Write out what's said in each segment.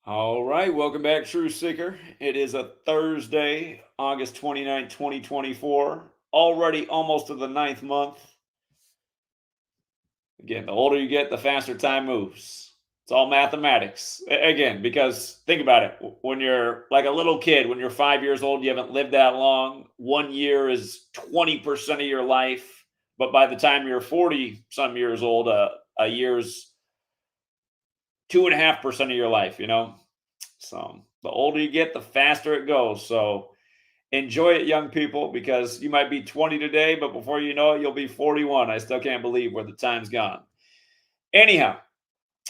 All right, welcome back, True Seeker. It is a Thursday, August 29th, 2024. Already almost to the ninth month. Again, the older you get, the faster time moves. It's all mathematics. Again, because think about it. When you're like a little kid, when you're 5 years old, you haven't lived that long. 1 year is 20% of your life. But by the time you're 40 some years old, a year's 2.5% of your life. So the older you get, the faster it goes. So enjoy it, young people, because you might be 20 today, but before you know it, you'll be 41. I still can't believe where the time's gone. Anyhow,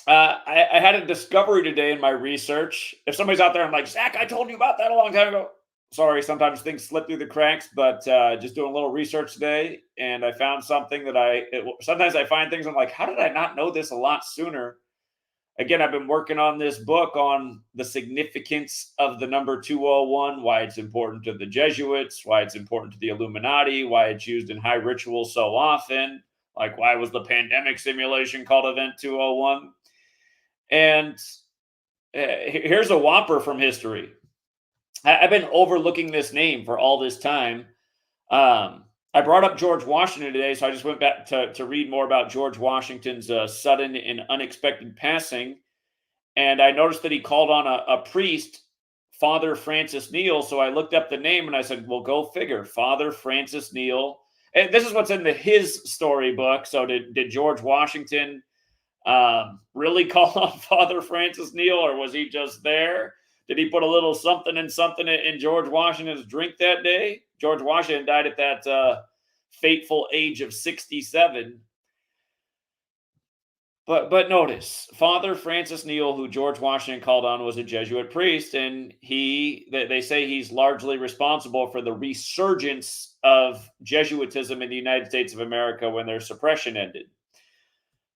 I had a discovery today in my research. If somebody's out there, I'm like, Zach, I told you about that a long time ago. Sorry, sometimes things slip through the cracks, but just doing a little research today, and I found something sometimes I find things I'm like, how did I not know this a lot sooner? Again, I've been working on this book on the significance of the number 201, why it's important to the Jesuits, why it's important to the Illuminati, why it's used in high rituals so often, like why was the pandemic simulation called Event 201? And here's a whopper from history. I've been overlooking this name for all this time. I brought up George Washington today, so I just went back to read more about George Washington's sudden and unexpected passing. And I noticed that he called on a priest, Father Francis Neal. So I looked up the name and I said, well, go figure. Father Francis Neal. And this is what's in his storybook. So did George Washington really call on Father Francis Neal, or was he just there? Did he put a little something in George Washington's drink that day? George Washington died at that fateful age of 67. But notice, Father Francis Neal, who George Washington called on, was a Jesuit priest, and they say he's largely responsible for the resurgence of Jesuitism in the United States of America when their suppression ended.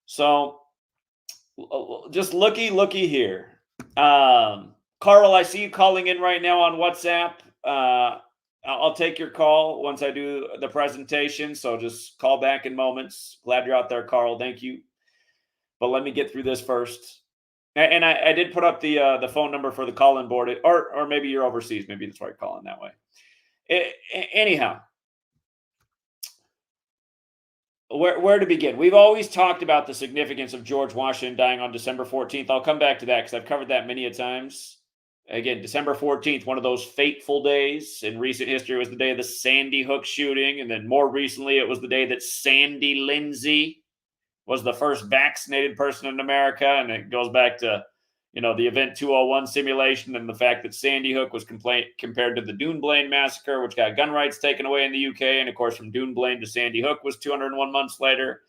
So just looky here. Carl, I see you calling in right now on WhatsApp. I'll take your call once I do the presentation. So just call back in moments. Glad you're out there, Carl. Thank you. But let me get through this first. And I did put up the phone number for the call-in board, or maybe you're overseas. Maybe that's why you're calling that way. Anyhow, where to begin? We've always talked about the significance of George Washington dying on December 14th. I'll come back to that because I've covered that many a times. Again, December 14th, one of those fateful days. In recent history, it was the day of the Sandy Hook shooting. And then more recently, it was the day that Sandy Lindsay was the first vaccinated person in America. And it goes back to, the Event 201 simulation and the fact that Sandy Hook was compared to the Dunblane massacre, which got gun rights taken away in the UK. And of course, from Dunblane to Sandy Hook was 201 months later.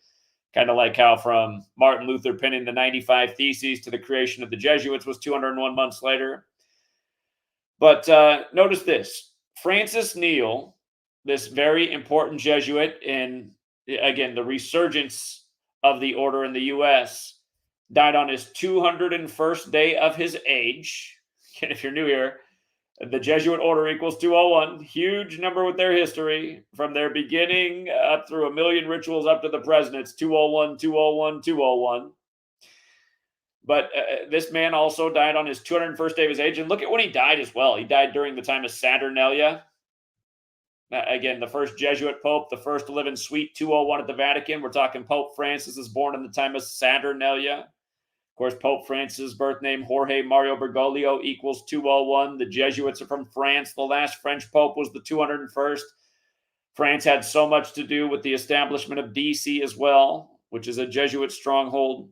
Kind of like how from Martin Luther penning the 95 Theses to the creation of the Jesuits was 201 months later. But notice this. Francis Neal, this very important Jesuit in, again, the resurgence of the order in the U.S., died on his 201st day of his age. And if you're new here, the Jesuit order equals 201. Huge number with their history. From their beginning up through a million rituals up to the present, it's 201, 201, 201. But this man also died on his 201st day of his age. And look at when he died as well. He died during the time of Saturnalia. Again, the first Jesuit pope, the first to live in Suite 201 at the Vatican. We're talking Pope Francis is born in the time of Saturnalia. Of course, Pope Francis' birth name, Jorge Mario Bergoglio, equals 201. The Jesuits are from France. The last French pope was the 201st. France had so much to do with the establishment of DC as well, which is a Jesuit stronghold.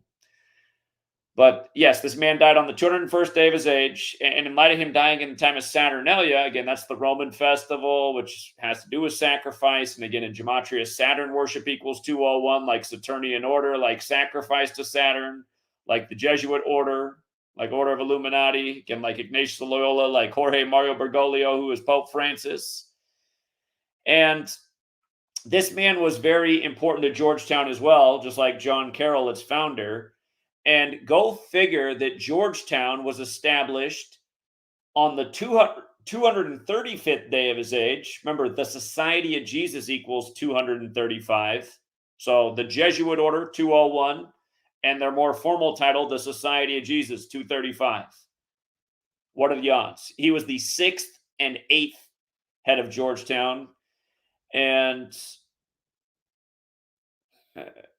But yes, this man died on the 201st day of his age. And in light of him dying in the time of Saturnalia, again, that's the Roman festival, which has to do with sacrifice. And again, in Gematria, Saturn worship equals 201, like Saturnian order, like sacrifice to Saturn, like the Jesuit order, like Order of Illuminati, again, like Ignatius of Loyola, like Jorge Mario Bergoglio, who is Pope Francis. And this man was very important to Georgetown as well, just like John Carroll, its founder. And go figure that Georgetown was established on the 235th day of his age. Remember, the Society of Jesus equals 235. So the Jesuit order, 201, and their more formal title, the Society of Jesus, 235. What are the odds? He was the 6th and 8th head of Georgetown. And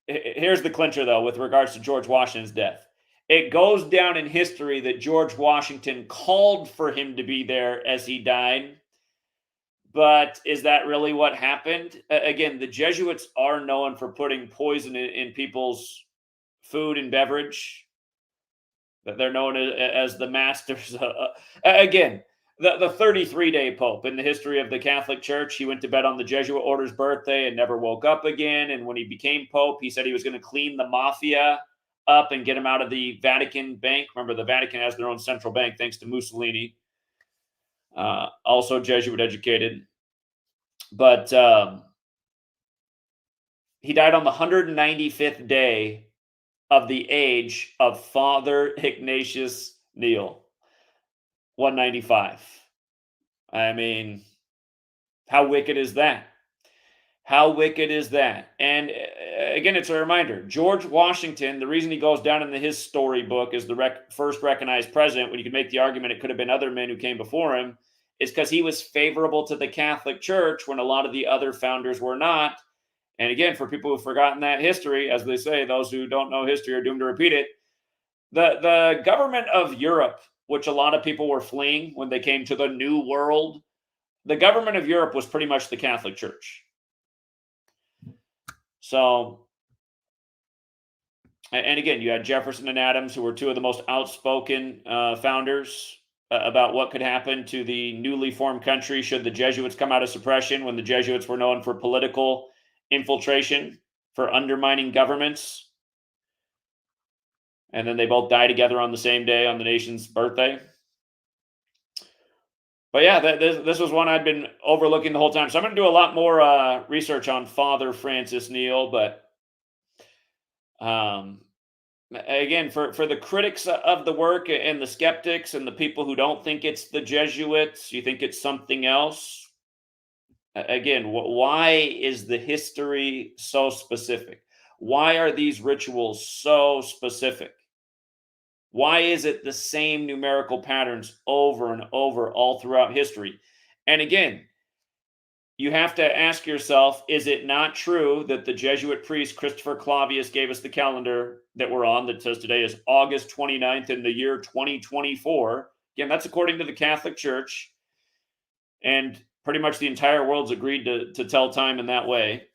here's the clincher, though, with regards to George Washington's death. It goes down in history that George Washington called for him to be there as he died. But is that really what happened? Again, the Jesuits are known for putting poison in people's food and beverage. That they're known as the masters. Again, the 33-day Pope in the history of the Catholic Church, he went to bed on the Jesuit order's birthday and never woke up again. And when he became Pope, he said he was going to clean the mafia up and get him out of the Vatican Bank. Remember, the Vatican has their own central bank thanks to Mussolini, also Jesuit educated. But he died on the 195th day of the age of Father Ignatius Neil, 195. I mean, how wicked is that? How wicked is that? And again, it's a reminder, George Washington, the reason he goes down in his storybook as the first recognized president, when you can make the argument it could have been other men who came before him, is because he was favorable to the Catholic Church when a lot of the other founders were not. And again, for people who've forgotten that history, as they say, those who don't know history are doomed to repeat it. The government of Europe, which a lot of people were fleeing when they came to the New World, the government of Europe was pretty much the Catholic Church. So, and again, you had Jefferson and Adams, who were two of the most outspoken founders about what could happen to the newly formed country should the Jesuits come out of suppression, when the Jesuits were known for political infiltration, for undermining governments. And then they both die together on the same day on the nation's birthday. But yeah, this was one I'd been overlooking the whole time. So I'm going to do a lot more research on Father Francis Neil. But again, for the critics of the work and the skeptics and the people who don't think it's the Jesuits, you think it's something else. Again, why is the history so specific? Why are these rituals so specific? Why is it the same numerical patterns over and over all throughout history? And again, you have to ask yourself, is it not true that the Jesuit priest Christopher Clavius gave us the calendar that we're on that says today is August 29th in the year 2024? Again, that's according to the Catholic Church. And pretty much the entire world's agreed to tell time in that way.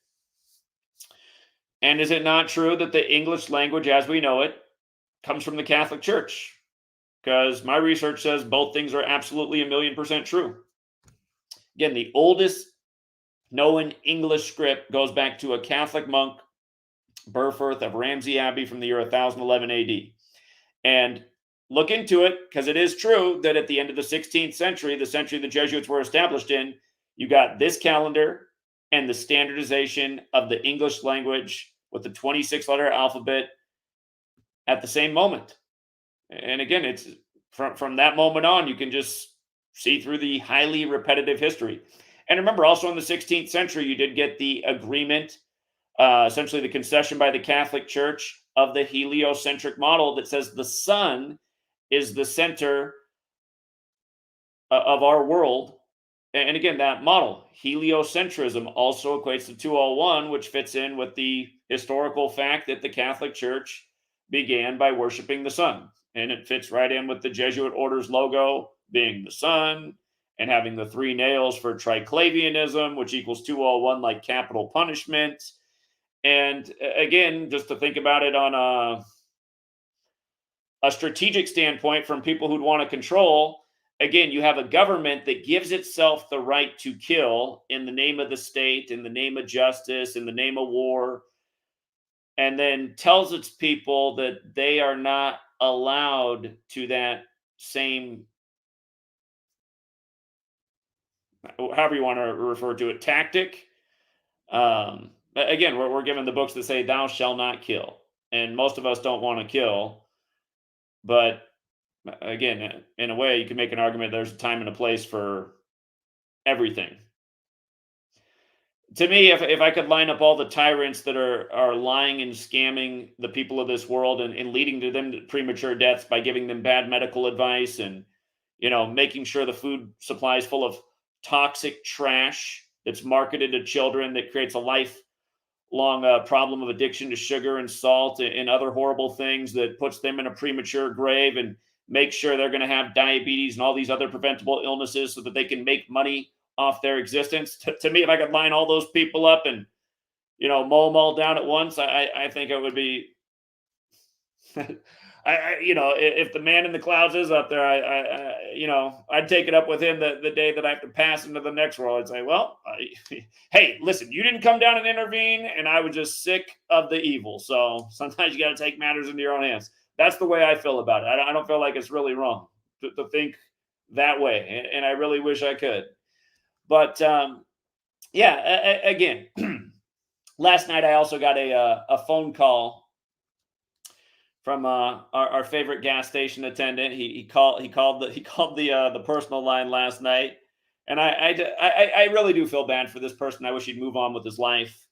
And is it not true that the English language as we know it comes from the Catholic Church? Because my research says both things are absolutely 1,000,000% true. Again, the oldest known English script goes back to a Catholic monk, Burfirth of Ramsey Abbey, from the year 1011 AD. And look into it, because it is true that at the end of the 16th century, the century the Jesuits were established in, you got this calendar and the standardization of the English language with the 26-letter alphabet at the same moment. And again, it's from that moment on, you can just see through the highly repetitive history. And remember, also in the 16th century, you did get the agreement, essentially the concession by the Catholic Church of the heliocentric model that says the sun is the center of our world. And again, that model, heliocentrism, also equates to 201, which fits in with the historical fact that the Catholic Church began by worshiping the sun. And it fits right in with the Jesuit order's logo being the sun and having the 3 nails for triclavianism, which equals 201, like capital punishment. And again, just to think about it on a strategic standpoint from people who'd want to control, again, you have a government that gives itself the right to kill in the name of the state, in the name of justice, in the name of war, and then tells its people that they are not allowed to that same, however you want to refer to it, tactic. Again, we're given the books that say thou shalt not kill, and most of us don't want to kill. But again, in a way, you can make an argument there's a time and a place for everything. To me, if I could line up all the tyrants that are lying and scamming the people of this world and leading to them to premature deaths by giving them bad medical advice and making sure the food supply is full of toxic trash that's marketed to children that creates a lifelong problem of addiction to sugar and salt and other horrible things that puts them in a premature grave, and make sure they're going to have diabetes and all these other preventable illnesses so that they can make money off their existence. To me, if I could line all those people up and mow them all down at once, I think it would be. If the man in the clouds is up there, I'd take it up with him the day that I have to pass into the next world. I'd say, well, hey, listen, you didn't come down and intervene, and I was just sick of the evil. So sometimes you got to take matters into your own hands. That's the way I feel about it. I don't feel like it's really wrong to think that way, and I really wish I could. But again, last night I also got a phone call from our favorite gas station attendant. He called the personal line last night, and I really do feel bad for this person. I wish he'd move on with his life.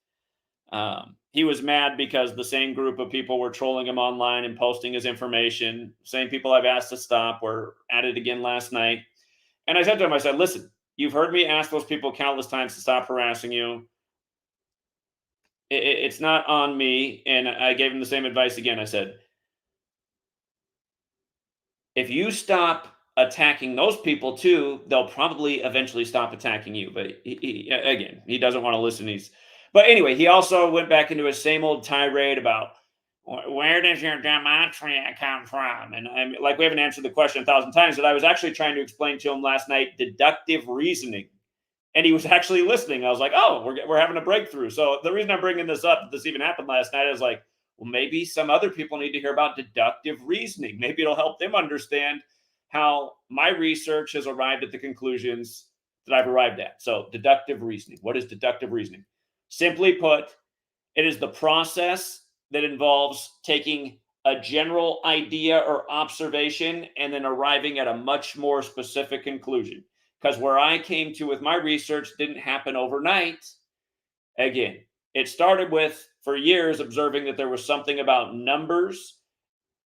He was mad because the same group of people were trolling him online and posting his information. Same people I've asked to stop were at it again last night. And I said to him, I said, listen, you've heard me ask those people countless times to stop harassing you. It's not on me. And I gave him the same advice again. I said, if you stop attacking those people too, they'll probably eventually stop attacking you. But he doesn't want to listen. But anyway, he also went back into his same old tirade about where does your gematria come from? And like, we haven't answered the question 1,000 times, but I was actually trying to explain to him last night deductive reasoning, and he was actually listening. I was like, oh, we're having a breakthrough. So the reason I'm bringing this up, this even happened last night, is like, well, maybe some other people need to hear about deductive reasoning. Maybe it'll help them understand how my research has arrived at the conclusions that I've arrived at. So deductive reasoning. What is deductive reasoning? Simply put, it is the process that involves taking a general idea or observation and then arriving at a much more specific conclusion. Because where I came to with my research didn't happen overnight. Again, it started with, for years, observing that there was something about numbers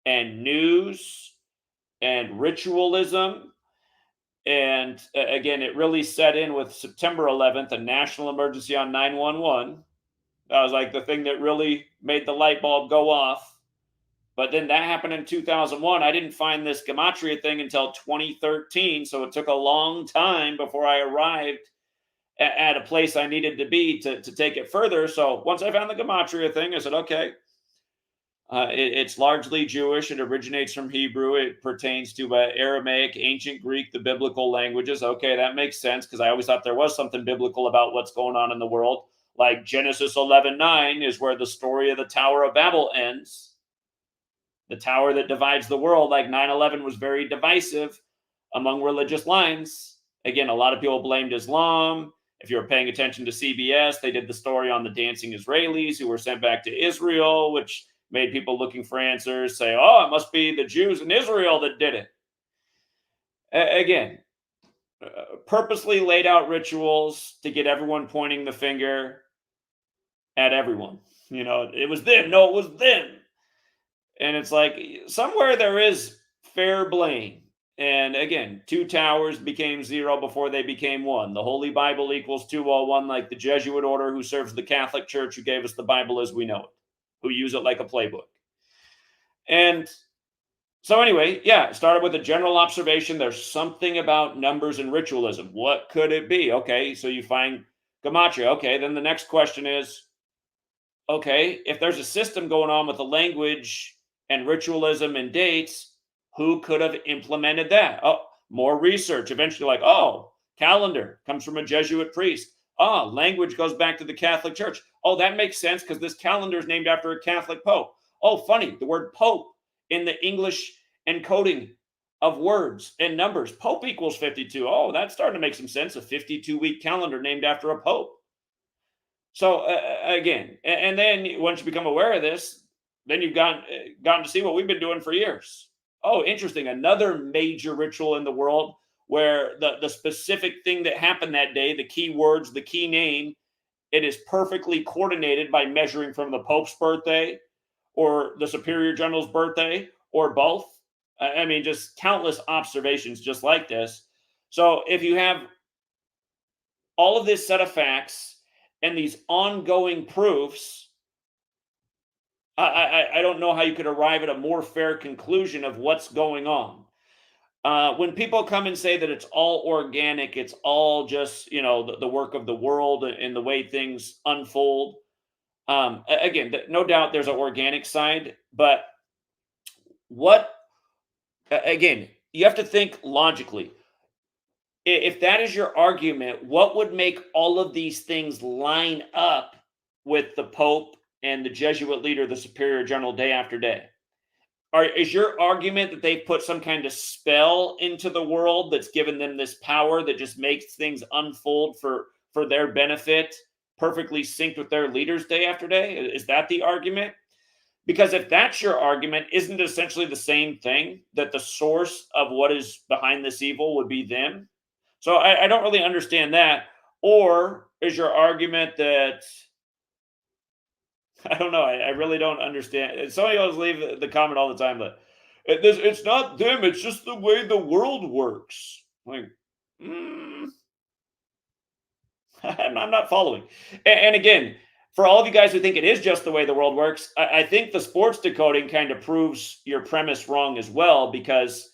and news and ritualism. And again, it really set in with September 11th, a national emergency on 911. That was like the thing that really made the light bulb go off. But then that happened in 2001. I didn't find this gematria thing until 2013. So it took a long time before I arrived at a place I needed to be to take it further. So once I found the gematria thing, I said, okay, it's largely Jewish. It originates from Hebrew. It pertains to Aramaic, ancient Greek, the biblical languages. Okay, that makes sense, because I always thought there was something biblical about what's going on in the world. Like Genesis 11:9 is where the story of the Tower of Babel ends. The tower that divides the world, like 9/11 was very divisive among religious lines. Again, a lot of people blamed Islam. If you were paying attention to CBS, they did the story on the dancing Israelis who were sent back to Israel, which made people looking for answers say, oh, it must be the Jews in Israel that did it. Again, purposely laid out rituals to get everyone pointing the finger at everyone. It was them. No, it was them. And it's like, somewhere there is fair blame. And again, 2 towers became 0 before they became 1. The Holy Bible equals 201, like the Jesuit order who serves the Catholic Church, who gave us the Bible as we know it, who use it like a playbook. And so anyway, it started with a general observation. There's something about numbers and ritualism. What could it be? Okay, so you find gematria. Okay, then the next question is, okay, if there's a system going on with the language and ritualism and dates, who could have implemented that? Oh, more research. Eventually, like, oh, calendar comes from a Jesuit priest. Oh, language goes back to the Catholic Church. Oh, that makes sense, because this calendar is named after a Catholic pope. Oh, funny, the word pope in the English encoding of words and numbers, pope equals 52. Oh, that's starting to make some sense. A 52-week calendar named after a pope. So again, and then once you become aware of this, then you've gotten to see what we've been doing for years. Oh, interesting. Another major ritual in the world where the specific thing that happened that day, the key words, the key name, it is perfectly coordinated by measuring from the Pope's birthday or the Superior General's birthday or both. I mean, just countless observations just like this. So if you have all of this set of facts and these ongoing proofs, I don't know how you could arrive at a more fair conclusion of what's going on. When people come and say that it's all organic, it's all just the work of the world and the way things unfold. Again, no doubt there's an organic side, but what again, you have to think logically. If that is your argument, what would make all of these things line up with the Pope and the Jesuit leader, the Superior General, day after day? Is your argument that they've put some kind of spell into the world that's given them this power that just makes things unfold for their benefit, perfectly synced with their leaders day after day? Is that the argument? Because if that's your argument, isn't it essentially the same thing, that the source of what is behind this evil would be them? So I don't really understand that. Or is your argument that I don't know? I really don't understand. Somebody always leave the comment all the time that it's not them; it's just the way the world works. Like, mm, I'm not following. And again, for all of you guys who think it is just the way the world works, I think the sports decoding kind of proves your premise wrong as well. Because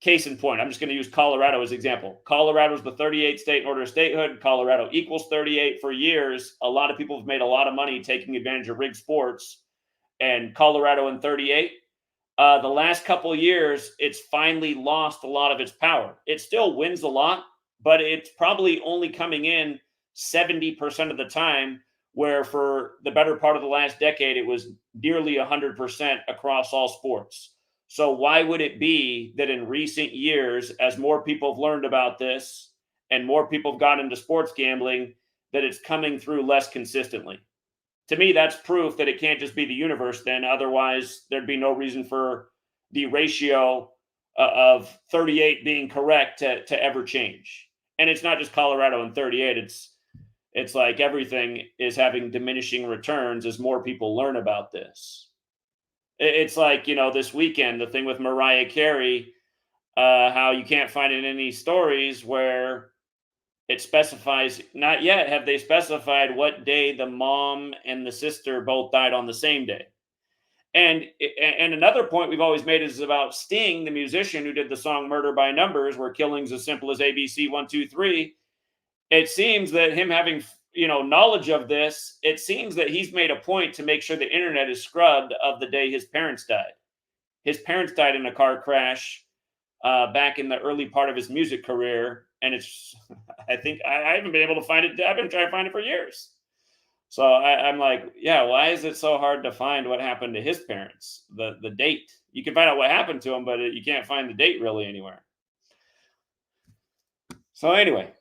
case in point, I'm just going to use Colorado as example. Colorado is the 38th state in order of statehood. Colorado equals 38 for years. A lot of people have made a lot of money taking advantage of rigged sports. And Colorado in 38, the last couple of years, it's finally lost a lot of its power. It still wins a lot, but it's probably only coming in 70% of the time, where for the better part of the last decade, it was nearly 100% across all sports. So why would it be that in recent years, as more people have learned about this and more people have got into sports gambling, that it's coming through less consistently? To me, that's proof that it can't just be the universe then. Otherwise, there'd be no reason for the ratio of 38 being correct to ever change. And it's not just Colorado and 38. It's like everything is having diminishing returns as more people learn about this. It's like, this weekend, the thing with Mariah Carey, how you can't find in any stories where it specifies, not yet have they specified what day the mom and the sister both died on the same day. And another point we've always made is about Sting, the musician who did the song Murder by Numbers, where killing's as simple as ABC 1, 2, 3. It seems that him having knowledge of this, it seems that he's made a point to make sure the internet is scrubbed of the day his parents died. His parents died in a car crash back in the early part of his music career, and it's I think I haven't been able to find it. I've been trying to find it for years. So I'm like, yeah, why is it so hard to find what happened to his parents? The date. You can find out what happened to him, but you can't find the date really anywhere. So anyway,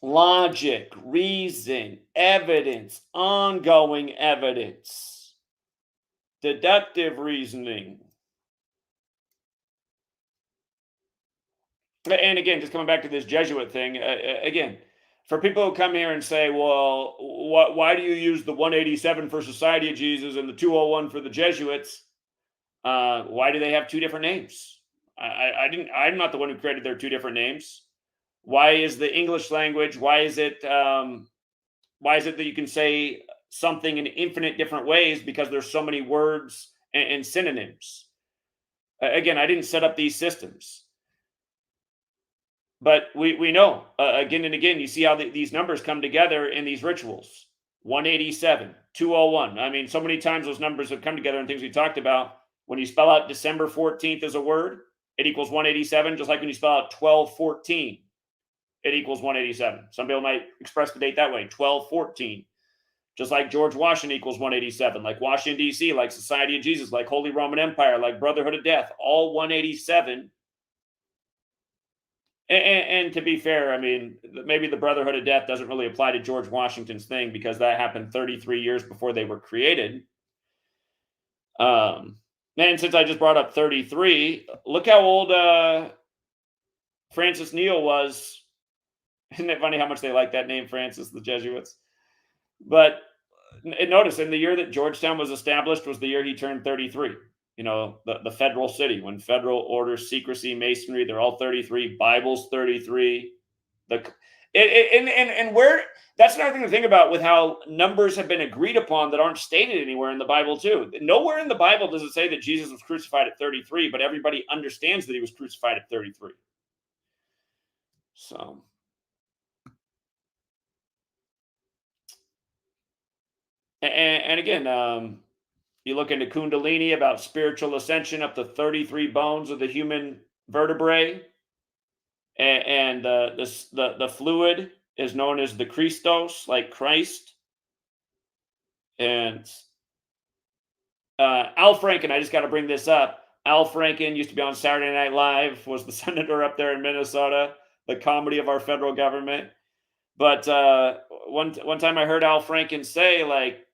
logic, reason, evidence, ongoing evidence, deductive reasoning. And again, just coming back to this Jesuit thing, again, for people who come here and say, well, why do you use the 187 for Society of Jesus and the 201 for the Jesuits? Why do they have two different names? I'm not the one who created their two different names. Why is the English language? Why is it that you can say something in infinite different ways because there's so many words and synonyms? Again, I didn't set up these systems. But we know again and again, you see how these numbers come together in these rituals. 187, 201. I mean, so many times those numbers have come together in things we talked about. When you spell out December 14th as a word, it equals 187, just like when you spell out 1214, it equals 187. Some people might express the date that way, 1214. Just like George Washington equals 187, like Washington, D.C., like Society of Jesus, like Holy Roman Empire, like Brotherhood of Death, all 187. And to be fair, I mean, maybe the Brotherhood of Death doesn't really apply to George Washington's thing because that happened 33 years before they were created. And since I just brought up 33, look how old Francis Neal was. Isn't it funny how much they like that name, Francis, the Jesuits? But notice, in the year that Georgetown was established was the year he turned 33. the federal city, when federal orders secrecy, masonry, they're all 33. Bible's 33. The and where that's another thing to think about with how numbers have been agreed upon that aren't stated anywhere in the Bible too. Nowhere in the Bible does it say that Jesus was crucified at 33, but everybody understands that he was crucified at 33. So, and again, you look into Kundalini about spiritual ascension up to 33 bones of the human vertebrae, and the fluid is known as the Christos, like Christ. And Al Franken, I just got to bring this up. Al Franken used to be on Saturday Night Live, was the senator up there in Minnesota, the comedy of our federal government. But one time I heard Al Franken say, like,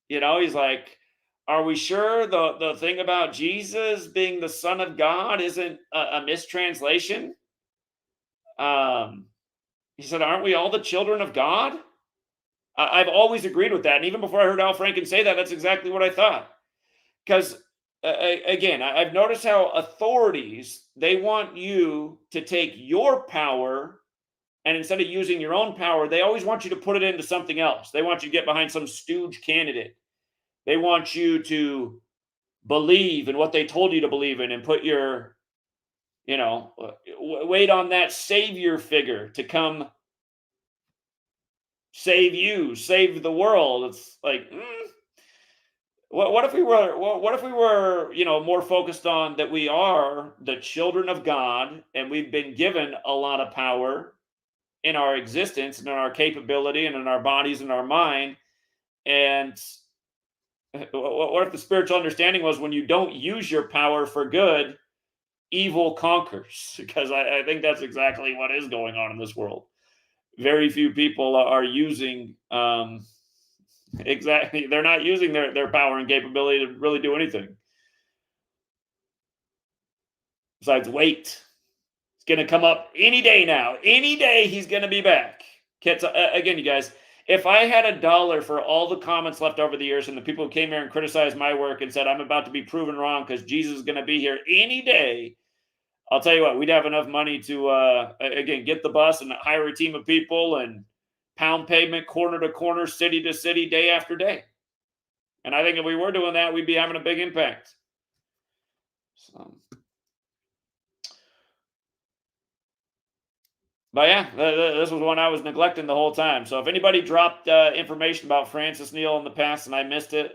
he's like, are we sure the thing about Jesus being the Son of God isn't a mistranslation? He said, aren't we all the children of God? I've always agreed with that. And even before I heard Al Franken say that, that's exactly what I thought. Because, again, I've noticed how authorities, they want you to take your power, and instead of using your own power, they always want you to put it into something else. They want you to get behind some stooge candidate. They want you to believe in what they told you to believe in and put your, wait on that savior figure to come save you, save the world. It's like, what if we were, more focused on that we are the children of God and we've been given a lot of power in our existence and in our capability and in our bodies and our mind. And what if the spiritual understanding was when you don't use your power for good, evil conquers? Because I think that's exactly what is going on in this world. Very few people are using exactly. They're not using their power and capability to really do anything. Besides, wait. It's going to come up any day now. Any day he's going to be back. Again, you guys, if I had $1 for all the comments left over the years and the people who came here and criticized my work and said I'm about to be proven wrong because Jesus is going to be here any day, I'll tell you what, we'd have enough money to, again, get the bus and hire a team of people and pound pavement corner to corner, city to city, day after day. And I think if we were doing that, we'd be having a big impact. So. But yeah, this was one I was neglecting the whole time. So if anybody dropped information about Francis Neal in the past and I missed it,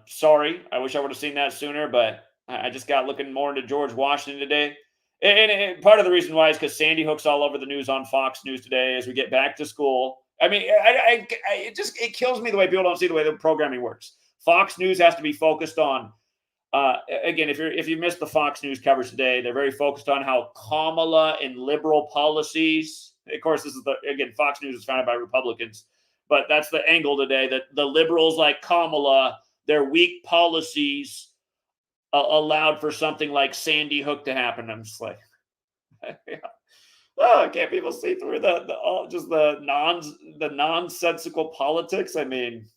sorry. I wish I would have seen that sooner, but I just got looking more into George Washington today. And part of the reason why is because Sandy Hook's all over the news on Fox News today as we get back to school. I mean, it kills me the way people don't see the way the programming works. Fox News has to be focused on, again, if you missed the Fox News coverage today, they're very focused on how Kamala and liberal policies. Of course, this is Fox News is founded by Republicans, but that's the angle today, that the liberals like Kamala, their weak policies allowed for something like Sandy Hook to happen. I'm just like, can't people see through the nonsensical politics? I mean,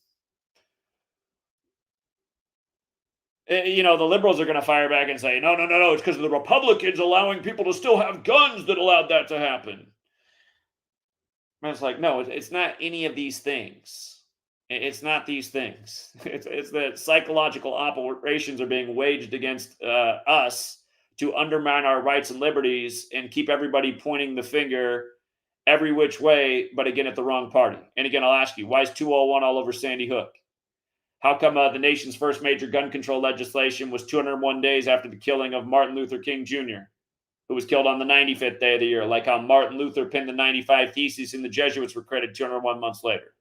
the liberals are going to fire back and say, no, it's because of the Republicans allowing people to still have guns that allowed that to happen. And it's like, no, it's not any of these things. It's not these things. It's that psychological operations are being waged against us to undermine our rights and liberties and keep everybody pointing the finger every which way, but again, at the wrong party. And again, I'll ask you, why is 201 all over Sandy Hook? How come the nation's first major gun control legislation was 201 days after the killing of Martin Luther King Jr., who was killed on the 95th day of the year, like how Martin Luther penned the 95 Theses and the Jesuits were credited 201 months later?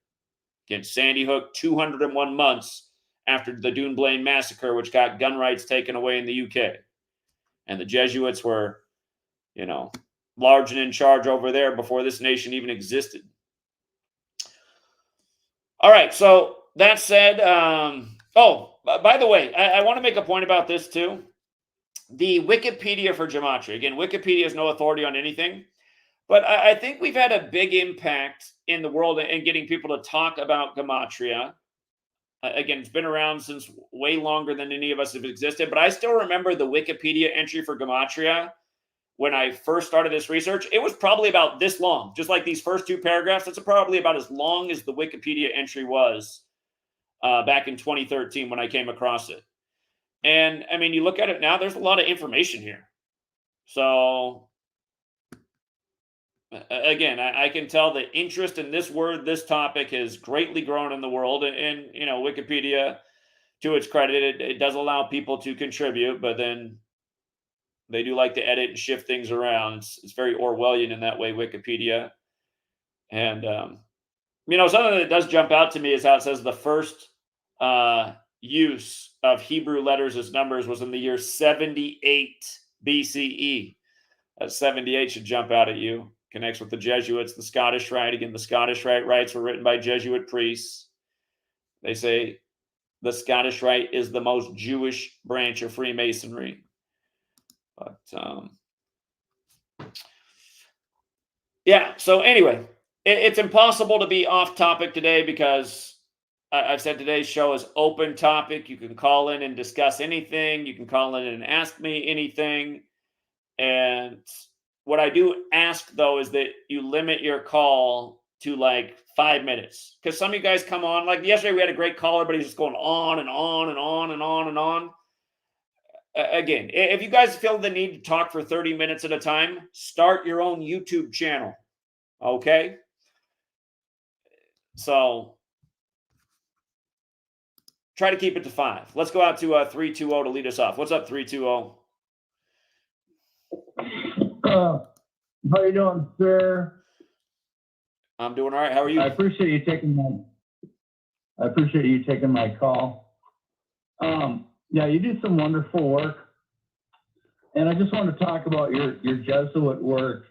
Again, Sandy Hook, 201 months after the Dunblane massacre, which got gun rights taken away in the UK. And the Jesuits were, large and in charge over there before this nation even existed. All right, so that said, by the way, I want to make a point about this too. The Wikipedia for Gematria. Again, Wikipedia is no authority on anything, but I think we've had a big impact in the world in getting people to talk about Gematria. Again, it's been around since way longer than any of us have existed, but I still remember the Wikipedia entry for Gematria when I first started this research. It was probably about this long, just like these first two paragraphs. That's probably about as long as the Wikipedia entry was back in 2013 when I came across it. And I mean, you look at it now, there's a lot of information here. So again, I can tell the interest in this word, this topic has greatly grown in the world. And Wikipedia, to its credit, it does allow people to contribute, but then they do like to edit and shift things around. It's very Orwellian in that way, Wikipedia. And something that does jump out to me is how it says the first use of Hebrew letters as numbers was in the year 78 BCE. That 78 should jump out at you. Connects with the Jesuits, the Scottish Rite. Again, the Scottish Rite rites were written by Jesuit priests. They say the Scottish Rite is the most Jewish branch of Freemasonry. But yeah, so anyway, it's impossible to be off topic today because I've said today's show is open topic. You can call in and discuss anything. You can call in and ask me anything. And what I do ask, though, is that you limit your call to like 5 minutes. Because some of you guys come on, like yesterday we had a great caller, but he's just going on and on and on and on and on. Again, if you guys feel the need to talk for 30 minutes at a time, start your own YouTube channel. Okay? So try to keep it to 5. Let's go out to 320 to lead us off. What's up, 320? How you doing, sir? I'm doing all right. How are you? I appreciate you taking my call. Yeah, you do some wonderful work, and I just want to talk about your Jesuit work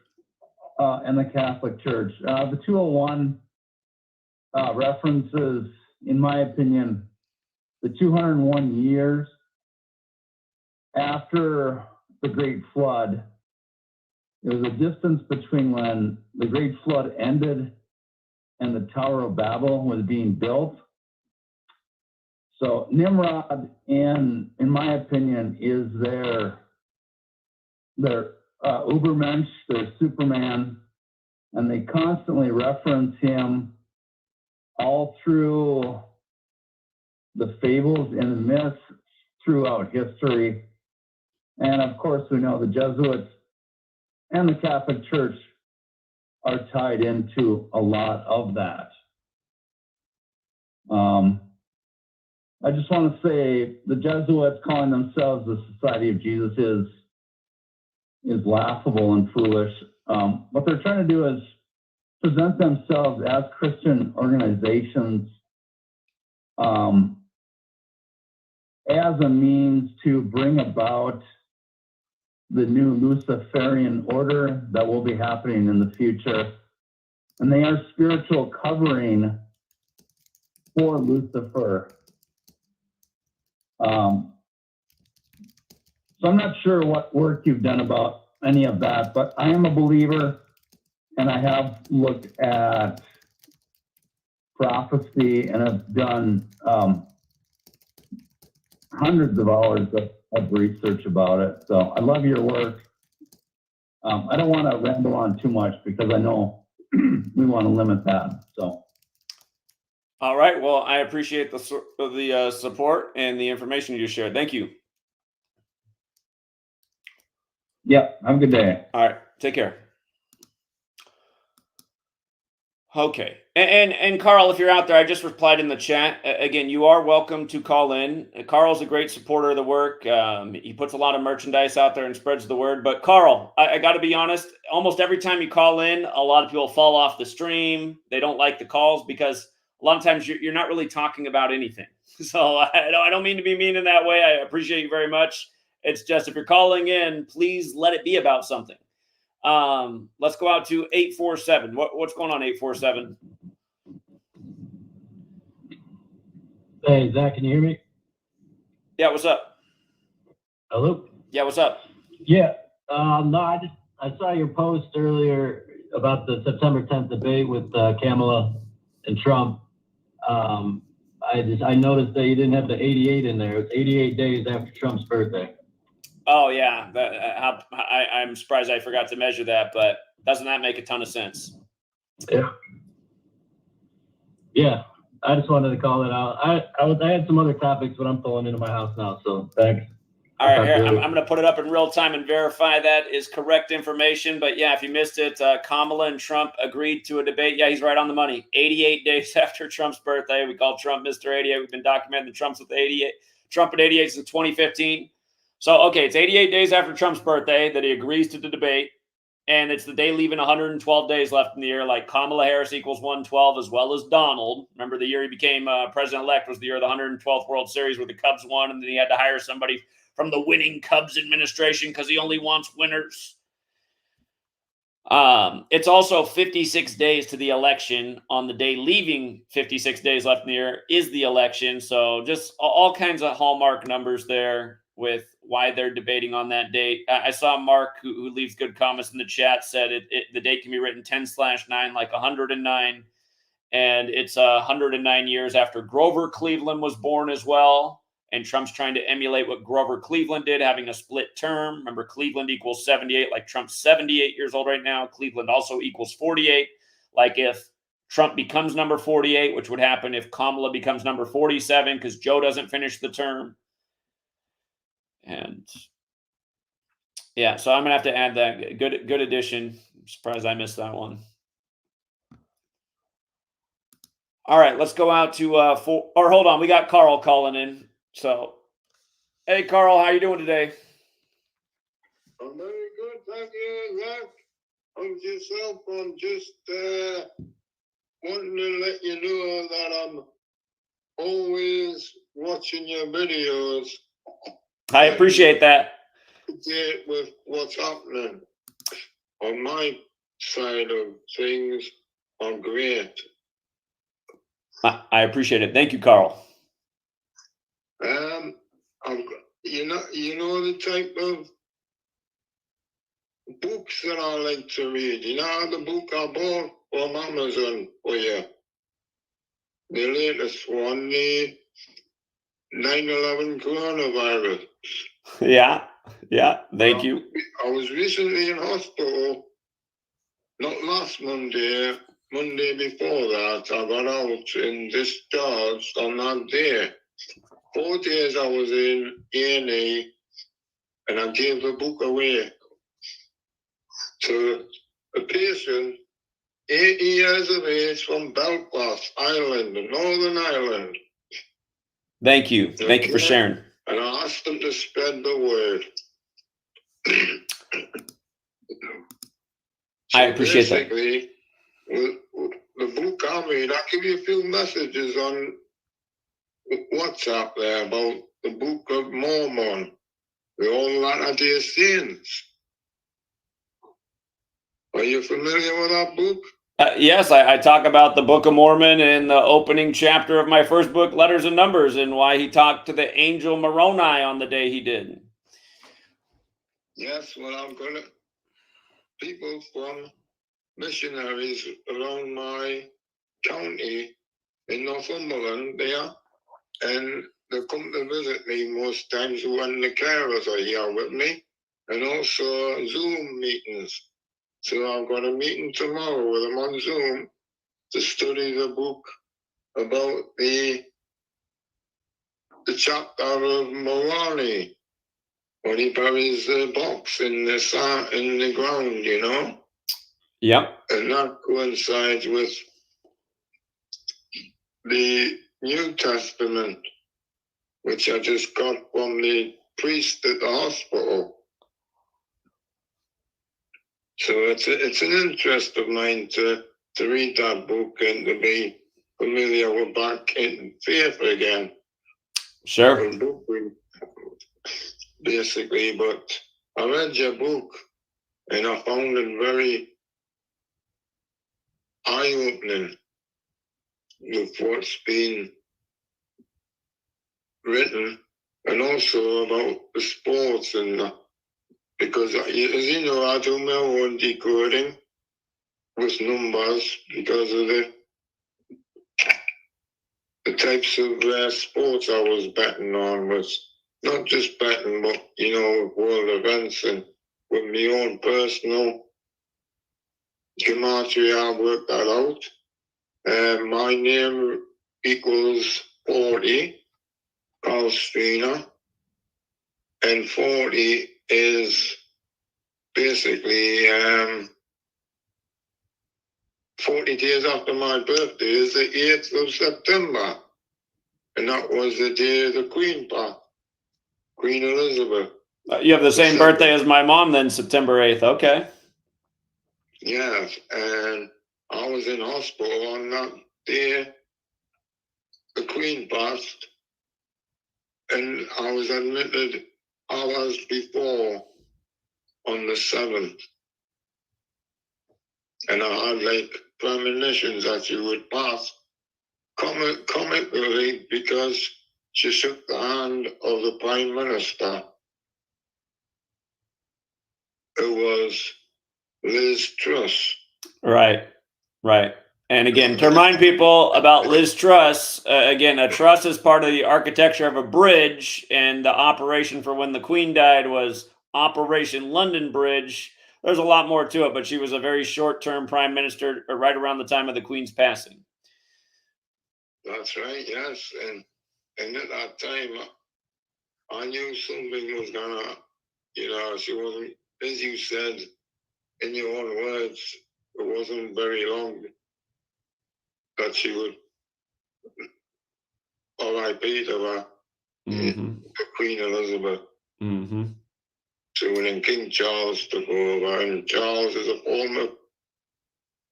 and the Catholic Church. The 201 references, in my opinion, the 201 years after the Great Flood. There was a distance between when the Great Flood ended and the Tower of Babel was being built. So Nimrod, in my opinion, is their Ubermensch, their Superman, and they constantly reference him all through the fables and the myths throughout history. And of course, we know the Jesuits and the Catholic Church are tied into a lot of that. I just want to say the Jesuits calling themselves the Society of Jesus is laughable and foolish. What they're trying to do is present themselves as Christian organizations as a means to bring about the new Luciferian order that will be happening in the future. And they are spiritual covering for Lucifer. So I'm not sure what work you've done about any of that, but I am a believer, and I have looked at prophecy and have done hundreds of hours of research about it. So I love your work. I don't want to ramble on too much because I know we want to limit that. So. All right. Well, I appreciate the support and the information you shared. Thank you. Yeah. Have a good day. All right. Take care. Okay. And Carl, if you're out there, I just replied in the chat. Again, you are welcome to call in. Carl's a great supporter of the work. He puts a lot of merchandise out there and spreads the word. But Carl, I got to be honest, almost every time you call in, a lot of people fall off the stream. They don't like the calls because a lot of times you're not really talking about anything. So I don't mean to be mean in that way. I appreciate you very much. It's just if you're calling in, please let it be about something. Let's go out to 847. What's going on, 847? Hey, Zach, can you hear me? Yeah, what's up? Hello? Yeah, what's up? Yeah. No, I saw your post earlier about the September 10th debate with Kamala and Trump. I I noticed that you didn't have the 88 in there. It's 88 days after Trump's birthday. Oh yeah, I'm surprised I forgot to measure that, but doesn't that make a ton of sense? Yeah. Yeah. I just wanted to call it out. I had some other topics, but I'm pulling into my house now, so thanks. All right, here, I'm going to put it up in real time and verify that is correct information. But yeah, if you missed it, Kamala and Trump agreed to a debate. Yeah, he's right on the money. 88 days after Trump's birthday. We call Trump Mr. 88. We've been documenting the Trump at 88 since 2015. So, okay, it's 88 days after Trump's birthday that he agrees to the debate. And it's the day leaving 112 days left in the year, like Kamala Harris equals 112, as well as Donald. Remember, the year he became president-elect was the year of the 112th World Series where the Cubs won, and then he had to hire somebody from the winning Cubs administration because he only wants winners. It's also 56 days to the election. On the day leaving 56 days left in the year is the election. So just all kinds of hallmark numbers there with why they're debating on that date. I saw Mark, who leaves good comments in the chat, said the date can be written 10/9, like 109. And it's 109 years after Grover Cleveland was born as well. And Trump's trying to emulate what Grover Cleveland did, having a split term. Remember, Cleveland equals 78, like Trump's 78 years old right now. Cleveland also equals 48. Like if Trump becomes number 48, which would happen if Kamala becomes number 47 because Joe doesn't finish the term. And yeah, so I'm going to have to add that. Good addition. I'm surprised I missed that one. All right, let's go out to hold on. We got Carl calling in. So, hey, Carl, how you doing today? I'm very good, thank you, Zach. How's yourself? I'm just wanting to let you know that I'm always watching your videos. I appreciate that. With what's happening on my side of things are great. I appreciate it. Thank you, Carl. You know the type of books that I like to read. You know the book I bought from Amazon for you, the latest one, the 9/11 coronavirus. Yeah. Thank you. I was recently in hospital, not last Monday. Monday before that, I got out and discharged on that day. 4 days I was in A&E, and I gave the book away to a patient 80 years of age from Belfast, Ireland, Northern Ireland. Thank you. Thank you for sharing. And I asked them to spread the word. I appreciate that. Basically, the book I made, I'll give you a few messages on WhatsApp there about the Book of Mormon, the Old Latter-day Saints. Are you familiar with that book? Yes, I talk about the Book of Mormon in the opening chapter of my first book, Letters and Numbers, and why he talked to the angel Moroni on the day he did. Yes, well, I'm going to... People from missionaries around my county in Northumberland there, and they come to visit me most times when the carers are here with me, and also Zoom meetings. So I've got a meeting tomorrow with them on Zoom to study the book about the chapter of Moroni when he buries the box in the ground, you know. Yep. And that coincides with the New Testament, which I just got from the priest at the hospital. So it's an interest of mine to read that book and to be familiar with back in faith again. Sure. Basically, but I read your book and I found it very eye-opening with what's been written, and also about the sports and that. Because, as you know, I do my own decoding with numbers because of the types of sports I was betting on was not just betting, but, you know, world events and with my own personal gematria, I worked that out. My name equals 40, Carl Strina, and 40 is basically 40 days after my birthday is the 8th of September. And that was the day of the Queen passed, Queen Elizabeth. You have the same birthday as my mom then, September 8th. Okay. Yes, and I was in hospital on that day the Queen passed, and I was admitted hours before on the 7th. And I had like premonitions that she would pass comically because she shook the hand of the Prime Minister, who was Liz Truss. Right. And again, to remind people about Liz Truss, again, a truss is part of the architecture of a bridge, and the operation for when the Queen died was Operation London Bridge. There's a lot more to it, but she was a very short-term prime minister right around the time of the Queen's passing. That's right, yes. And at that time, I knew something was gonna, you know, she wasn't, as you said in your own words, it wasn't very long that she would, R.I.P. to her, Queen Elizabeth. So when King Charles took over, and Charles is a form of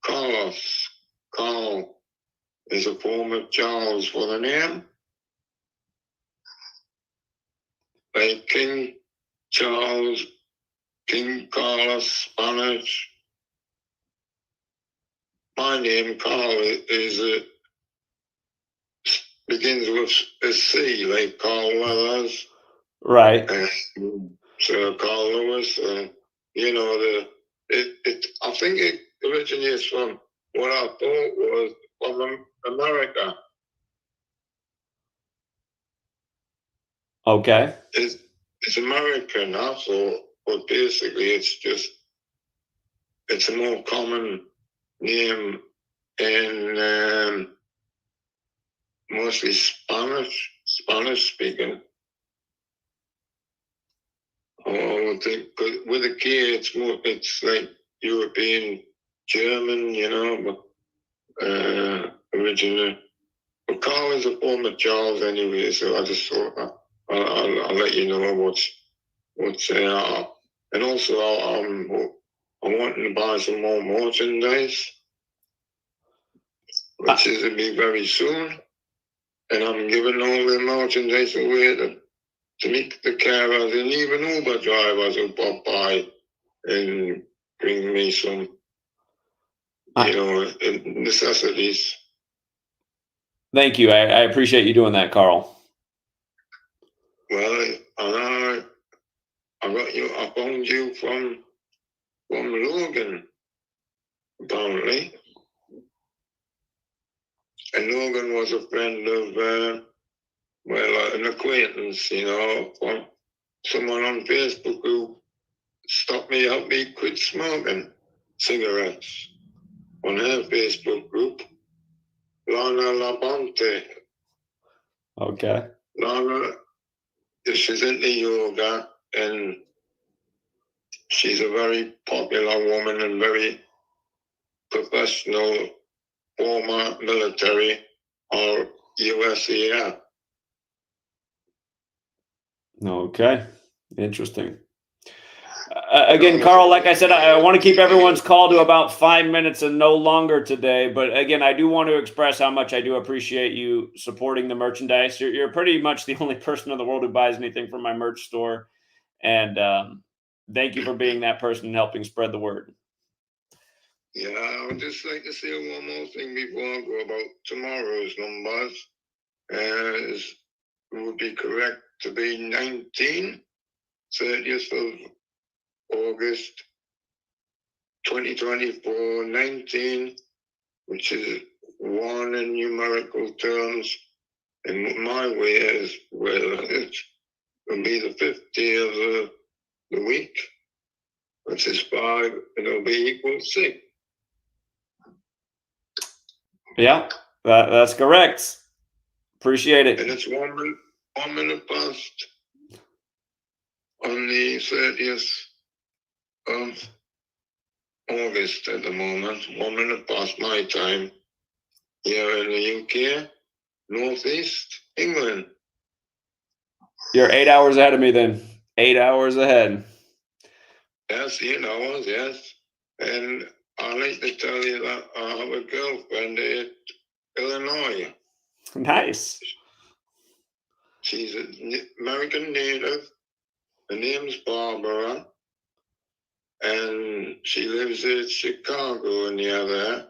Carlos. Carl is a form of Charles for the name. Like King Charles, King Carlos, Spanish. My name, Carl, begins with a C, like Carl Weathers. Right. And Sir Carl Lewis. You know, I think it originates from what I thought was from America. Okay. It's American also, but basically it's a more common name in mostly Spanish speaking. Oh, with a K, it's like European, German, you know, but originally. But Carl is a form of Charles anyway, so I just thought I'll let you know what's there. And also, I'm wanting to buy some more merchandise, which is to be very soon. And I'm giving all the merchandise away to meet the carers and even Uber drivers who pop by and bring me some, you know, necessities. Thank you. I appreciate you doing that, Carl. Well, I found you from Logan, apparently. And Logan was a friend of, an acquaintance, you know, from someone on Facebook who helped me quit smoking cigarettes on her Facebook group, Lana Labonte. Okay. Lana, she's into yoga, and she's a very popular woman and very professional, former military or USAF. Okay. Interesting. Again, Carl, like I said, I want to keep everyone's call to about 5 minutes and no longer today. But again, I do want to express how much I do appreciate you supporting the merchandise. You're pretty much the only person in the world who buys anything from my merch store. And thank you for being that person and helping spread the word. Yeah, I would just like to say one more thing before I go about tomorrow's numbers. It would be correct to be 19, 30th of August 2024, 19, which is 1 in numerical terms, And my way is, well, it will be the 5th day of the week, which is 5, and it'll be equal 6. Yeah, that's correct. Appreciate And it. it's 1 minute past on the 30th of August at the moment. 1 minute past my time here in the UK, Northeast England. You're 8 hours ahead of me then. 8 hours ahead. Yes, 8 hours, yes. And I like to tell you that I have a girlfriend in Illinois. Nice. She's an American native. Her name's Barbara. And she lives in Chicago near there.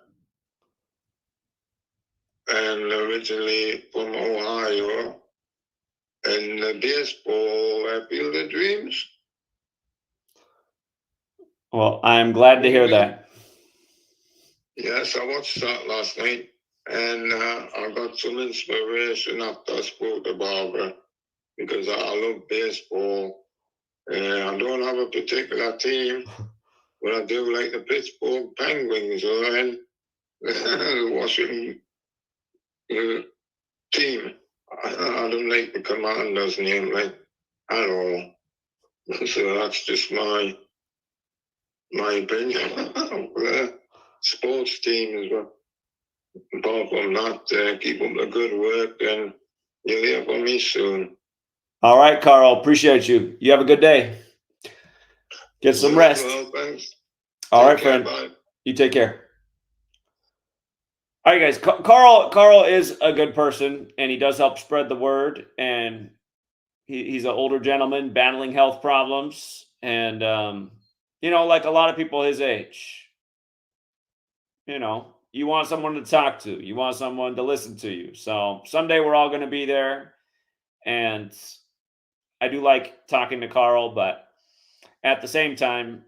And originally from Ohio. And the baseball, Field of Dreams. Well, I'm glad to hear that. Yes, I watched that last night. And I got some inspiration after I spoke to Barbara. Because I love baseball. And I don't have a particular team. But I do like the Pittsburgh Penguins. And the Washington team. I don't like the Commanders name like at all. So that's just my opinion. Sports team as well. Apart from that, keep up the good work, and you'll hear from me soon. All right, Carl. Appreciate you. You have a good day. Get some rest. Well, thanks. All right, Take care, friend. bye. You take care. All right, guys. Carl is a good person, and he does help spread the word. And he's an older gentleman battling health problems, and like a lot of people his age. You want someone to talk to. You want someone to listen to you. So someday we're all going to be there, and I do like talking to Carl, but at the same time,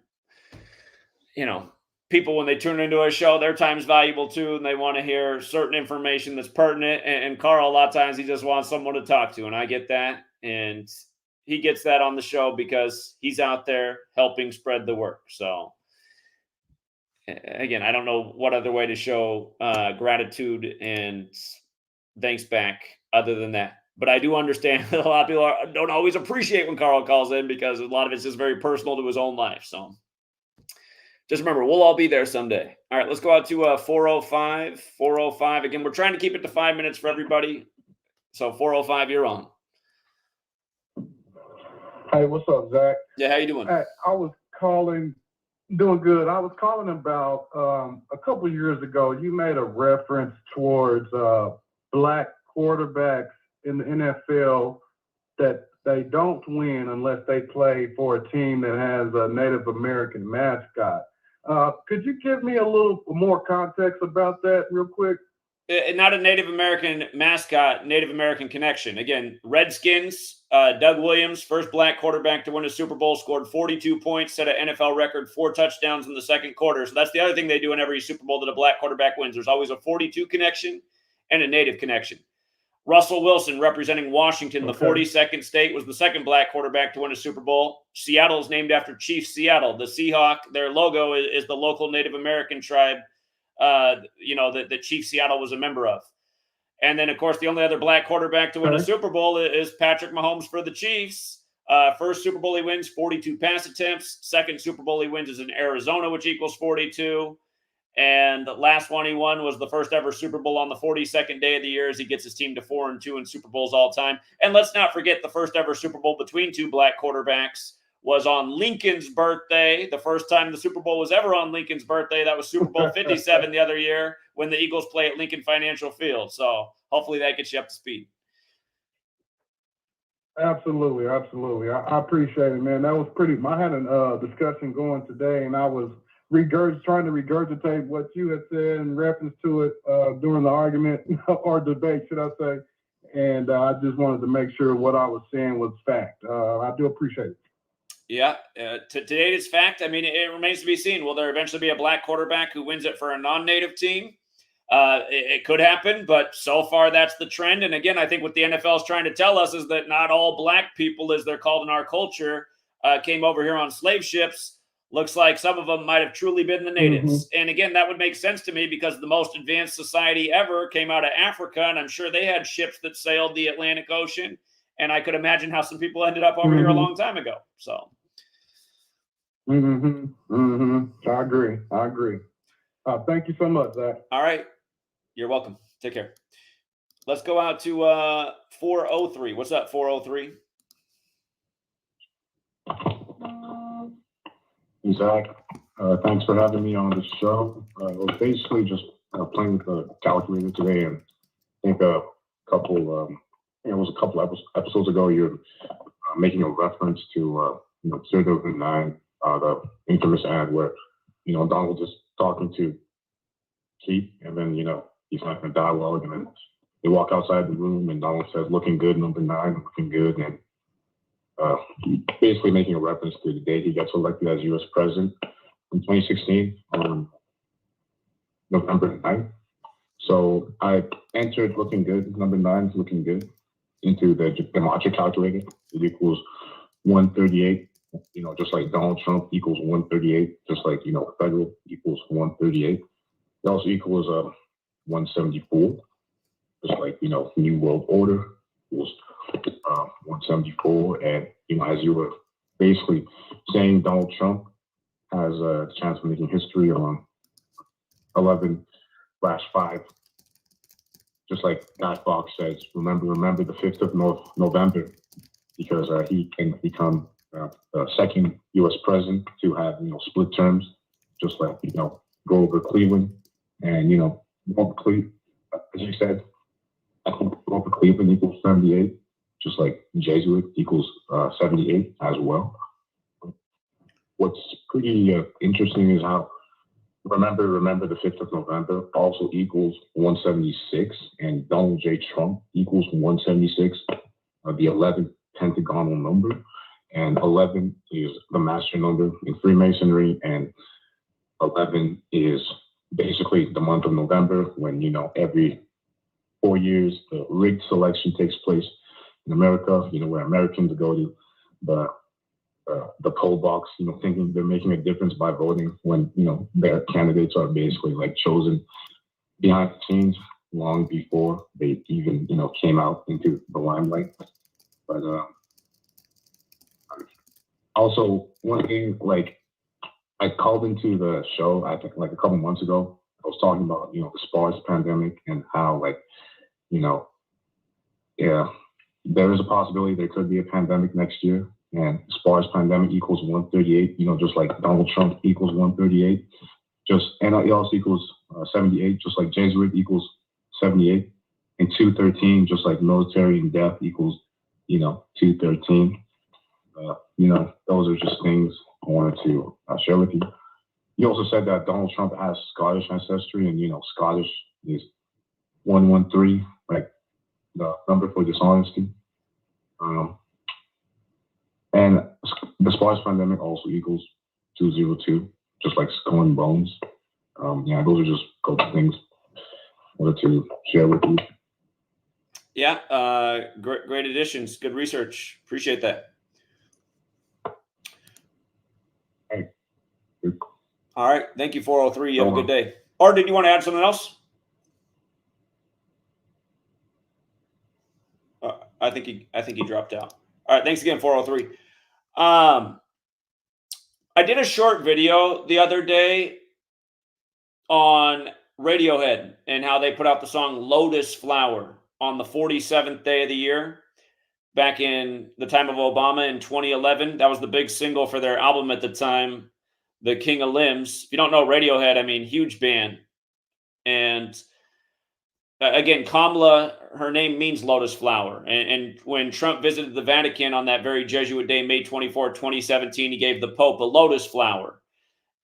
people, when they tune into a show, their time's valuable too, and they want to hear certain information that's pertinent. And Carl, a lot of times, he just wants someone to talk to, and I get that. And he gets that on the show because he's out there helping spread the work. So, again, I don't know what other way to show gratitude and thanks back other than that. But I do understand that a lot of people don't always appreciate when Carl calls in because a lot of it's just very personal to his own life. So just remember, we'll all be there someday. All right, let's go out to 405. 405. Again, we're trying to keep it to 5 minutes for everybody. So 405, you're on. Hey, what's up, Zach? Yeah, how you doing? Hey, I was calling, doing good. I was calling about a couple years ago, you made a reference towards black quarterbacks in the NFL that they don't win unless they play for a team that has a Native American mascot. Could you give me a little more context about that real quick? Not a Native American mascot, Native American connection. Again, Redskins, Doug Williams, first black quarterback to win a Super Bowl, scored 42 points, set an NFL record, 4 touchdowns in the second quarter. So that's the other thing they do in every Super Bowl that a black quarterback wins. There's always a 42 connection and a Native connection. Russell Wilson, representing Washington, the 42nd state, was the second black quarterback to win a Super Bowl. Seattle is named after Chief Seattle. The Seahawk, their logo is the local Native American tribe, that Chief Seattle was a member of. And then, of course, the only other black quarterback to win a Super Bowl is Patrick Mahomes for the Chiefs. First Super Bowl he wins, 42 pass attempts. Second Super Bowl he wins is in Arizona, which equals 42. And the last one he won was the first ever Super Bowl on the 42nd day of the year as he gets his team to 4-2 in Super Bowls all time. And let's not forget the first ever Super Bowl between two black quarterbacks was on Lincoln's birthday. The first time the Super Bowl was ever on Lincoln's birthday, that was Super Bowl 57 the other year when the Eagles play at Lincoln Financial Field. So hopefully that gets you up to speed. Absolutely. I appreciate it, man. That was I had a discussion going today, and I was trying to regurgitate what you had said in reference to it during the argument or debate, should I say. And I just wanted to make sure what I was saying was fact. I do appreciate it. Yeah, to date it's fact. I mean, it remains to be seen. Will there eventually be a black quarterback who wins it for a non-native team? It could happen, but so far that's the trend. And again, I think what the NFL is trying to tell us is that not all black people, as they're called in our culture, came over here on slave ships. Looks like some of them might have truly been the natives. And again, that would make sense to me because the most advanced society ever came out of Africa, and I'm sure they had ships that sailed the Atlantic Ocean. And I could imagine how some people ended up over here a long time ago. So. I agree. Thank you so much, Zach. All right. You're welcome. Take care. Let's go out to 403. What's up, 403? Zach, thanks for having me on the show. I was basically just playing with the calculator today, and I think a couple episodes ago, you're making a reference to 2009, the infamous ad where Donald is talking to Keith, and then he's having a dialogue, and then they walk outside the room, and Donald says, "Looking good, number 9, looking good," and basically making a reference to the day he got elected as U.S. president in 2016 on November 9th. So I entered looking good, number 9 looking good, into the Gematria calculator. It equals 138, just like Donald Trump equals 138, just like, federal equals 138. It also equals 174, just like, New World Order equals 174. And, as you were basically saying, Donald Trump has a chance of making history on 11/5. Just like Guy Fawkes says, remember the 5th of November, because he can become the second U.S. president to have, split terms, just like, Grover Cleveland. And, Grover Cleveland, as you said, I think Grover Cleveland equals 78, just like Jesuit equals 78 as well. What's pretty interesting is how remember the 5th of November also equals 176, and Donald J. Trump equals 176, the 11th pentagonal number, and 11 is the master number in Freemasonry, and 11 is basically the month of November when, every 4 years, the rigged selection takes place in America, where Americans go to the poll box, thinking they're making a difference by voting when, their candidates are basically like chosen behind the scenes long before they even, came out into the limelight. But also one thing, like I called into the show, I think like a couple months ago, I was talking about, the SPARS pandemic and how there is a possibility there could be a pandemic next year. And SPARS pandemic equals 138, just like Donald Trump equals 138, and it also equals 78, just like Jesuit equals 78, and 213, just like military and death equals, 213. Those are just things I wanted to share with you. You also said that Donald Trump has Scottish ancestry, and, Scottish is 113, like the number for dishonesty. And the SPARS pandemic also equals 202, just like skull and bones. Those are just a couple things I wanted to share with you. Yeah, great additions. Good research. Appreciate that. Hey. All right. Thank you, 403. You have a good day. Or did you want to add something else? I think he dropped out. All right. Thanks again, 403. I did a short video the other day on Radiohead and how they put out the song Lotus Flower on the 47th day of the year back in the time of Obama in 2011. That was the big single for their album at the time, The King of Limbs. If you don't know Radiohead, I mean, huge band. And again, Kamala, her name means lotus flower. And when Trump visited the Vatican on that very Jesuit day, May 24, 2017, he gave the Pope a lotus flower.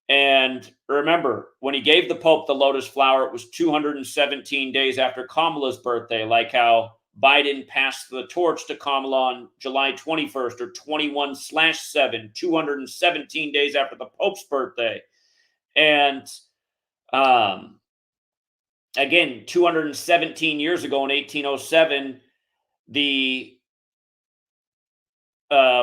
And remember, when he gave the Pope the lotus flower, it was 217 days after Kamala's birthday, like how Biden passed the torch to Kamala on July 21st or 21/7, 217 days after the Pope's birthday. And again, 217 years ago in 1807, the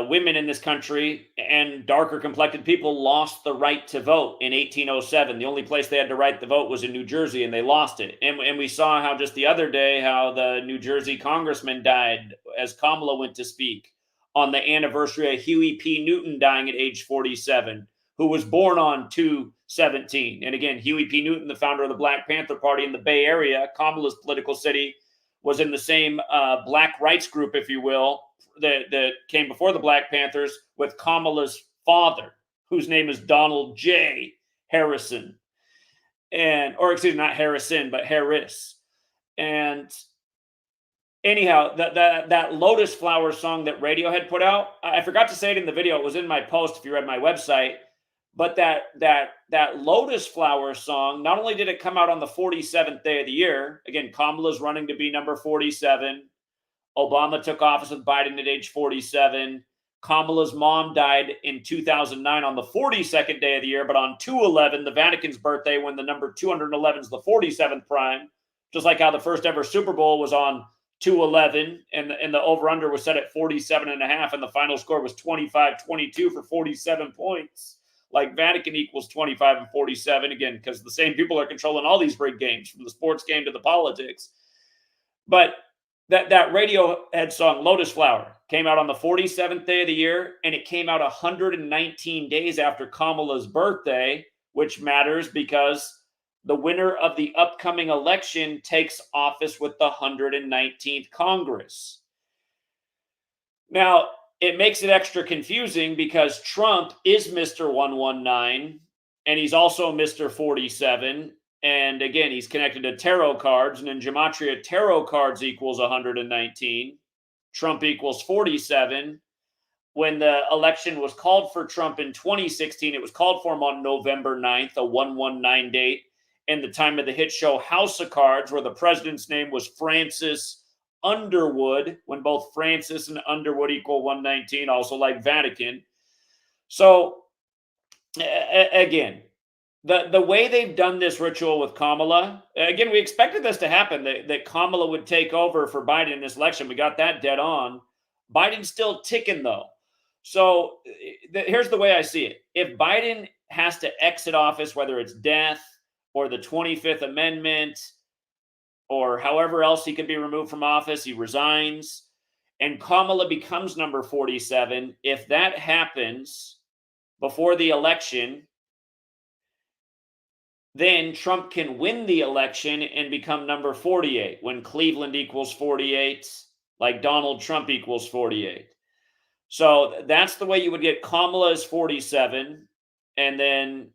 women in this country and darker complected people lost the right to vote in 1807. The only place they had to right to vote was in New Jersey, and they lost it. And we saw how just the other day, how the New Jersey congressman died as Kamala went to speak on the anniversary of Huey P. Newton dying at age 47, who was born on 2/17. And again, Huey P. Newton, the founder of the Black Panther Party in the Bay Area, Kamala's political city, was in the same black rights group, if you will, that came before the Black Panthers, with Kamala's father, whose name is Donald J. Harrison. Or excuse me, not Harrison, but Harris. And anyhow, that Lotus Flower song that Radiohead put out, I forgot to say it in the video. It was in my post if you read my website. But that Lotus Flower song, not only did it come out on the 47th day of the year, again, Kamala's running to be number 47. Obama took office with Biden at age 47. Kamala's mom died in 2009 on the 42nd day of the year, but on 2/11, the Vatican's birthday, when the number 211 is the 47th prime, just like how the first ever Super Bowl was on 2/11, and the over-under was set at 47.5, and the final score was 25-22 for 47 points. Like Vatican equals 25 and 47, again, because the same people are controlling all these big games, from the sports game to the politics. But that Radiohead song, Lotus Flower, came out on the 47th day of the year, and it came out 119 days after Kamala's birthday, which matters because the winner of the upcoming election takes office with the 119th Congress. Now, it makes it extra confusing because Trump is Mr. 119, and he's also Mr. 47. And again, he's connected to tarot cards, and in Gematria, tarot cards equals 119. Trump equals 47. When the election was called for Trump in 2016, it was called for him on November 9th, a 119 date, and the time of the hit show House of Cards, where the president's name was Francis Underwood, when both Francis and Underwood equal 119, also like Vatican. So, again, the way they've done this ritual with Kamala, again, we expected this to happen, that Kamala would take over for Biden in this election. We got that dead on. Biden's still ticking, though. So here's the way I see it. If Biden has to exit office, whether it's death or the 25th Amendment, or however else he can be removed from office, he resigns, and Kamala becomes number 47. If that happens before the election, then Trump can win the election and become number 48, when Cleveland equals 48, like Donald Trump equals 48. So that's the way you would get Kamala as 47, and then,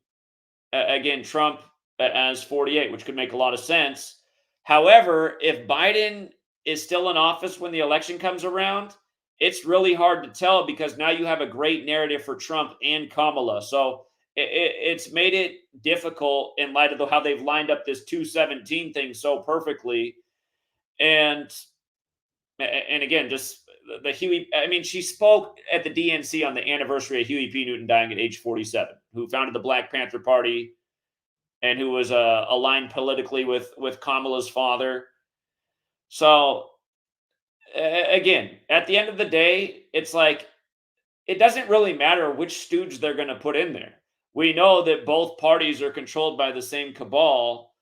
again, Trump as 48, which could make a lot of sense. However, if Biden is still in office when the election comes around, it's really hard to tell, because now you have a great narrative for Trump and Kamala. So it's made it difficult in light of how they've lined up this 217 thing so perfectly. And again, just the Huey, I mean, she spoke at the DNC on the anniversary of Huey P. Newton dying at age 47, who founded the Black Panther Party, and who was aligned politically with Kamala's father. So, again, at the end of the day, it's like, it doesn't really matter which stooge they're going to put in there. We know that both parties are controlled by the same cabal.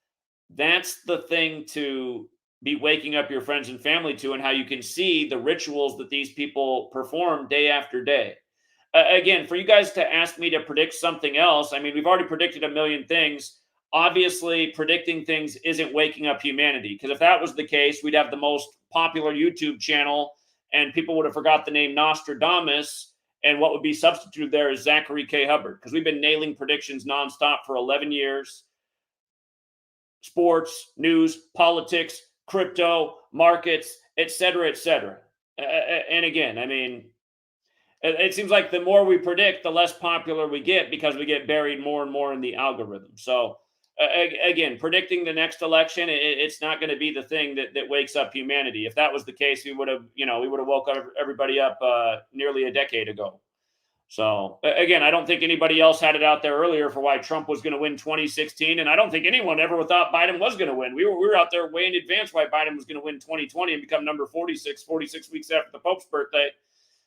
That's the thing to be waking up your friends and family to, and how you can see the rituals that these people perform day after day. Again, for you guys to ask me to predict something else, I mean, we've already predicted a million things. Obviously, predicting things isn't waking up humanity, because if that was the case, we'd have the most popular YouTube channel, and people would have forgot the name Nostradamus, and what would be substituted there is Zachary K. Hubbard, because we've been nailing predictions nonstop for 11 years. Sports, news, politics, crypto, markets, etc., etc. And again, I mean, it seems like the more we predict, the less popular we get, because we get buried more and more in the algorithm. So, again, predicting the next election, it's not going to be the thing that wakes up humanity. If that was the case, we would have woke everybody up nearly a decade ago. So again, I don't think anybody else had it out there earlier for why Trump was going to win 2016, and I don't think anyone ever thought Biden was going to win. We were out there way in advance why Biden was going to win 2020 and become number 46 weeks after the Pope's birthday.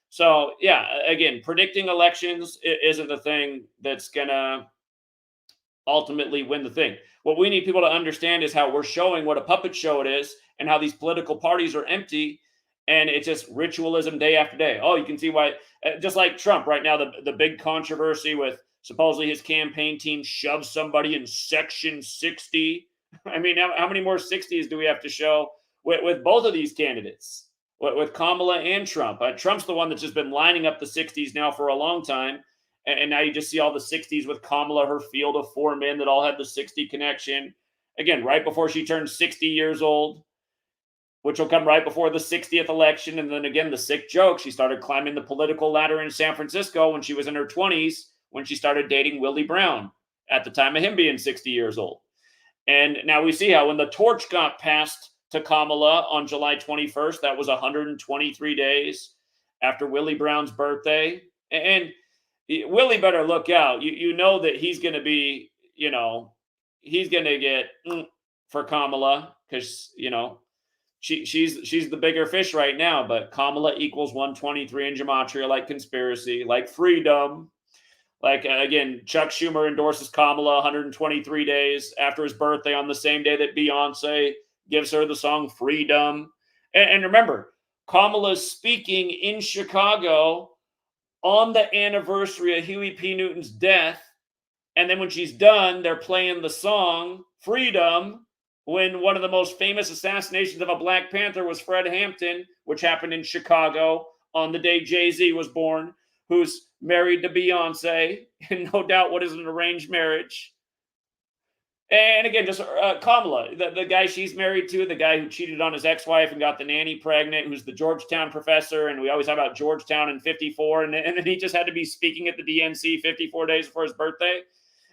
So yeah, again, predicting elections isn't the thing that's going to ultimately win the thing. What we need people to understand is how we're showing what a puppet show it is and how these political parties are empty. And it's just ritualism day after day. Oh, you can see why, just like Trump right now, the big controversy with supposedly his campaign team shoves somebody in Section 60. I mean, how many more 60s do we have to show with both of these candidates, with Kamala and Trump? Trump's the one that's just been lining up the 60s now for a long time. And now you just see all the 60s with Kamala, her field of 4 men that all had the 60 connection. Again, right before she turned 60 years old, which will come right before the 60th election. And then again, the sick joke, she started climbing the political ladder in San Francisco when she was in her 20s, when she started dating Willie Brown at the time of him being 60 years old. And now we see how when the torch got passed to Kamala on July 21st, that was 123 days after Willie Brown's birthday. And Willie better look out. You know that he's going to be, he's going to get for Kamala because, she's the bigger fish right now. But Kamala equals 123 in Gematria, like conspiracy, like freedom. Like, again, Chuck Schumer endorses Kamala 123 days after his birthday on the same day that Beyonce gives her the song Freedom. And remember, Kamala's speaking in Chicago on the anniversary of Huey P. Newton's death. And then when she's done, they're playing the song Freedom when one of the most famous assassinations of a Black Panther was Fred Hampton, which happened in Chicago on the day Jay-Z was born, who's married to Beyonce, and no doubt what is an arranged marriage. And again, just Kamala, the guy she's married to, the guy who cheated on his ex-wife and got the nanny pregnant, who's the Georgetown professor, and we always talk about Georgetown in 54, and then he just had to be speaking at the DNC 54 days before his birthday.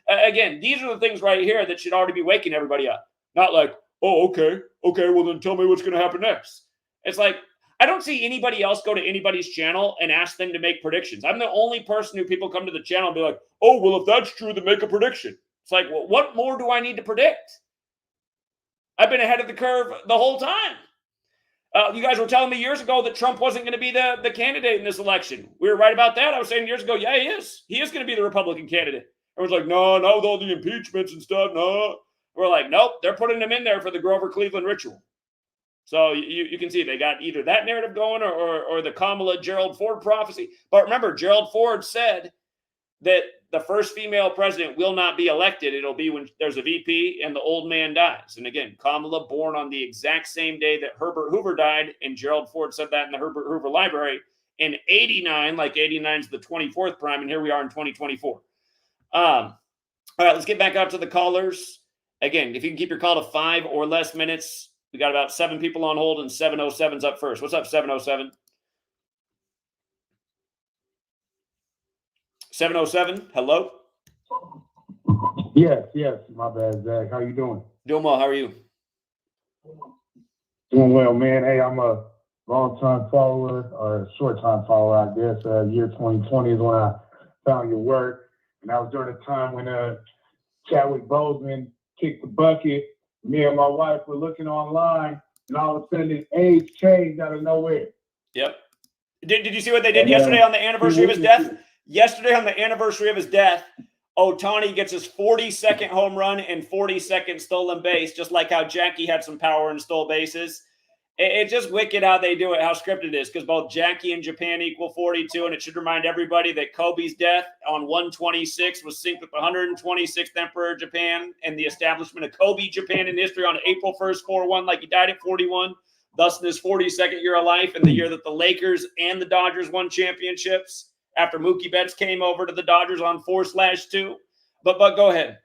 Again, these are the things right here that should already be waking everybody up. Not like, oh, okay, well then tell me what's going to happen next. It's like, I don't see anybody else go to anybody's channel and ask them to make predictions. I'm the only person who people come to the channel and be like, oh, well, if that's true, then make a prediction. It's like, well, what more do I need to predict? I've been ahead of the curve the whole time. You guys were telling me years ago that Trump wasn't going to be the candidate in this election. We were right about that. I was saying years ago, yeah, he is. He is going to be the Republican candidate. Everyone's like, no, with all the impeachments and stuff, no. We're like, nope, they're putting him in there for the Grover Cleveland ritual. So you can see they got either that narrative going or the Kamala Gerald Ford prophecy. But remember, Gerald Ford said that the first female president will not be elected. It'll be when there's a VP and the old man dies. And again, Kamala born on the exact same day that Herbert Hoover died, and Gerald Ford said that in the Herbert Hoover Library in 89, like 89 is the 24th prime, and here we are in 2024. All right, let's get back out to the callers. Again, if you can keep your call to 5 or less minutes, we got about 7 people on hold, and 707's up first. What's up, 707? 707, hello? Yes, my bad, Zach. How you doing? Doing well, how are you? Doing well, man. Hey, I'm a long-time follower, or short-time follower, I guess. Year 2020 is when I found your work. And that was during the time when Chadwick Boseman kicked the bucket. Me and my wife were looking online, and all of a sudden his age changed out of nowhere. Yep. Did you see what they did yesterday on the anniversary of his death? Yesterday on the anniversary of his death, Ohtani gets his 42nd home run and 42nd stolen base, just like how Jackie had some power and stole bases. It's just wicked how they do it, how scripted it is, because both Jackie and Japan equal 42, and it should remind everybody that Kobe's death on 126 was synced with the 126th Emperor of Japan and the establishment of Kobe Japan in history on April 1st, 4-1, like he died at 41, thus in his 42nd year of life, and the year that the Lakers and the Dodgers won championships after Mookie Betts came over to the Dodgers on 4/2. But go ahead.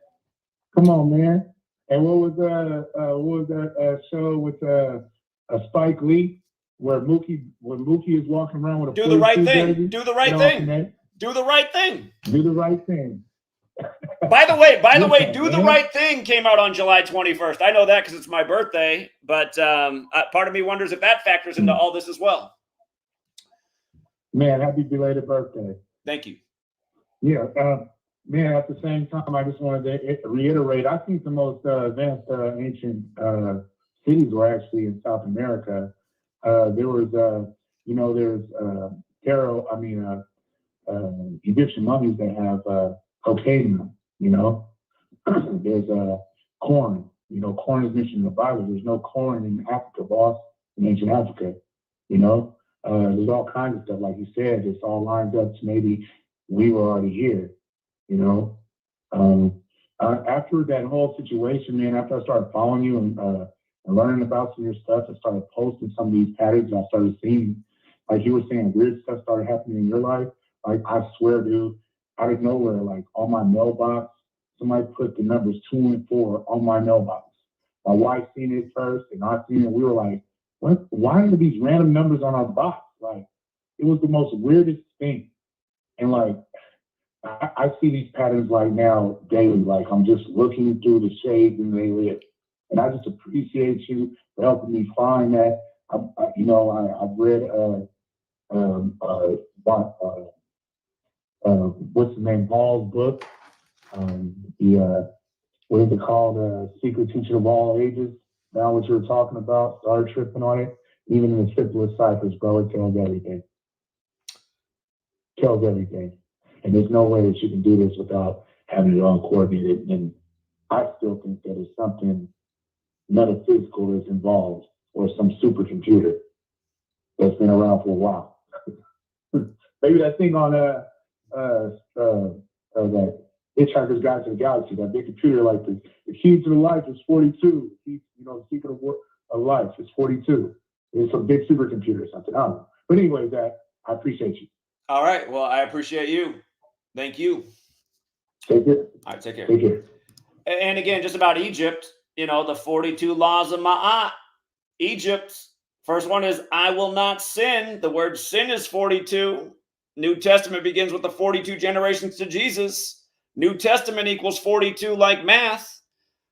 Come on, man. And what was that show with Spike Lee where Mookie is walking around with a do the right thing. Jersey? Do the right thing. Do the right thing. Do the right thing. By the way, Do the Right Thing came out on July 21st. I know that because it's my birthday, but part of me wonders if that factors into all this as well. Man, happy belated birthday. Thank you. Yeah, man, at the same time, I just wanted to reiterate, I think the most advanced ancient cities were actually in South America. There was, there's Egyptian mummies that have cocaine in them, There's corn. Corn is mentioned in the Bible. There's no corn in Africa, boss, in ancient Africa, There's all kinds of stuff, like you said, it's all lined up to maybe we were already here, After that whole situation, man, after I started following you and learning about some of your stuff, I started posting some of these patterns, and I started seeing, like you were saying, weird stuff started happening in your life. Like, I swear, dude, out of nowhere, like on my mailbox, somebody put the numbers 2 and 4 on my mailbox. My wife seen it first, and I seen it. We were like, what? Why are these random numbers on our box? Like, it was the most weirdest thing. And like, I see these patterns like now daily. Like, I'm just looking through the shades and they live. And I just appreciate you for helping me find that. I've read what's his name, Paul's book. What is it called? Secret Teacher of All Ages. Now what you were talking about, started tripping on it. Even in the simplest ciphers, bro, it tells everything. Tells everything. And there's no way that you can do this without having it all coordinated. And I still think that it's something metaphysical that's involved, or some supercomputer that's been around for a while. Maybe that thing on that Hitchhiker's Guide to the Galaxy, that big computer, like the key to life is 42. The secret of life is 42. It's a big supercomputer or something. I don't know. But anyway, I appreciate you. All right. Well, I appreciate you. Thank you. Take care. All right. Take care. Take care. And again, just about Egypt, the 42 laws of Ma'at. Egypt. First one is, I will not sin. The word sin is 42. New Testament begins with the 42 generations to Jesus. New Testament equals 42 like math.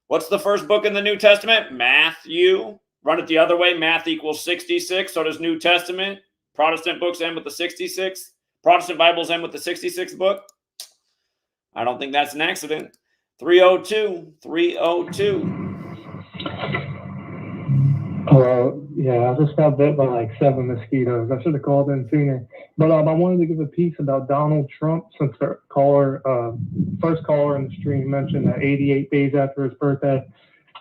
What's the first book in the New Testament? Matthew. Run it the other way. Math equals 66. So does New Testament. Protestant books end with the 66th. Protestant Bibles end with the 66th book. I don't think that's an accident. 302. Yeah, I just got bit by like 7 mosquitoes. I should have called in sooner. But I wanted to give a piece about Donald Trump, since the first caller in the stream mentioned that 88 days after his birthday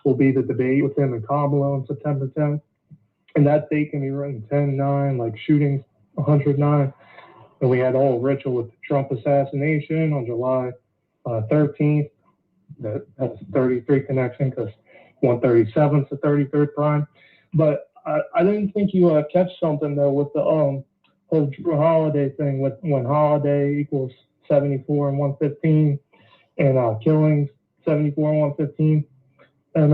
will be the debate with him and Kamala on September 10th. And that date can be written 10-9, like shootings 109. And we had a whole ritual with the Trump assassination on July 13th. That has a 33 connection because 137 is the 33rd prime. But I didn't think you catch something though with the whole Drew Holiday thing, with when Holiday equals 74 and 115, and killings 74 and 115, and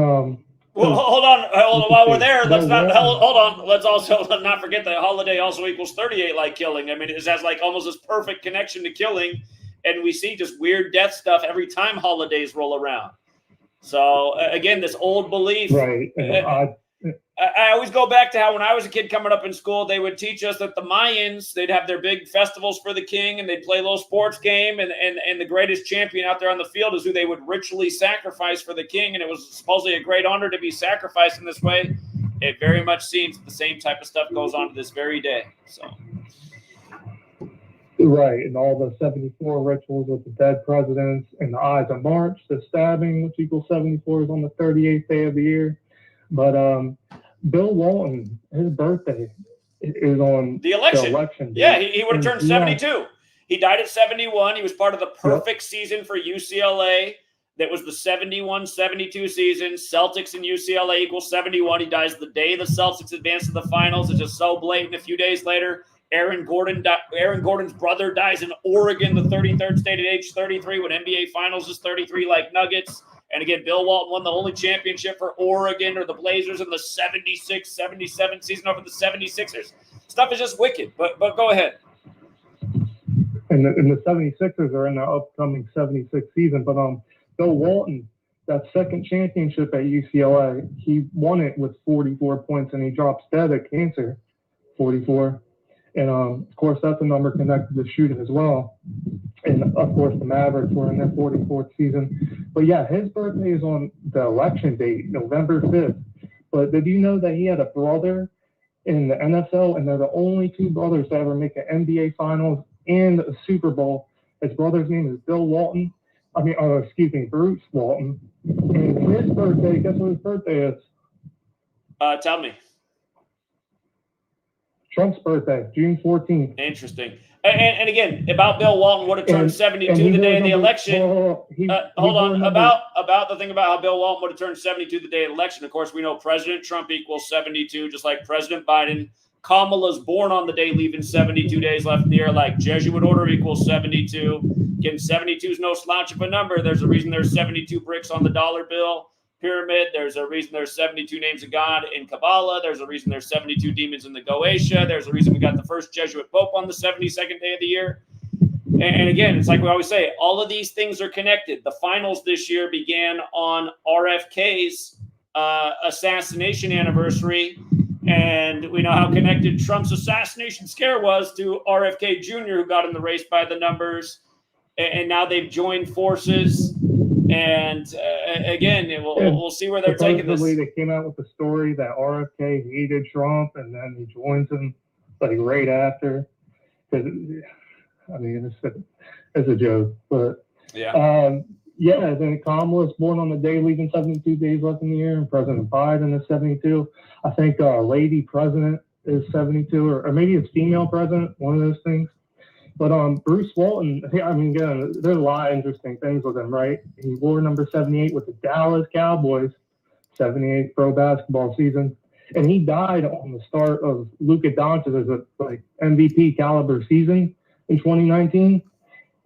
well, hold on. While we're there, hold on. Let's also not forget that Holiday also equals 38 like killing. I mean, it has like almost this perfect connection to killing, and we see just weird death stuff every time holidays roll around. So again, this old belief. Right. I always go back to how when I was a kid coming up in school, they would teach us that the Mayans, they'd have their big festivals for the king, and they'd play a little sports game, and the greatest champion out there on the field is who they would ritually sacrifice for the king, and it was supposedly a great honor to be sacrificed in this way. It very much seems that the same type of stuff goes on to this very day. So, right, and all the 74 rituals with the dead presidents and the Ides of March, the stabbing, which equals 74, is on the 38th day of the year. But Bill Walton, his birthday is on the election day. Yeah, he would have turned 72. He died at 71. He was part of the perfect season for UCLA. That was the 71-72 season. Celtics and UCLA equals 71. He dies the day the Celtics advance to the finals. It's just so blatant. A few days later, Aaron Gordon's brother dies in Oregon, the 33rd state at age 33, when NBA Finals is 33 like Nuggets. And again, Bill Walton won the only championship for Oregon or the Blazers in the 76-77 season over the 76ers. Stuff is just wicked, but go ahead. And the 76ers are in the upcoming 76 season. But Bill Walton, that second championship at UCLA, he won it with 44 points, and he drops dead of cancer, 44. And of course, that's a number connected to shooting as well. And of course, the Mavericks were in their 44th season. But yeah, his birthday is on the election date, November 5th. But did you know that he had a brother in the NFL, and they're the only two brothers to ever make an NBA Finals and a Super Bowl? His brother's name is Bruce Walton. And his birthday, guess what his birthday is? Tell me. Trump's birthday, June 14th. Interesting. And again, about Bill Walton would have turned 72 the day of the election. Hold on. About the thing about how Bill Walton would have turned 72 the day of the election. Of course, we know President Trump equals 72, just like President Biden. Kamala's born on the day, leaving 72 days left in the year, like Jesuit order equals 72. Again, 72 is no slouch of a number. There's a reason there's 72 bricks on the dollar bill pyramid. There's a reason there's 72 names of God in Kabbalah. There's a reason there's 72 demons in the Goetia. There's a reason we got the first Jesuit Pope on the 72nd day of the year. And again, it's like we always say, all of these things are connected. The finals this year began on RFK's assassination anniversary. And we know how connected Trump's assassination scare was to RFK Jr., who got in the race by the numbers. And now they've joined forces. And again, we'll see where they're taking this. They came out with the story that RFK hated Trump, and then he joins him like right after. Because I mean, it's a joke, but yeah. Then Kamala was born on the day, leaving 72 days left in the year, and President Biden is 72. I think lady president is 72, or maybe it's female president, one of those things. But Bruce Walton, I mean, again, there's a lot of interesting things with him, right? He wore number 78 with the Dallas Cowboys, 78 pro basketball season, and he died on the start of Luka Doncic's MVP caliber season in 2019,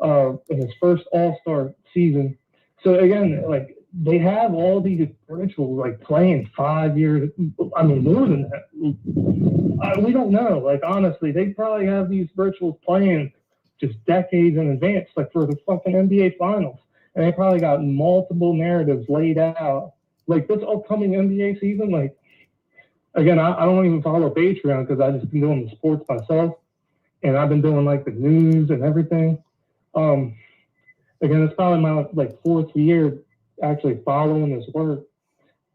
in his first All-Star season. So again, like they have all these rituals, like playing 5 years. I mean, more than that. We don't know. Like honestly, they probably have these rituals playing just decades in advance, like for the fucking NBA Finals. And they probably got multiple narratives laid out. Like this upcoming NBA season, like, again, I don't even follow Patreon because I've just been doing the sports myself. And I've been doing like the news and everything. Again, it's probably my like fourth year actually following this work.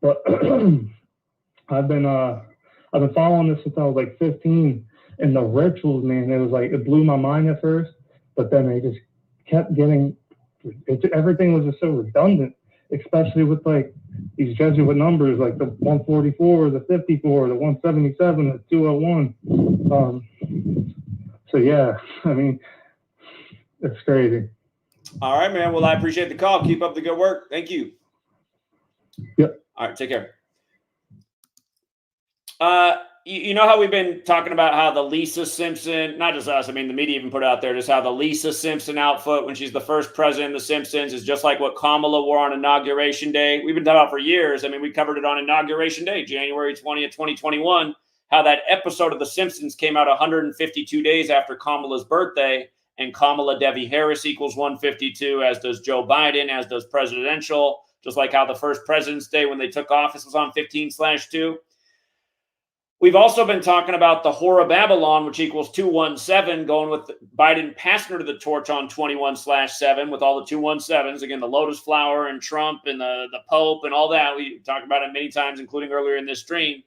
But I've been following this since I was like 15. And the rituals, man, it blew my mind at first, but then they just kept getting, everything was just so redundant, especially with like these Jesuit numbers, like the 144, the 54, the 177, the 201. So yeah, I mean, it's crazy. All right, man. Well, I appreciate the call. Keep up the good work. Thank you. Yep. All right, take care. You know how we've been talking about how the Lisa Simpson, not just us, I mean, the media even put out there, just how the Lisa Simpson outfit when she's the first president of the Simpsons is just like what Kamala wore on Inauguration Day. We've been talking about for years. I mean, we covered it on Inauguration Day, January 20th, 2021, how that episode of The Simpsons came out 152 days after Kamala's birthday, and Kamala Devi Harris equals 152, as does Joe Biden, as does presidential, just like how the first President's Day when they took office was on 15/2. We've also been talking about the Whore of Babylon, which equals 217, going with Biden passing her to the torch on 21/7 with all the 217s. Again, the lotus flower and Trump and the Pope and all that. We talked about it many times, including earlier in this stream.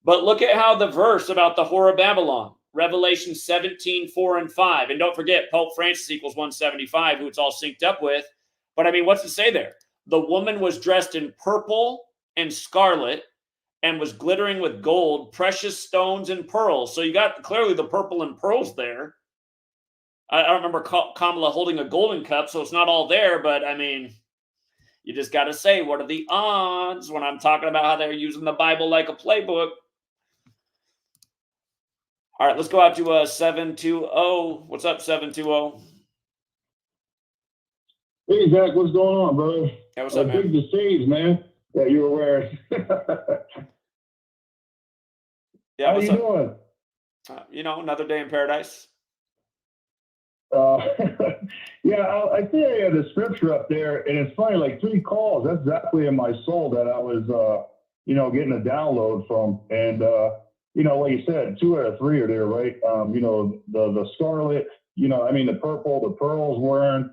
But look at how the verse about the Whore of Babylon, Revelation 17:4-5. And don't forget, Pope Francis equals 175, who it's all synced up with. But I mean, what's it say there? The woman was dressed in purple and scarlet, and was glittering with gold, precious stones, and pearls. So you got clearly the purple and pearls there. I don't remember Kamala holding a golden cup, so it's not all there. But, I mean, you just got to say, what are the odds when I'm talking about how they're using the Bible like a playbook? All right, let's go out to 720. What's up, 720? Hey, Zach, what's going on, brother? Hey, what's up, man? Big to save, man, that you were wearing. Yeah, How what's you up? doing? Another day in paradise. Yeah, I think I had the scripture up there, and it's funny, like 3 calls. That's exactly in my soul that I was, getting a download from. And you know, like you said, 2 out of 3 are there, right? You know, the scarlet, you know, I mean, the purple, the pearls wearing.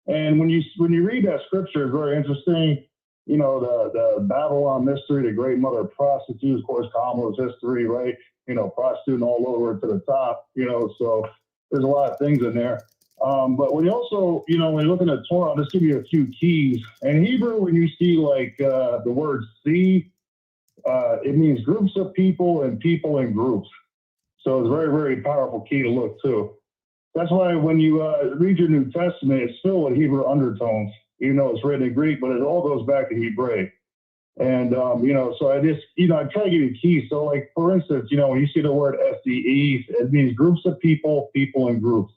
And when you read that scripture, it's very interesting. You know, the Babylon mystery, the great mother of prostitutes, of course, Kamala's history, right? You know, prostituting all over to the top, you know, so there's a lot of things in there. But when you also, you know, when you're looking at Torah, I'll just give you a few keys. In Hebrew, when you see like the word seed, it means groups of people and people in groups. So it's a very, very powerful key to look to. That's why when you read your New Testament, it's filled with Hebrew undertones, even though it's written in Greek, but it all goes back to Hebraic. And, you know, so I just, you know, I try to give you keys. So like, for instance, you know, when you see the word SDE, it means groups of people, people in groups.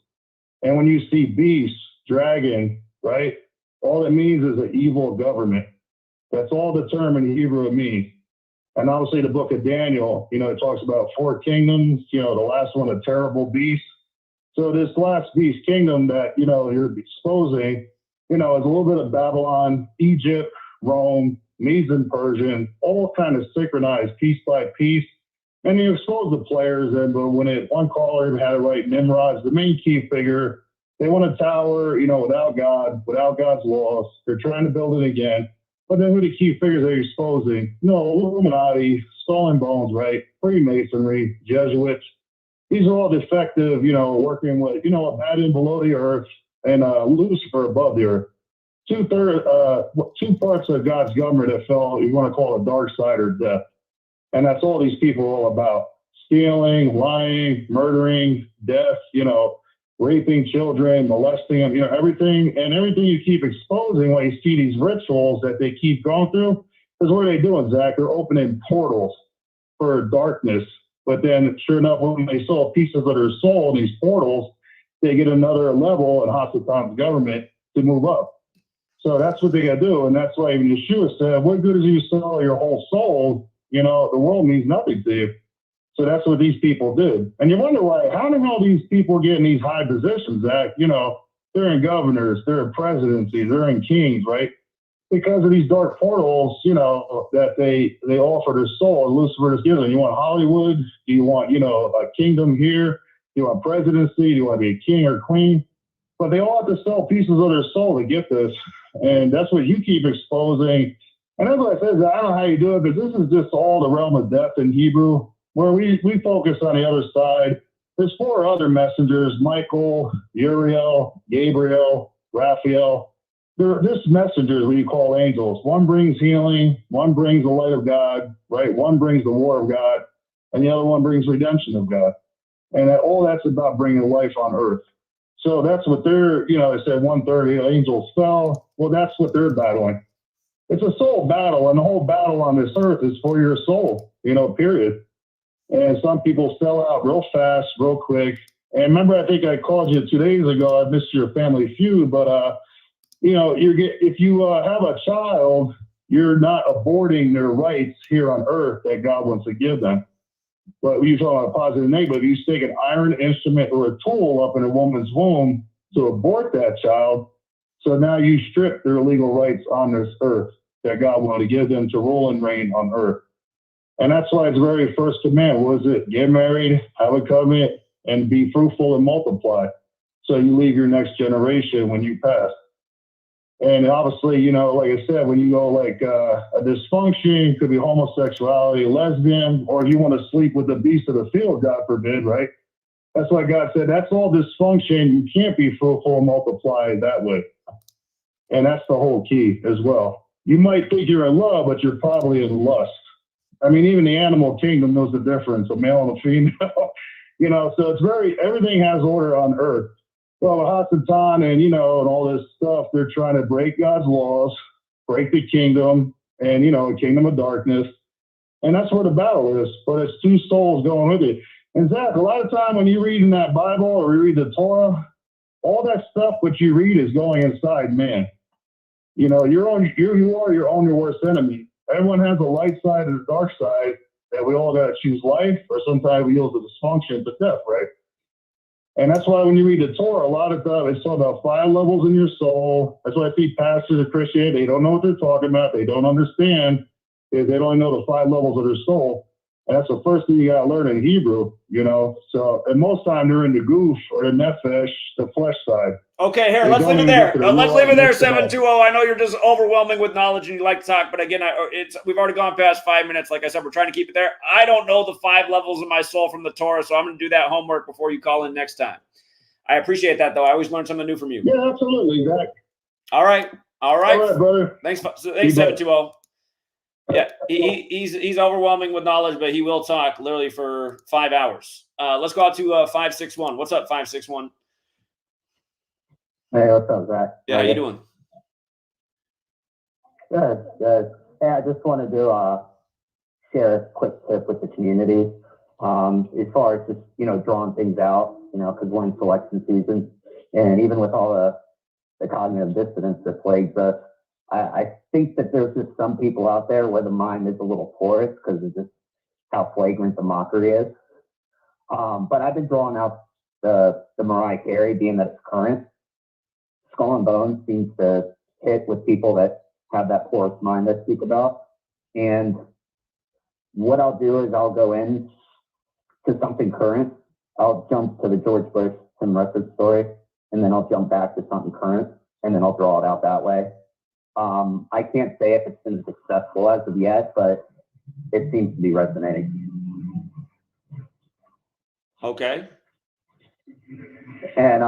And when you see beast, dragon, right, all it means is an evil government. That's all the term in Hebrew it means. And obviously the book of Daniel, you know, it talks about 4 kingdoms, you know, the last one, a terrible beast. So this last beast kingdom that, you know, you're exposing, you know, is a little bit of Babylon, Egypt, Rome, Medes and Persian, all kind of synchronized piece by piece. And you expose the players, and but when one caller had it right, Nimrod's the main key figure. They want a tower, you know, without God, without God's laws. They're trying to build it again. But then who the key figures they're exposing? No, Illuminati, Skull and Bones, right? Freemasonry, Jesuits. These are all defective, you know, working with, you know, Abaddon below the earth and Lucifer above the earth. 2 parts of God's government that fell, you want to call it dark side or death. And that's all these people are all about. Stealing, lying, murdering, death, you know, raping children, molesting them, you know, everything. And everything you keep exposing when you see these rituals that they keep going through, is what are they doing, Zach? They're opening portals for darkness. But then, sure enough, when they saw pieces of their soul in these portals, they get another level in Hassatan's government to move up. So that's what they got to do. And that's why even Yeshua said, what good is you sell your whole soul? You know, the world means nothing to you. So that's what these people did. And you wonder why, how the hell these people get in these high positions, Zach? You know, they're in governors, they're in presidencies, they're in kings, right? Because of these dark portals, you know, that they offer their soul. And Lucifer just gives them. You want Hollywood? Do you want, you know, a kingdom here? Do you want presidency? Do you want to be a king or queen? But they all have to sell pieces of their soul to get this. And that's what you keep exposing. And as I said, I don't know how you do it, but this is just all the realm of death in Hebrew, where we focus on the other side. There's 4 other messengers, Michael, Uriel, Gabriel, Raphael. They're just messengers we call angels. One brings healing, one brings the light of God, right? One brings the war of God, and the other one brings redemption of God. And all that's about bringing life on earth. So that's what they're, you know, I said 1/3 angels fell. Well, that's what they're battling. It's a soul battle, and the whole battle on this earth is for your soul, you know, period. And some people sell out real fast, real quick. And remember, I think I called you 2 days ago. I missed your family feud, but you know, if you have a child, you're not aborting their rights here on earth that God wants to give them. But you're talking about positive and negative. If you stick an iron instrument or a tool up in a woman's womb to abort that child, so now you strip their legal rights on this earth that God wanted to give them to rule and reign on earth. And that's why its very first command was it, get married, have a covenant, and be fruitful and multiply. So you leave your next generation when you pass. And obviously, you know, like I said, when you go like a dysfunction, could be homosexuality, lesbian, or if you want to sleep with the beast of the field, God forbid, right? That's why God said, that's all dysfunction. You can't be fruitful and multiply that way. And that's the whole key as well. You might think you're in love, but you're probably in lust. I mean, even the animal kingdom knows the difference, a male and a female. You know, so it's everything has order on earth. Well, Hasatan and, you know, and all this stuff, they're trying to break God's laws, break the kingdom, and, you know, a kingdom of darkness. And that's where the battle is. But it's 2 souls going with it. And Zach, a lot of time when you read in that Bible or you read the Torah, all that stuff what you read is going inside man. You know, you are your own worst enemy. Everyone has a light side and a dark side that we all got to choose life, or sometimes we use the dysfunction to death, right? And that's why when you read the Torah, a lot of times it's about 5 levels in your soul. That's why I see pastors of Christianity, they don't know what they're talking about. They don't understand. They don't know the 5 levels of their soul. And that's the first thing you gotta learn in Hebrew, you know. So, and most time they're in the goof or the nefesh, the flesh side. Okay, here, They let's don't leave it even there. get to the Let's ruach leave it there, mitzvah. 720. I know you're just overwhelming with knowledge and you like to talk, but again, we've already gone past 5 minutes. Like I said, we're trying to keep it there. I don't know the 5 levels of my soul from the Torah, so I'm going to do that homework before you call in next time. I appreciate that, though. I always learn something new from you. Yeah, absolutely, Zach. All right. All right, brother. Thanks 720. Yeah, he's overwhelming with knowledge, but he will talk literally for 5 hours. Let's go out to 561. What's up, 561? Hey, what's up, Zach? Yeah, how you doing? Good, good. Hey, I just wanted to share a quick tip with the community. As far as just, drawing things out, because we're in selection season, and even with all the cognitive dissonance that plagues us, I think that there's just some people out there where the mind is a little porous because of just how flagrant the mockery is. But I've been drawing out the Mariah Carey, being that it's current. Skull and Bones seems to hit with people that have that porous mind I speak about. And what I'll do is I'll go in to something current. I'll jump to the George Bush Tim Russert story, and then I'll jump back to something current, and then I'll draw it out that way. I can't say if it's been successful as of yet, but it seems to be resonating. Okay. And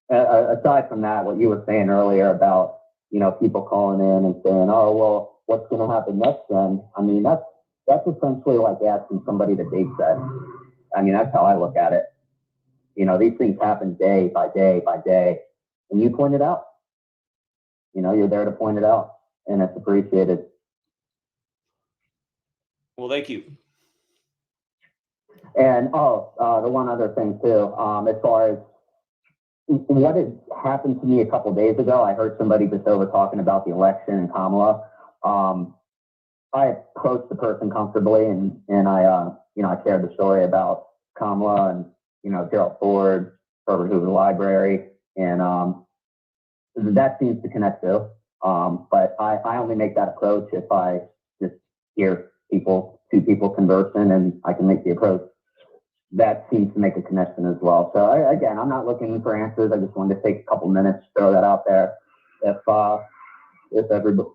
aside from that, what you were saying earlier about, people calling in and saying, oh, well, what's going to happen next then? I mean, that's essentially like asking somebody to date set. I mean, that's how I look at it. These things happen day by day by day, and you point it out. You're there to point it out, and it's appreciated. Well, thank you. And the one other thing too, as far as what had happened to me a couple days ago, I heard somebody just over talking about the election and Kamala. I approached the person comfortably, and I shared the story about Kamala and Gerald Ford, Herbert Hoover Library, and that seems to connect too. But I only make that approach if I just hear two people conversing, and I can make the approach. That seems to make a connection as well. So I'm not looking for answers. I just wanted to take a couple minutes to throw that out there. If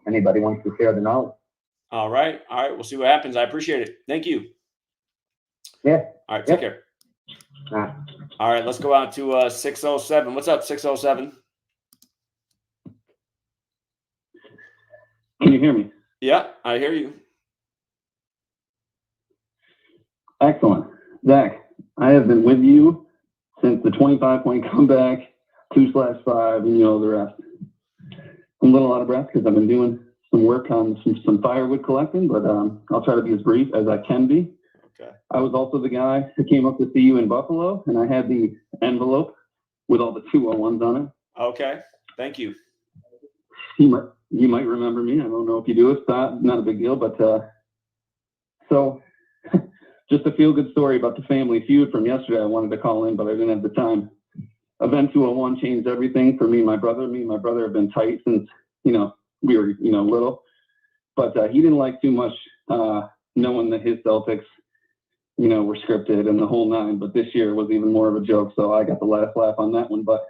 anybody wants to share the knowledge. All right. We'll see what happens. I appreciate it. Thank you. Yeah. All right. Take care. All right. Let's go out to 607. What's up, 607? Can you hear me? Yeah, I hear you. Excellent. Zach, I have been with you since the 25-point comeback, 2/5, and the rest. I'm a little out of breath because I've been doing some work on some firewood collecting, but I'll try to be as brief as I can be. Okay. I was also the guy who came up to see you in Buffalo, and I had the envelope with all the 201s on it. Okay. Thank you. You might remember me. I don't know if you do. It's not a big deal, but so just a feel-good story about the family feud from yesterday. I wanted to call in, but I didn't have the time. Event 201 changed everything for me and my brother. Me and my brother have been tight since, we were, little. But he didn't like too much knowing that his Celtics, were scripted and the whole nine. But this year was even more of a joke, so I got the last laugh on that one. But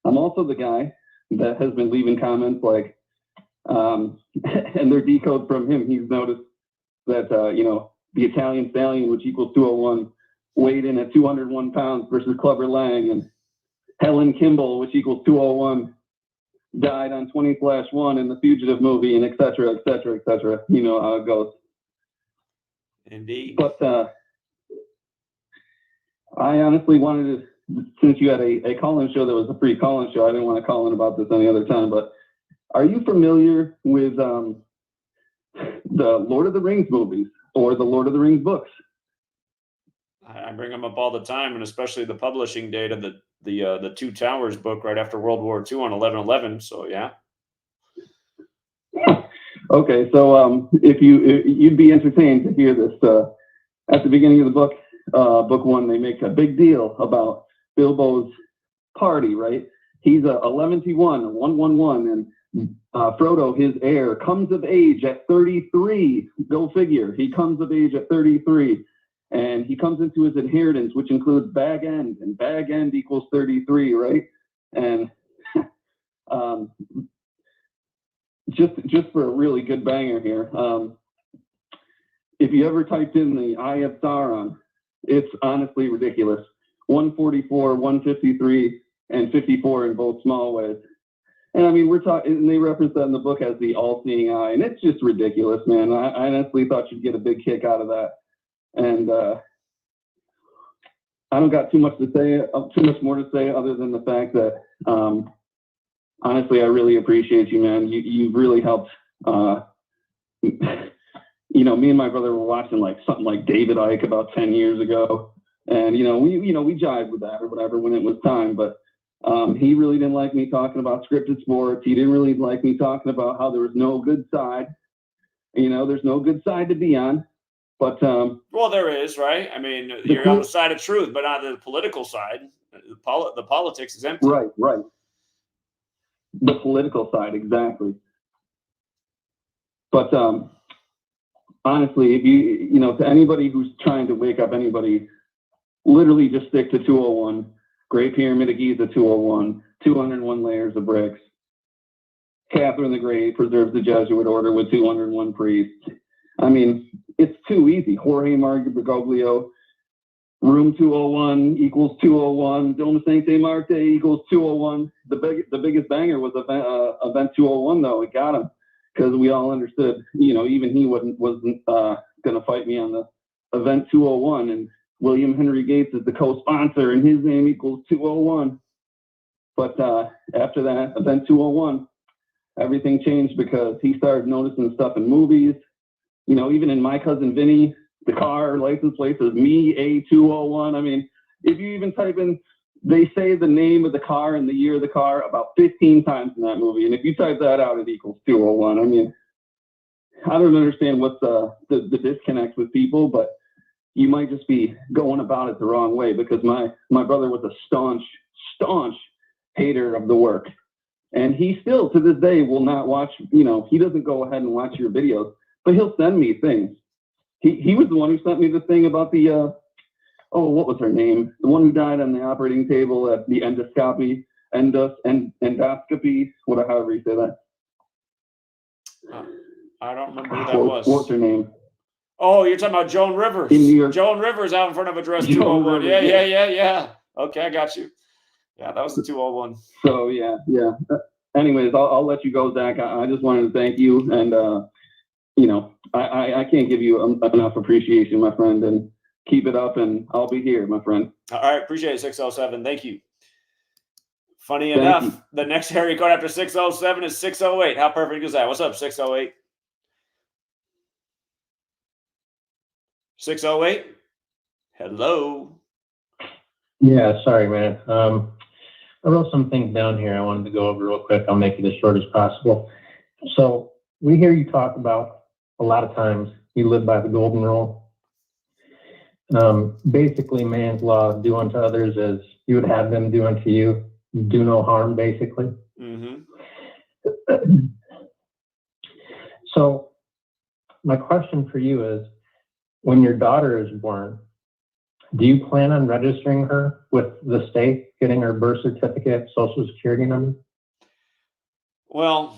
I'm also the guy that has been leaving comments like, and they're decoded from him. He's noticed that, the Italian Stallion, which equals 201, weighed in at 201 pounds versus Clubber Lang, and Helen Kimball, which equals 201, died on 20/1 in the Fugitive movie, and et cetera, et cetera, et cetera. You know how it goes. Indeed. But I honestly wanted to, since you had a call-in show that was a free call-in show, I didn't want to call in about this any other time, but are you familiar with the Lord of the Rings movies or the Lord of the Rings books? I bring them up all the time, and especially the publishing date of the Two Towers book right after World War II on 11/11. So yeah. Okay, so if you'd be entertained to hear this, at the beginning of the book, book one, they make a big deal about Bilbo's party, right? He's a 11-1, 1-1-1, and Frodo, his heir, comes of age at 33. Go figure. He comes of age at 33. And he comes into his inheritance, which includes Bag End, and Bag End equals 33, right? And just for a really good banger here, if you ever typed in the Eye of Sauron, it's honestly ridiculous. 144, 153, and 54 in both small ways. And I mean, we're talking, and they reference that in the book as the all-seeing eye, and it's just ridiculous, man. I honestly thought you'd get a big kick out of that. And I don't got too much more to say other than the fact that, honestly, I really appreciate you, man. You've really helped. You know, me and my brother were watching like something like David Icke about 10 years ago, and we jived with that or whatever when it was time. But he really didn't like me talking about scripted sports. He didn't really like me talking about how there was no good side. There's no good side to be on. But well, there is, right? I mean, you're on the side of truth, but on the political side, the politics is empty. Right. The political side, exactly. But honestly, if to anybody who's trying to wake up anybody, literally just stick to 201. Great Pyramid of Giza 201, 201 layers of bricks. Catherine the Great preserves the Jesuit order with 201 priests. I mean, it's too easy. Jorge Bergoglio, room 201 equals 201. Dome Sancte Marte equals 201. The biggest banger was event 201, though. It got him because we all understood, even he wasn't going to fight me on the event 201. And William Henry Gates is the co-sponsor, and his name equals 201. But after that, event 201, everything changed because he started noticing stuff in movies. Even in My Cousin Vinny, the car license plate says me A201. I mean, if you even type in, they say the name of the car and the year of the car about 15 times in that movie. And if you type that out, it equals 201. I mean, I don't understand what's the disconnect with people, but you might just be going about it the wrong way because my brother was a staunch hater of the work. And he still, to this day, will not watch, he doesn't go ahead and watch your videos. But he'll send me things. He was the one who sent me the thing about the, what was her name? The one who died on the operating table at the endoscopy, however you say that. I don't remember who that was. What's her name? Oh, you're talking about Joan Rivers. In New York. Joan Rivers out in front of address 201. Yeah. Okay, I got you. Yeah, that was the 201. So, yeah. Anyways, I'll let you go, Zach. I just wanted to thank you. And, I can't give you enough appreciation, my friend, and keep it up, and I'll be here, my friend. All right, appreciate it, 607. Thank you. Funny enough, the next area code after 607 is 608. How perfect is that? What's up, 608? 608? Hello? Yeah, sorry, man. I wrote some things down here I wanted to go over real quick. I'll make it as short as possible. So we hear you talk about a lot of times you live by the golden rule. Basically, man's law, do unto others as you would have them do unto you. Do no harm, basically. Mm-hmm. So my question for you is, when your daughter is born, do you plan on registering her with the state, getting her birth certificate, social security number? Well,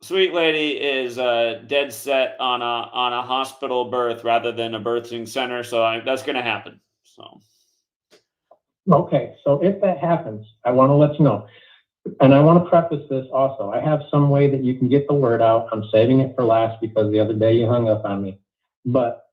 sweet lady is dead set on a hospital birth rather than a birthing center, so that's going to happen. So. Okay, so if that happens, I want to let you know, and I want to preface this also. I have some way that you can get the word out. I'm saving it for last because the other day you hung up on me. But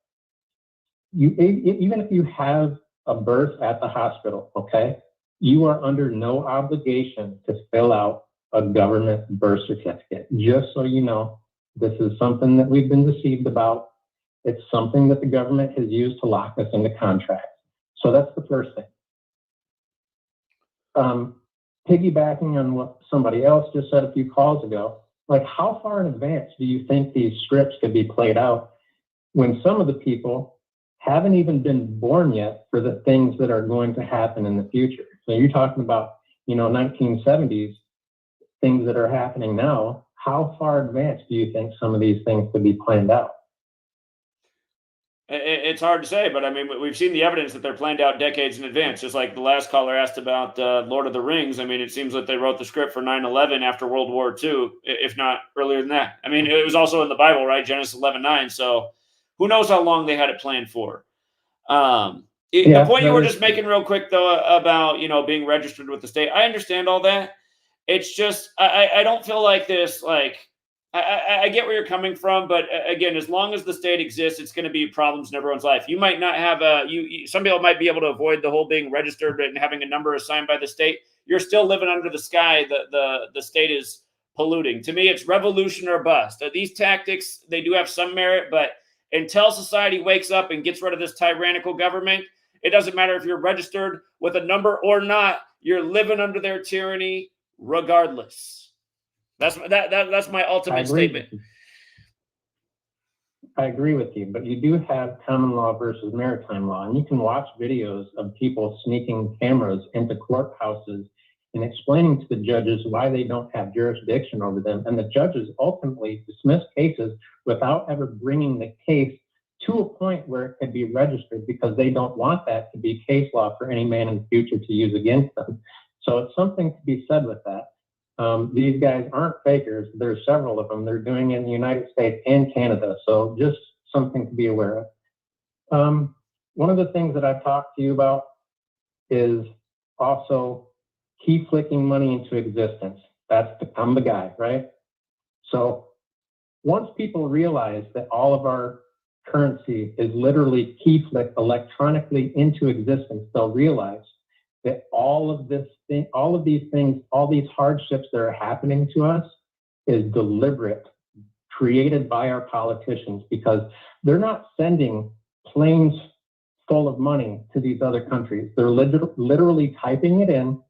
even if you have a birth at the hospital, okay, you are under no obligation to fill out a government birth certificate. Just so you know, this is something that we've been deceived about. It's something that the government has used to lock us into contracts. So that's the first thing. Piggybacking on what somebody else just said a few calls ago, like how far in advance do you think these scripts could be played out when some of the people haven't even been born yet for the things that are going to happen in the future? So you're talking about, 1970s, things that are happening now, how far advanced do you think some of these things could be planned out? It's hard to say, but I mean, we've seen the evidence that they're planned out decades in advance. Just like the last caller asked about Lord of the Rings. I mean, it seems like they wrote the script for 9/11 after World War II, if not earlier than that. I mean, it was also in the Bible, right? Genesis 11:9. So who knows how long they had it planned for. The point you were just making real quick, though, about, being registered with the state, I understand all that. It's just, I don't feel like this, like, I get where you're coming from, but again, as long as the state exists, it's going to be problems in everyone's life. You might not have some people might be able to avoid the whole being registered and having a number assigned by the state. You're still living under the sky. The state is polluting. To me, it's revolution or bust. These tactics, they do have some merit, but until society wakes up and gets rid of this tyrannical government, it doesn't matter if you're registered with a number or not. You're living under their tyranny regardless. That's my ultimate statement. I agree with you, but you do have common law versus maritime law, and you can watch videos of people sneaking cameras into courthouses and explaining to the judges why they don't have jurisdiction over them, and the judges ultimately dismiss cases without ever bringing the case to a point where it could be registered, because they don't want that to be case law for any man in the future to use against them. So it's something to be said with that. These guys aren't fakers. There's several of them. They're doing it in the United States and Canada. So just something to be aware of. One of the things that I've talked to you about is also key flicking money into existence. That's I'm the guy, right? So once people realize that all of our currency is literally key flicked electronically into existence, they'll realize that all of these things, all these hardships that are happening to us is deliberate, created by our politicians, because they're not sending planes full of money to these other countries. They're literally typing it in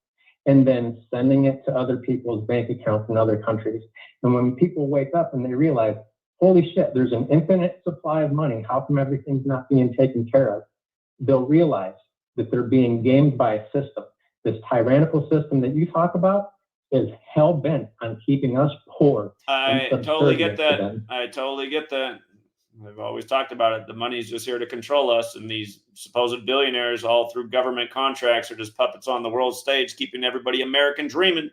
and then sending it to other people's bank accounts in other countries. And when people wake up and they realize, holy shit, there's an infinite supply of money, how come everything's not being taken care of? They'll realize that they're being gamed by a system. This tyrannical system that you talk about is hell-bent on keeping us poor. I totally get that. I totally get that. I've always talked about it. The money's just here to control us, and these supposed billionaires all through government contracts are just puppets on the world stage, keeping everybody American dreaming.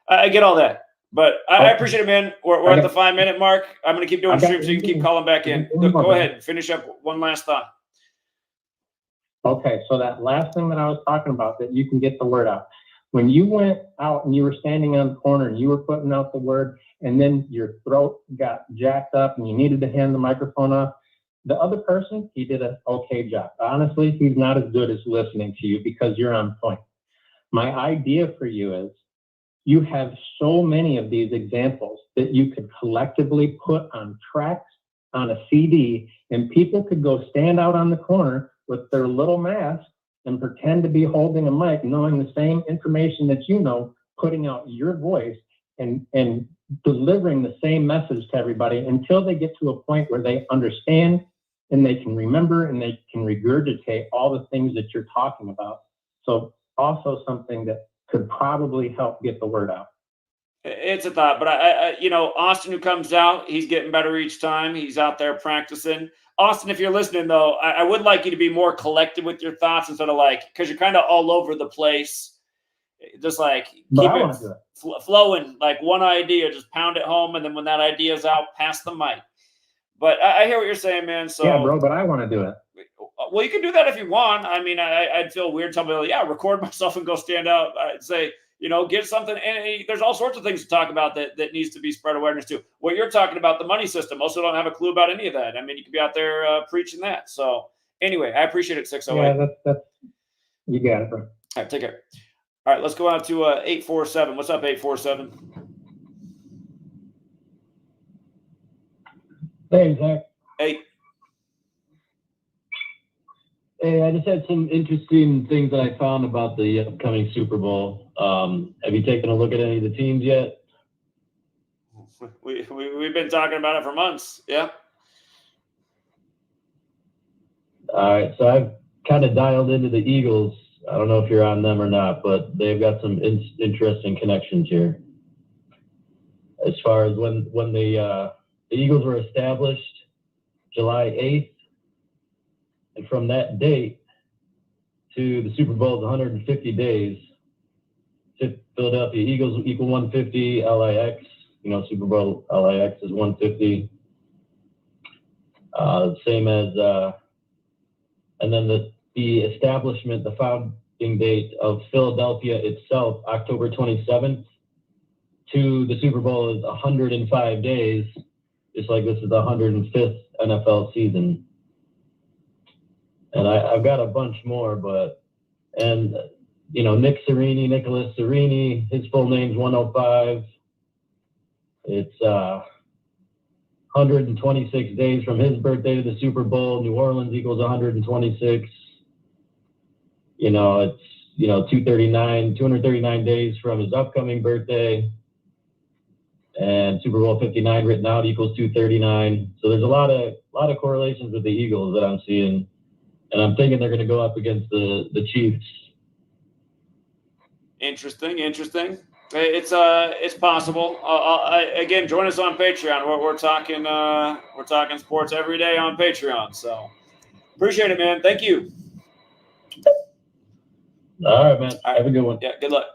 I get all that. But I appreciate it, man. We're at the 5-minute mark. I'm going to keep doing streams so you can keep calling back in. Go ahead. Finish up one last thought. Okay, so that last thing that I was talking about, that you can get the word out. When you went out and you were standing on the corner and you were putting out the word, and then your throat got jacked up and you needed to hand the microphone off, the other person, he did an okay job. Honestly, he's not as good as listening to you because you're on point. My idea for you is you have so many of these examples that you could collectively put on tracks, on a CD, and people could go stand out on the corner with their little mask and pretend to be holding a mic, knowing the same information that you know, putting out your voice and delivering the same message to everybody until they get to a point where they understand and they can remember and they can regurgitate all the things that you're talking about. So also something that could probably help get the word out. It's a thought, but I Austin, who comes out, he's getting better each time. He's out there practicing. Austin, if you're listening, though, I would like you to be more collected with your thoughts instead of because you're kind of all over the place. Just keep it flowing, like one idea, just pound it home. And then when that idea is out, pass the mic. But I hear what you're saying, man. So yeah, bro, but I want to do it. Well, you can do that if you want. I mean, I'd feel weird telling me, record myself and go stand out. I'd say, get something. And there's all sorts of things to talk about that needs to be spread awareness to. What you're talking about, the money system, most people don't have a clue about any of that. I mean, you could be out there preaching that. So anyway, I appreciate it, 608. Yeah, that's you got it, bro. All right, take care. All right, let's go out to 847. What's up, 847? Hey, Zach. Hey. Hey, I just had some interesting things that I found about the upcoming Super Bowl. Have you taken a look at any of the teams yet? We've been talking about it for months. Yeah. All right, so I've kind of dialed into the Eagles. I don't know if you're on them or not, but they've got some interesting connections here. as far as when the Eagles were established, July 8th, and from that date to the Super Bowl is 150 days. Philadelphia Eagles equal 150, LAX, Super Bowl LAX is 150. Same as, and then the establishment, the founding date of Philadelphia itself, October 27th, to the Super Bowl is 105 days, just like this is the 105th NFL season. And I've got a bunch more, Nicholas Serini, his full name's 105. It's 126 days from his birthday to the Super Bowl. New Orleans equals 126. It's 239 days from his upcoming birthday. And Super Bowl 59 written out equals 239. So there's a lot of correlations with the Eagles that I'm seeing. And I'm thinking they're going to go up against the Chiefs. Interesting. It's possible. Again, join us on Patreon. We're talking sports every day on Patreon. So appreciate it, man. Thank you. All right, man. Have a good one. Yeah. Good luck.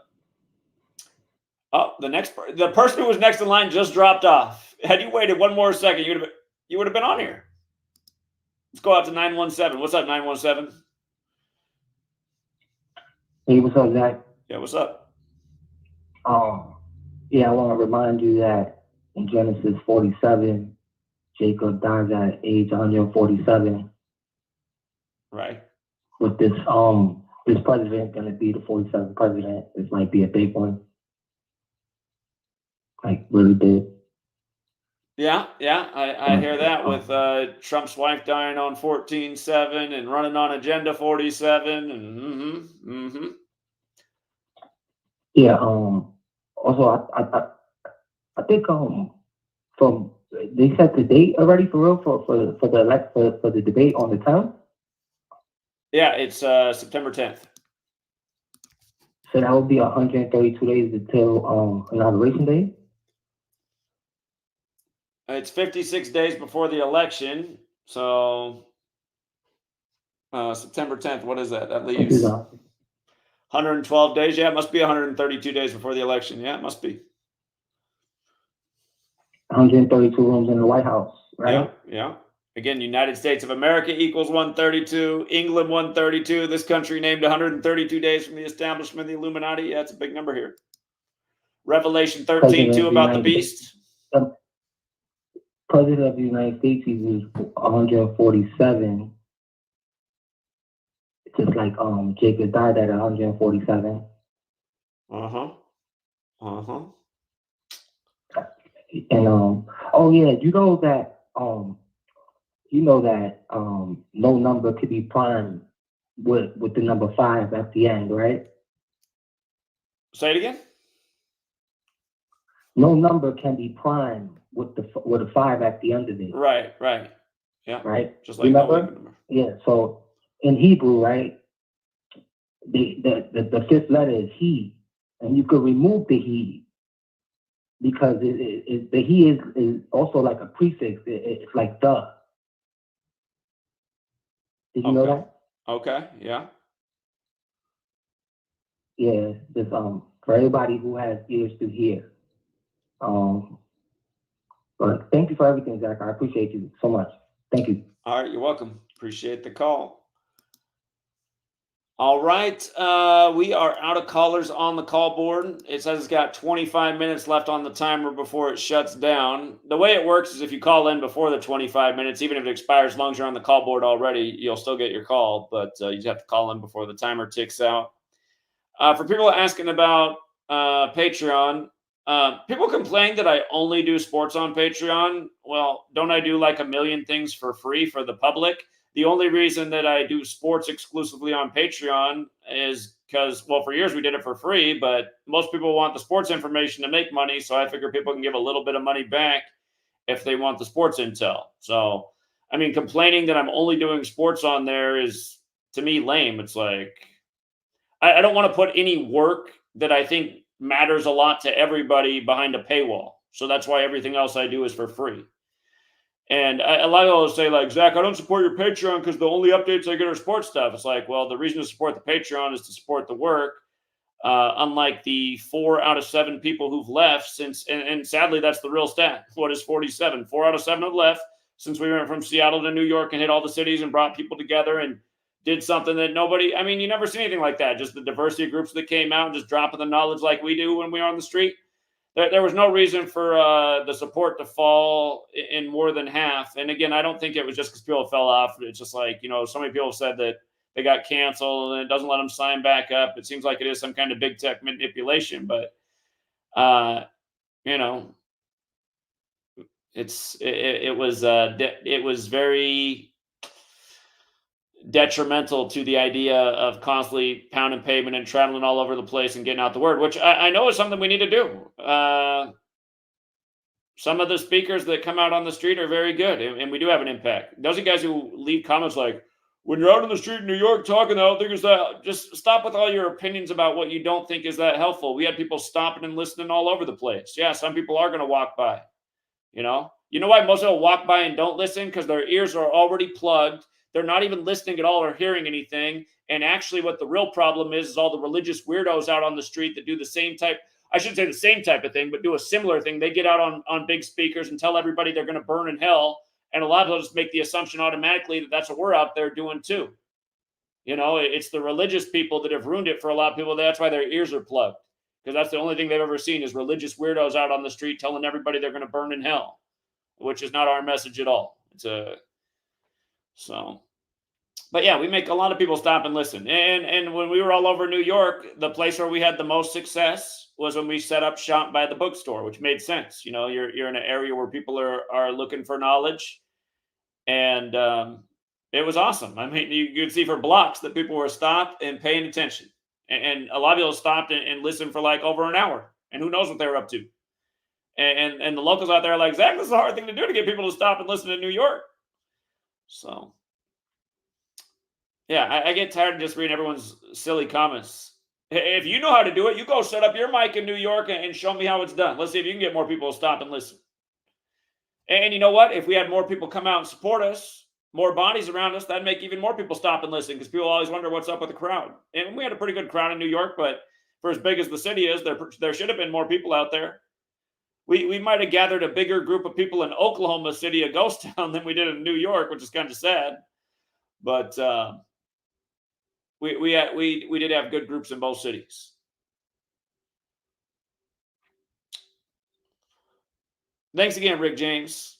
Oh, the person who was next in line just dropped off. Had you waited one more second, you would have been on here. Let's go out to 917. What's up, 917? Hey, what's up, Zach? Yeah, what's up? Yeah, I want to remind you that in Genesis 47, Jacob dies at age 147. Right. With this president going to be the 47th president, this might be a big one. Like, really big. Yeah, I hear that with Trump's wife dying on 14/7 and running on Agenda 47 and Yeah. Also, I think from they set the date already for real for the debate on the 10th. Yeah, it's September 10th. So that would be 132 days until inauguration day. It's 56 days before the election, so September 10th. What is that? That leaves 112 days. Yeah, it must be 132 days before the election. Yeah, it must be. 132 rooms in the White House, right? Yeah. Again, United States of America equals 132. England 132. This country named 132 days from the establishment of the Illuminati. Yeah, it's a big number here. Revelation 13:2 about the beast. President of the United States is 147. Just like Jacob died at 147. And oh yeah, you know that no number could be primed with the number 5 at the end, right? Say it again. No number can be primed with a 5 at the end of it. Right. Yeah. Right. Just like remember? no number. Yeah. So in Hebrew, right, the fifth letter is he, and you could remove the he because the he is also like a prefix. It's like the. Did you know that? Okay. Yeah. Yeah. Just for everybody who has ears to hear. But thank you for everything, Zach. I appreciate you so much. Thank you. All right, you're welcome. Appreciate the call. All right, we are out of callers on the call board. It says it's got 25 minutes left on the timer before it shuts down. The way it works is if you call in before the 25 minutes, even if it expires, as long as you're on the call board already, you'll still get your call, but you just have to call in before the timer ticks out. For people asking about Patreon, people complain that I only do sports on Patreon. Well, don't I do like a million things for free for the public? The only reason that I do sports exclusively on Patreon is because, well, for years we did it for free, but most people want the sports information to make money. So I figure people can give a little bit of money back if they want the sports intel. So, I mean, complaining that I'm only doing sports on there is, to me, lame. It's like, I don't want to put any work that I think matters a lot to everybody behind a paywall. So that's why everything else I do is for free. And a lot of people say, like, Zach, I don't support your Patreon because the only updates I get are sports stuff. It's like, well, the reason to support the Patreon is to support the work. Unlike the 4 out of 7 people who've left since, and sadly, that's the real stat. What is 47? 4 out of 7 have left since we went from Seattle to New York and hit all the cities and brought people together and did something that nobody, I mean, you never see anything like that. Just the diversity of groups that came out and just dropping the knowledge like we do when we are on the street. There was no reason for the support to fall in more than half. And again, I don't think it was just because people fell off. It's just like, so many people said that they got canceled and it doesn't let them sign back up. It seems like it is some kind of big tech manipulation, but it was very detrimental to the idea of constantly pounding pavement and traveling all over the place and getting out the word, which I know is something we need to do. Some of the speakers that come out on the street are very good, and we do have an impact. Those are guys who leave comments like, when you're out on the street in New York talking, I don't think it's that. Just stop with all your opinions about what you don't think is that helpful. We had people stopping and listening all over the place. Yeah, some people are going to walk by. You know why most people walk by and don't listen? Because their ears are already plugged. They're not even listening at all or hearing anything. And actually what the real problem is all the religious weirdos out on the street that do the same type, I shouldn't say the same type of thing, but do a similar thing. They get out on big speakers and tell everybody they're going to burn in hell. And a lot of people just make the assumption automatically that that's what we're out there doing too. It's the religious people that have ruined it for a lot of people. That's why their ears are plugged. Because that's the only thing they've ever seen is religious weirdos out on the street telling everybody they're going to burn in hell, which is not our message at all. But yeah, we make a lot of people stop and listen. And when we were all over New York, the place where we had the most success was when we set up shop by the bookstore, which made sense. You're in an area where people are looking for knowledge, and it was awesome. I mean, you could see for blocks that people were stopped and paying attention, and a lot of people stopped and listened for like over an hour, and who knows what they were up to. And the locals out there are like, Zach, this is a hard thing to do to get people to stop and listen in New York. So, yeah, I get tired of just reading everyone's silly comments. If you know how to do it, you go set up your mic in New York and show me how it's done. Let's see if you can get more people to stop and listen. And you know what? If we had more people come out and support us, more bodies around us, that'd make even more people stop and listen because people always wonder what's up with the crowd. And we had a pretty good crowd in New York, but for as big as the city is, there should have been more people out there. We might have gathered a bigger group of people in Oklahoma City, a ghost town, than we did in New York, which is kind of sad. But we did have good groups in both cities. Thanks again, Rick James.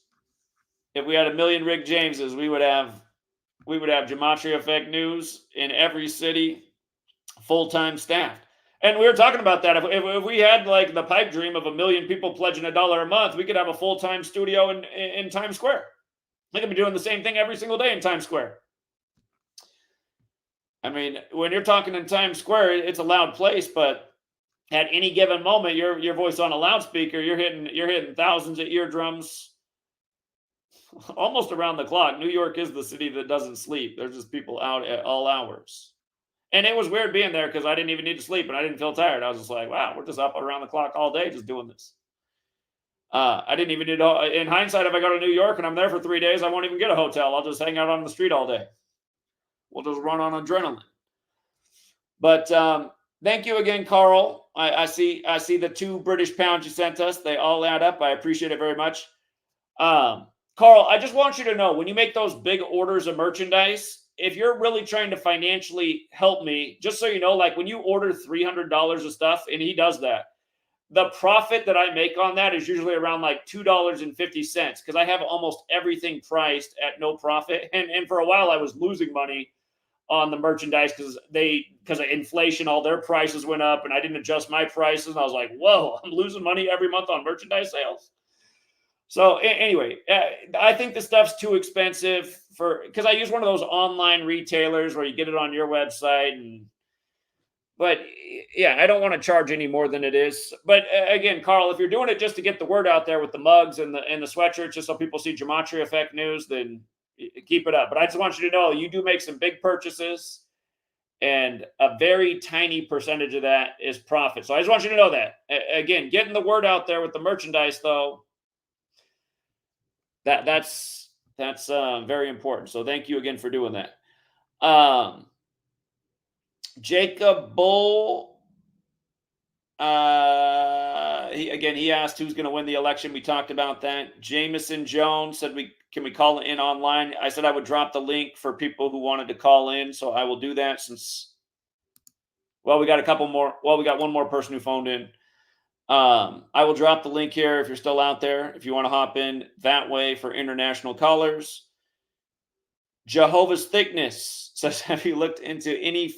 If we had 1 million Rick Jameses, we would have GematriaEffectNews in every city, full-time staffed. And we were talking about that. If we had like the pipe dream of 1 million people pledging $1 a month, we could have a full-time studio in Times Square. We could be doing the same thing every single day in Times Square. I mean, when you're talking in Times Square, it's a loud place, but at any given moment, your voice on a loudspeaker, you're hitting thousands of eardrums almost around the clock. New York is the city that doesn't sleep. There's just people out at all hours. And it was weird being there because I didn't even need to sleep and I didn't feel tired. I was just like, wow, we're just up around the clock all day just doing this. I didn't even need to, in hindsight, if I go to New York and I'm there for 3 days, I won't even get a hotel. I'll just hang out on the street all day. We'll just run on adrenaline. But thank you again, Carl. I see the 2 British pounds you sent us. They all add up. I appreciate it very much. Carl, I just want you to know, when you make those big orders of merchandise, if you're really trying to financially help me, just so you know, like when you order $300 of stuff, and he does that, the profit that I make on that is usually around like $2.50 because I have almost everything priced at no profit. And for a while I was losing money on the merchandise because of inflation, all their prices went up and I didn't adjust my prices. And I was like, whoa, I'm losing money every month on merchandise sales. So anyway, I think the stuff's too expensive because I use one of those online retailers where you get it on your website. But yeah, I don't want to charge any more than it is. But again, Carl, if you're doing it just to get the word out there with the mugs and the sweatshirts, just so people see Gematria Effect News, then keep it up. But I just want you to know you do make some big purchases. And a very tiny percentage of that is profit. So I just want you to know that. Again, getting the word out there with the merchandise, though, that's very important. So thank you again for doing that. Jacob Bull, he asked who's going to win the election. We talked about that. Jameson Jones said, can we call in online? I said I would drop the link for people who wanted to call in, so I will do that since, well, we got a couple more. Well, we got one more person who phoned in. I will drop the link here if you're still out there, if you want to hop in that way for international callers. Jehovah's Thickness says, have you looked any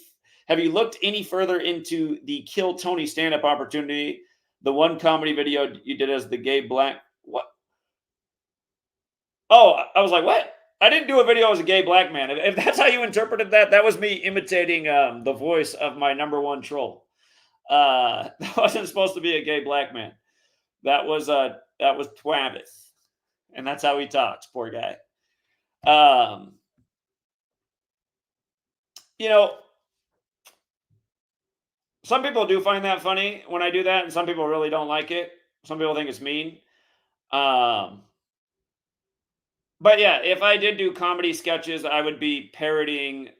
further into the Kill Tony stand-up opportunity? The one comedy video you did as the gay black, what? Oh, I was like, what? I didn't do a video as a gay black man. If that's how you interpreted that, that was me imitating the voice of my number one troll. That wasn't supposed to be a gay black man. That was Travis, and that's how he talks. Poor guy. Some people do find that funny when I do that, and some people really don't like it. Some people think it's mean. But yeah, if I did do comedy sketches, I would be parodying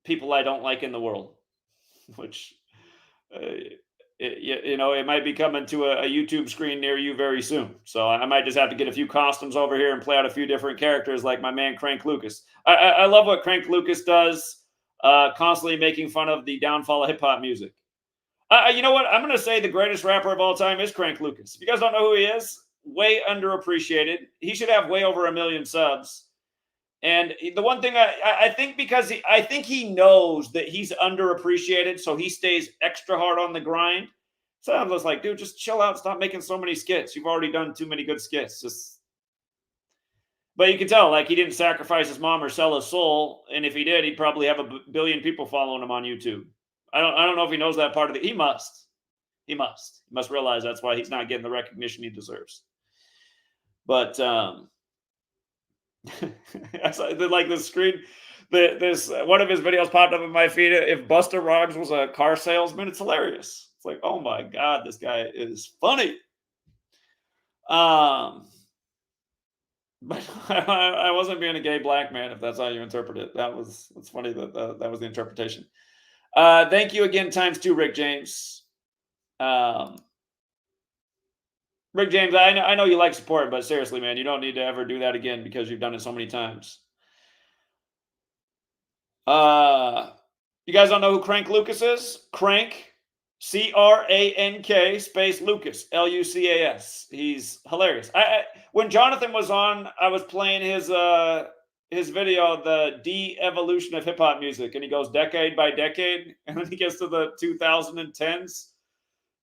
people I don't like in the world, which, it might be coming to a YouTube screen near you very soon. So I might just have to get a few costumes over here and play out a few different characters like my man Crank Lucas. I love what Crank Lucas does, constantly making fun of the downfall of hip-hop music. You know what? I'm going to say the greatest rapper of all time is Crank Lucas. If you guys don't know who he is, way underappreciated. He should have way over 1 million subs. And the one thing I think, because I think he knows that he's underappreciated, so he stays extra hard on the grind. So I'm just like, dude, just chill out. Stop making so many skits. You've already done too many good skits. But you can tell, like, he didn't sacrifice his mom or sell his soul. And if he did, he'd probably have 1 billion people following him on YouTube. I don't know if he knows that part of it. He must. He must realize that's why he's not getting the recognition he deserves. But like the screen, this one of his videos popped up in my feed. If Busta Rhymes was a car salesman, it's hilarious. It's like, oh my god, this guy is funny. But I wasn't being a gay black man, if that's how you interpret it. It's funny that that was the interpretation. Thank you again, ×2, Rick James. Rick James, I know you like support, but seriously, man, you don't need to ever do that again because you've done it so many times. You guys don't know who Crank Lucas is? Crank, C-R-A-N-K space Lucas, L-U-C-A-S. He's hilarious. When Jonathan was on, I was playing his video, the de-evolution of hip-hop music, and he goes decade by decade, and then he gets to the 2010s.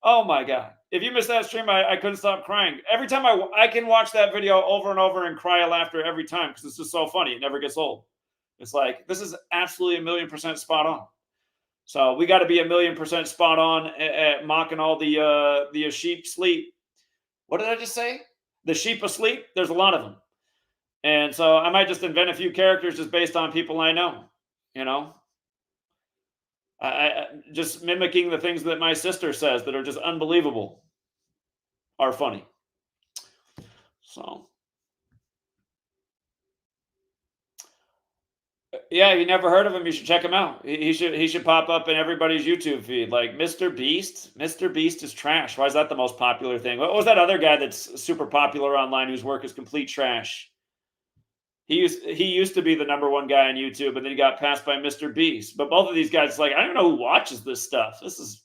Oh my god. If you missed that stream, I couldn't stop crying. Every time I can watch that video over and over and cry of laughter every time because it's just so funny. It never gets old. It's like, this is absolutely 1,000,000% spot on. So we got to be 1,000,000% spot on at mocking all the sheep sleep. What did I just say? The sheep asleep? There's a lot of them. And so I might just invent a few characters just based on people I know, I just mimicking the things that my sister says that are just unbelievable are funny. So, yeah, if you never heard of him, you should check him out. He should pop up in everybody's YouTube feed. Like Mr. Beast. Mr. Beast is trash. Why is that the most popular thing? What was that other guy that's super popular online whose work is complete trash? He used to be the #1 guy on YouTube, and then he got passed by Mr. Beast. But both of these guys, like, I don't know who watches this stuff. This is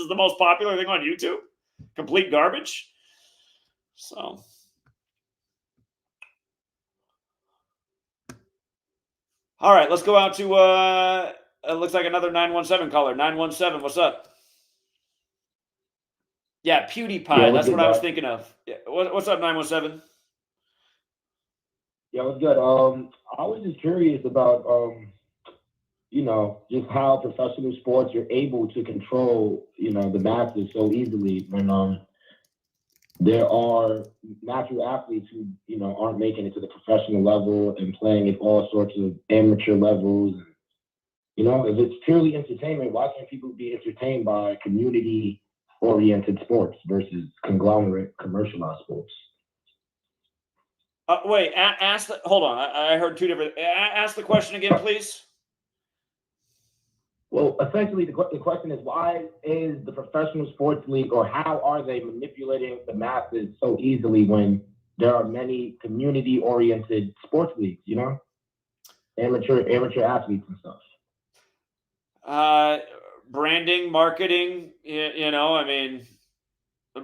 the most popular thing on YouTube. Complete garbage. So, all right, let's go out to it looks like another 917 caller. 917, what's up? Yeah, PewDiePie. Yeah, that's what I was thinking of. Yeah, what's up, 917? Yeah, what's good? I was just curious about, just how professional sports you're able to control, the masses so easily when there are natural athletes who, aren't making it to the professional level and playing at all sorts of amateur levels. You know, if it's purely entertainment, why can't people be entertained by community-oriented sports versus conglomerate commercialized sports? Wait, hold on. I heard two different. Ask the question again, please. Well, essentially, the question is, why is the professional sports league, or how are they manipulating the masses so easily when there are many community-oriented sports leagues, you know? Amateur athletes and stuff. Branding, marketing, you know, I mean,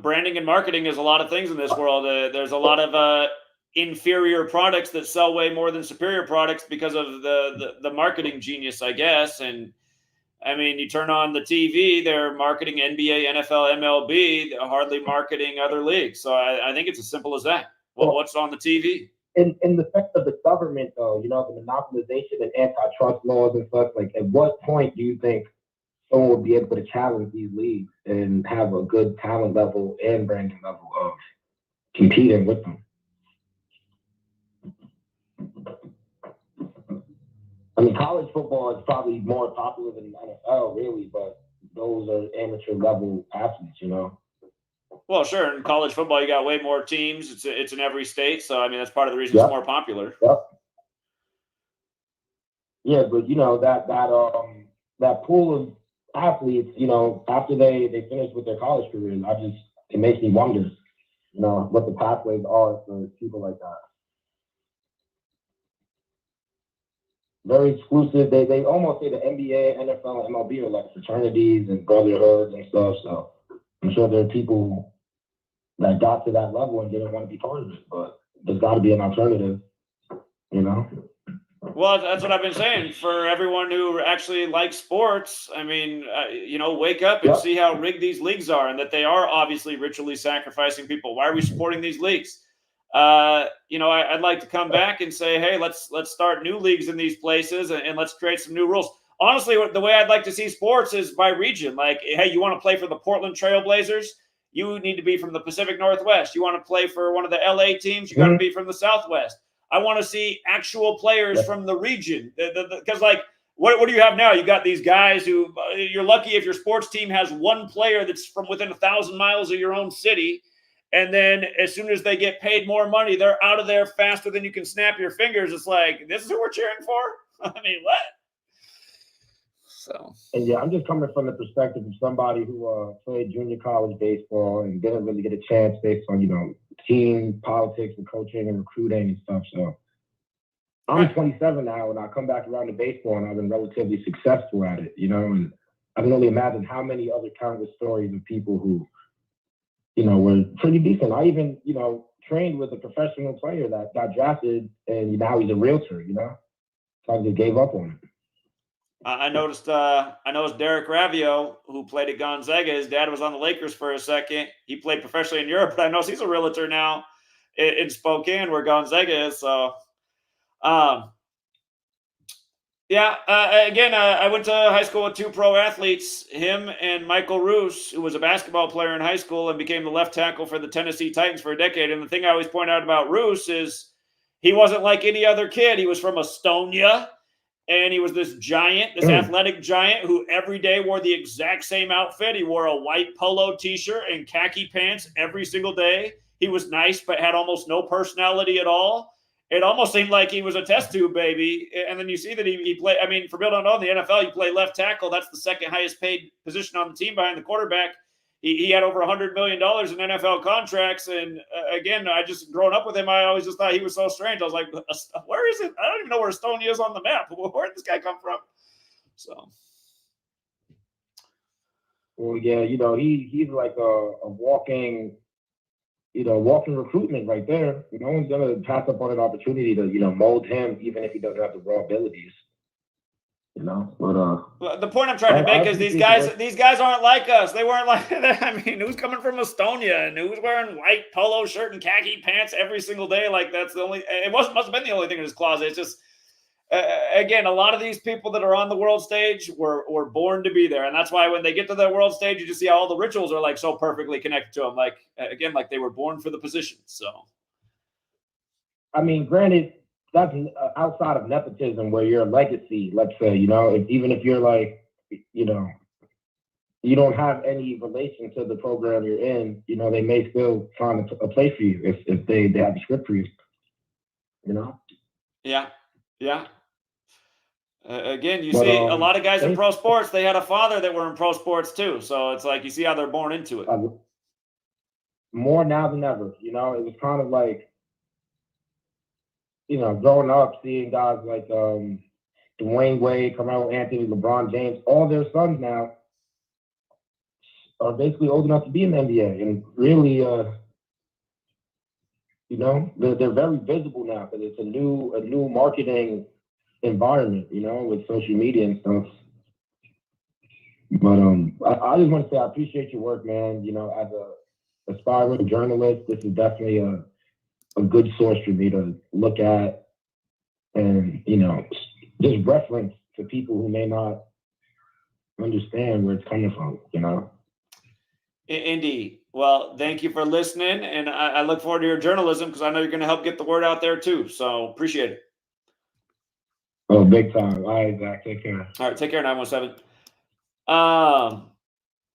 branding and marketing is a lot of things in this world. There's a lot of inferior products that sell way more than superior products because of the marketing genius, I guess. And I mean, you turn on the TV, they're marketing NBA, NFL, MLB, they're hardly marketing other leagues. So I think it's as simple as that. Well, what's on the TV? In the sense of the government, though, you know, the monopolization and antitrust laws and such, like, at what point do you think someone will be able to challenge these leagues and have a good talent level and branding level of competing with them? I mean, college football is probably more popular than the NFL, really, but those are amateur level athletes, you know? Well, sure. In college football, you got way more teams. It's in every state. So, I mean, that's part of the reason it's more popular. Yep. Yeah, but, you know, that pool of athletes, you know, after they finish with their college careers, it makes me wonder, you know, what the pathways are for people like that. Very exclusive. They almost say the NBA, NFL, and MLB are like fraternities and brotherhoods and stuff. So I'm sure there are people that got to that level and didn't want to be part of it, but there's got to be an alternative, you know? Well, that's what I've been saying. For everyone who actually likes sports, I mean, you know, wake up and see how rigged these leagues are, and that they are obviously ritually sacrificing people. Why are we supporting these leagues? You know, I'd like to come back and say, hey, let's start new leagues in these places and let's create some new rules. Honestly, the way I'd like to see sports is by region. Like, hey, you want to play for the Portland Trailblazers? You need to be from the Pacific Northwest. You want to play for one of the LA teams? You got to be from the Southwest. I want to see actual players from the region. Because, like, what do you have now? You got these guys who you're lucky if your sports team has one player that's from within 1,000 miles of your own city. And then as soon as they get paid more money, they're out of there faster than you can snap your fingers. It's like, this is who we're cheering for? I mean, what? So. And yeah, I'm just coming from the perspective of somebody who played junior college baseball and didn't really get a chance based on, you know, team politics and coaching and recruiting and stuff. So I'm 27 now, and I come back around to baseball, and I've been relatively successful at it, you know, and I can only imagine how many other countless stories of people who, you know, were pretty decent. I even, you know, trained with a professional player that got drafted, and now he's a realtor, you know? So I just gave up on him. I noticed Derek Ravio, who played at Gonzaga. His dad was on the Lakers for a second. He played professionally in Europe, but I know he's a realtor now in Spokane, where Gonzaga is. So, again, I went to high school with two pro athletes, him and Michael Roos, who was a basketball player in high school and became the left tackle for the Tennessee Titans for a decade. And the thing I always point out about Roos is he wasn't like any other kid. He was from Estonia, and he was this giant, this athletic giant who every day wore the exact same outfit. He wore a white polo t-shirt and khaki pants every single day. He was nice, but had almost no personality at all. It almost seemed like he was a test tube baby. And then you see that he played. I mean, for people who don't know, in the NFL, you play left tackle. That's the second highest paid position on the team behind the quarterback. He had over $100 million in NFL contracts. And again, I just growing up with him, I always just thought he was so strange. I was like, where is it? I don't even know where Estonia is on the map. Where did this guy come from? So. Well, yeah, you know, he's like a walking, you know, walking recruitment right there. No one's going to pass up on an opportunity to, you know, mold him, even if he doesn't have the raw abilities. You know, but the point I'm trying to make is these guys aren't like us. They weren't like that. I mean, who's coming from Estonia and who's wearing white polo shirt and khaki pants every single day? Like, that's the only. It must have been the only thing in his closet. It's just, again, a lot of these people that are on the world stage were born to be there, and that's why when they get to the world stage, you just see how all the rituals are like so perfectly connected to them. Like, again, like they were born for the position. So, I mean, granted, that's outside of nepotism where your legacy, let's say, you know, even if you're like, you know, you don't have any relation to the program you're in, you know, they may still find a place for you if they have a script for you, you know? Yeah. Yeah. Again, you But, see a lot of guys in they- pro sports, they had a father that were in pro sports too. So it's like you see how they're born into it. More now than ever, you know, it was kind of like, you know, growing up, seeing guys like Dwayne Wade, Carmelo Anthony, LeBron James, all their sons now are basically old enough to be in the NBA, and really, you know, they're very visible now because it's a new marketing environment, you know, with social media and stuff. But I just want to say I appreciate your work, man. You know, as a aspiring journalist, this is definitely a good source for me to look at and, you know, just reference to people who may not understand where it's coming from, you know? Indeed. Well, thank you for listening. And I look forward to your journalism because I know you're going to help get the word out there too. So appreciate it. Oh, big time. All right, Zach, take care. All right. Take care, 917.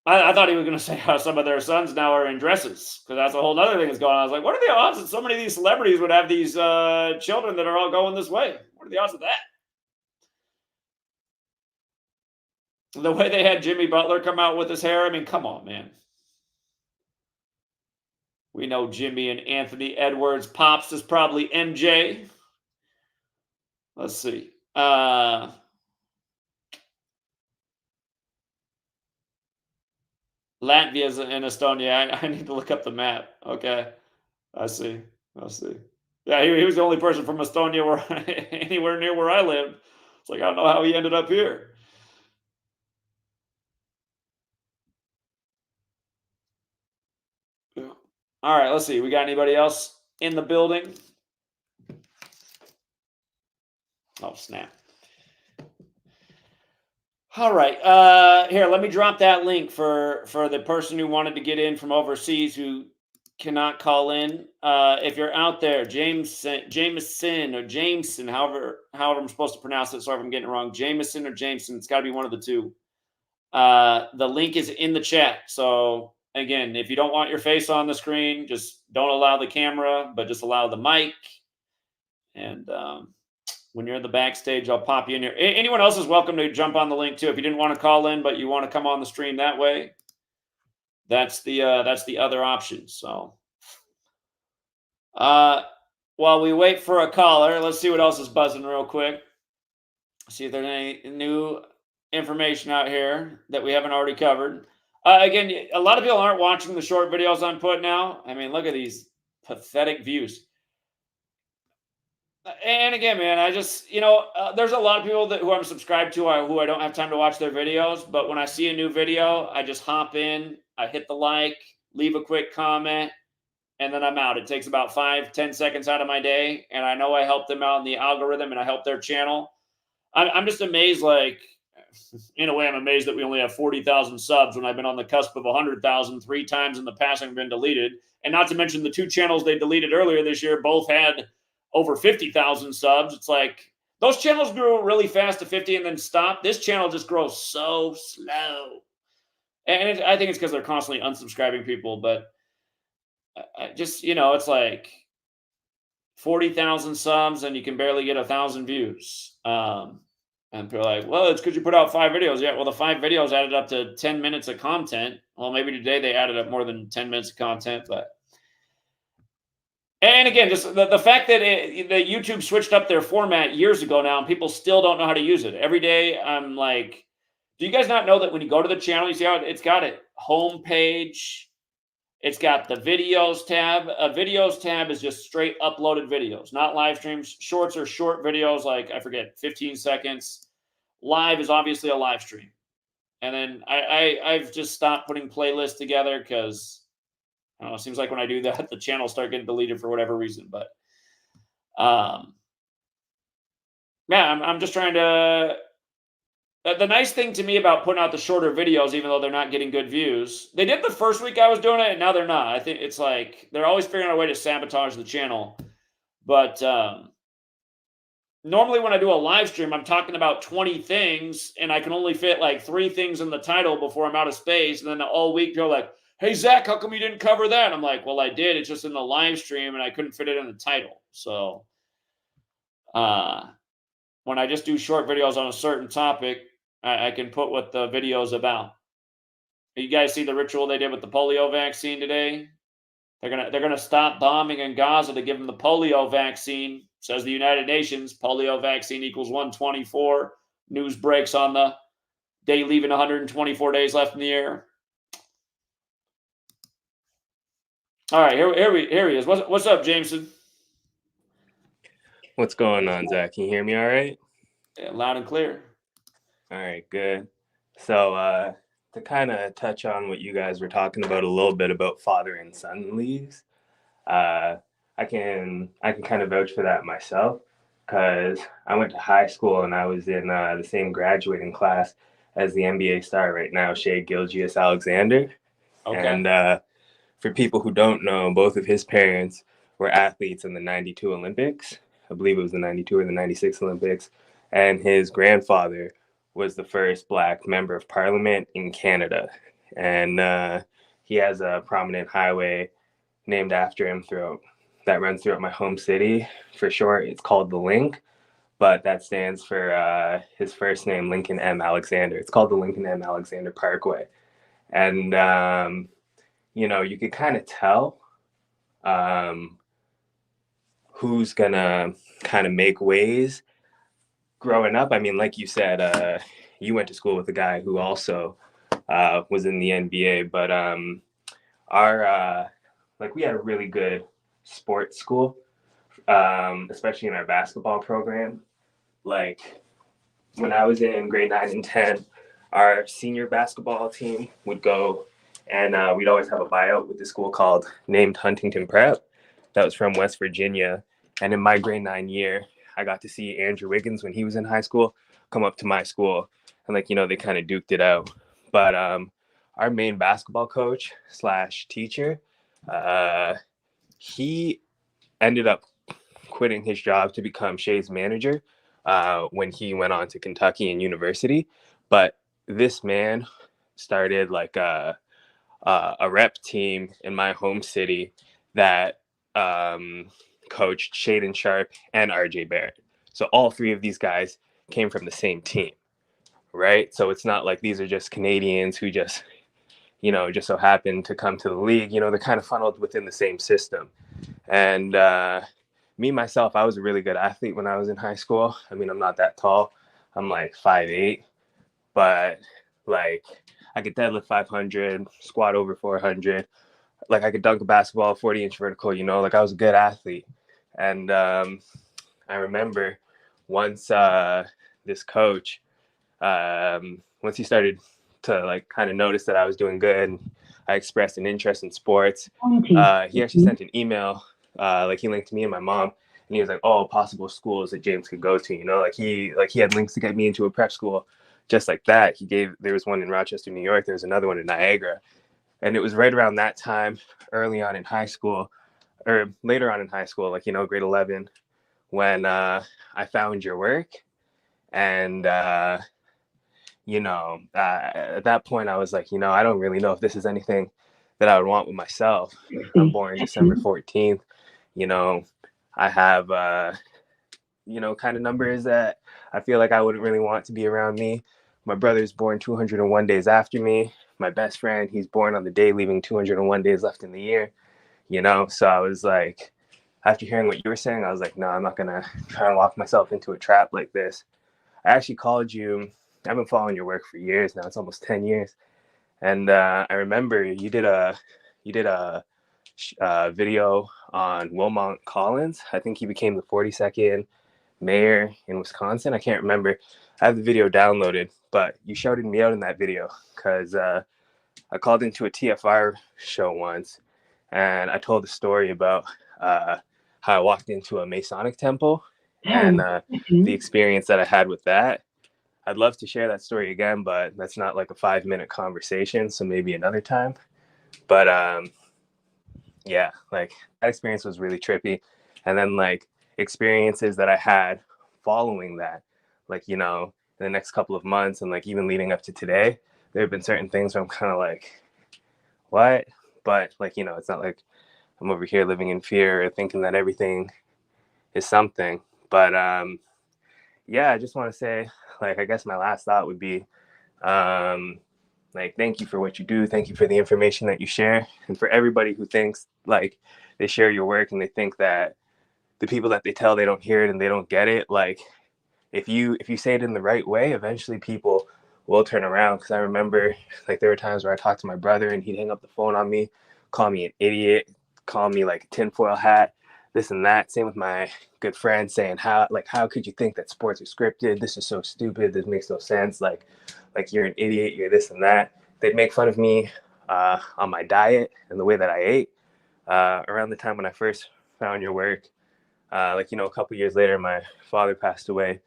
I thought he was going to say how some of their sons now are in dresses because that's a whole other thing that's going on. I was like, what are the odds that so many of these celebrities would have these children that are all going this way? What are the odds of that? The way they had Jimmy Butler come out with his hair, I mean, come on, man. We know Jimmy and Anthony Edwards. Pops is probably MJ. Let's see. Latvia and Estonia. I need to look up the map. Okay. I see. Yeah, he was the only person from Estonia anywhere near where I lived. It's like, I don't know how he ended up here. Yeah. All right, let's see. We got anybody else in the building? Oh, snap. All right. Here, let me drop that link for the person who wanted to get in from overseas who cannot call in. If you're out there, Jameson or Jameson, however I'm supposed to pronounce it. Sorry if I'm getting it wrong. Jameson or Jameson. It's got to be one of the two. The link is in the chat. So again, if you don't want your face on the screen, just don't allow the camera, but just allow the mic. And when you're in the backstage, I'll pop you in here. Anyone else is welcome to jump on the link too. If you didn't want to call in, but you want to come on the stream that way, that's the other option. So while we wait for a caller, let's see what else is buzzing real quick. See if there's any new information out here that we haven't already covered. Again, a lot of people aren't watching the short videos I'm putting out. I mean, look at these pathetic views. And again, man, I just, there's a lot of people who I'm subscribed to who I don't have time to watch their videos. But when I see a new video, I just hop in, I hit the like, leave a quick comment, and then I'm out. It takes about 5-10 seconds out of my day. And I know I helped them out in the algorithm and I helped their channel. I'm just amazed, like, in a way, I'm amazed that we only have 40,000 subs when I've been on the cusp of 100,000 3 times in the past and been deleted. And not to mention the 2 channels they deleted earlier this year both had over 50,000 subs. It's like those channels grew really fast to 50 and then stopped. This channel just grows so slow. And I think it's because they're constantly unsubscribing people. But I just, it's like 40,000 subs and you can barely get 1,000 views. And people are like, well, it's because you put out 5 videos. Yeah, well, the 5 videos added up to 10 minutes of content. Well, maybe today they added up more than 10 minutes of content, but. And again, just the fact that YouTube switched up their format years ago now, and people still don't know how to use it. Every day, I'm like, do you guys not know that when you go to the channel, you see how it's got it? Home page. It's got the videos tab. A videos tab is just straight uploaded videos, not live streams. Shorts are short videos, like, I forget, 15 seconds. Live is obviously a live stream. And then I've just stopped putting playlists together because, I don't know, it seems like when I do that, the channels start getting deleted for whatever reason. But, I'm just trying to... The nice thing to me about putting out the shorter videos, even though they're not getting good views, they did the first week I was doing it, and now they're not. I think it's like they're always figuring out a way to sabotage the channel. But normally when I do a live stream, I'm talking about 20 things and I can only fit like 3 things in the title before I'm out of space. And then all week they're like, hey, Zach, how come you didn't cover that? I'm like, well, I did. It's just in the live stream and I couldn't fit it in the title. So when I just do short videos on a certain topic, I can put what the video is about. You guys see the ritual they did with the polio vaccine today? They're gonna stop bombing in Gaza to give them the polio vaccine. Says the United Nations, polio vaccine equals 124. News breaks on the day leaving 124 days left in the air. All right, here he is. What's up, Jameson? What's going on, Zach? Can you hear me all right? Yeah, loud and clear. All right, good. So to kind of touch on what you guys were talking about a little bit about father and son leagues, I can kind of vouch for that myself because I went to high school and I was in the same graduating class as the NBA star right now, Shai Gilgeous-Alexander. Okay. And for people who don't know, both of his parents were athletes in the 92 Olympics. I believe it was the 92 or the 96 Olympics. And his grandfather was the first Black member of parliament in Canada. And he has a prominent highway named after him that runs throughout my home city. For short, it's called the Link, but that stands for his first name, Lincoln M. Alexander. It's called the Lincoln M. Alexander Parkway. And, you could kind of tell who's going to kind of make waves growing up. I mean, like you said, you went to school with a guy who also was in the NBA, but we had a really good sports school, especially in our basketball program. Like when I was in grade 9 and 10, our senior basketball team would go and we'd always have a buyout with the school called named Huntington Prep. That was from West Virginia. And in my grade 9 year, I got to see Andrew Wiggins when he was in high school come up to my school. And they kind of duked it out. But our main basketball coach / teacher, he ended up quitting his job to become Shai's manager when he went on to Kentucky and university. But this man started like a rep team in my home city that coached Shaden Sharp and RJ Barrett. So all 3 of these guys came from the same team, right? So it's not like these are just Canadians who just so happened to come to the league. They're kind of funneled within the same system. And me, myself, I was a really good athlete when I was in high school. I mean, I'm not that tall. I'm like 5'8", but like I could deadlift 500, squat over 400. Like I could dunk a basketball 40-inch vertical, like I was a good athlete. And I remember once this coach, once he started to like kind of notice that I was doing good and I expressed an interest in sports, he actually sent an email, he linked me and my mom, and he was like, oh, possible schools that James could go to, he had links to get me into a prep school just like that. There was one in Rochester, New York. There's another one in Niagara. And it was right around that time, early on in high school, or later on in high school, grade 11, when I found your work. And, at that point, I was like, I don't really know if this is anything that I would want with myself. I'm born December 14th. I have, kind of numbers that I feel like I wouldn't really want to be around me. My brother's born 201 days after me. My best friend, he's born on the day leaving 201 days left in the year, So I was like, after hearing what you were saying, I was like, no, I'm not going to try and lock myself into a trap like this. I actually called you. I've been following your work for years now. It's almost 10 years. And I remember you did a video on Wilmot Collins. I think he became the 42nd mayor in Wisconsin. I can't remember. I have the video downloaded, but you shouted me out in that video because I called into a TFR show once and I told the story about how I walked into a Masonic temple and the experience that I had with that. I'd love to share that story again, but that's not like a 5-minute conversation. So maybe another time. But yeah, like that experience was really trippy. And then like experiences that I had following that, like, you know, in the next couple of months and like even leading up to today, there have been certain things where I'm kind of like, what? But like, you know, it's not like I'm over here living in fear or thinking that everything is something. But yeah, I just want to say, like, I guess my last thought would be, like, thank you for what you do. Thank you for the information that you share. And for everybody who thinks like they share your work and they think that the people that they tell they don't hear it and they don't get it, like, if you say it in the right way, eventually people will turn around. Because I remember, like, there were times where I talked to my brother and he'd hang up the phone on me, call me an idiot, call me like a tinfoil hat, this and that. Same with my good friend saying, how could you think that sports are scripted? This is so stupid. This makes no sense. Like you're an idiot. You're this and that. They'd make fun of me on my diet and the way that I ate. Around the time when I first found your work, like, you know, a couple years later, my father passed away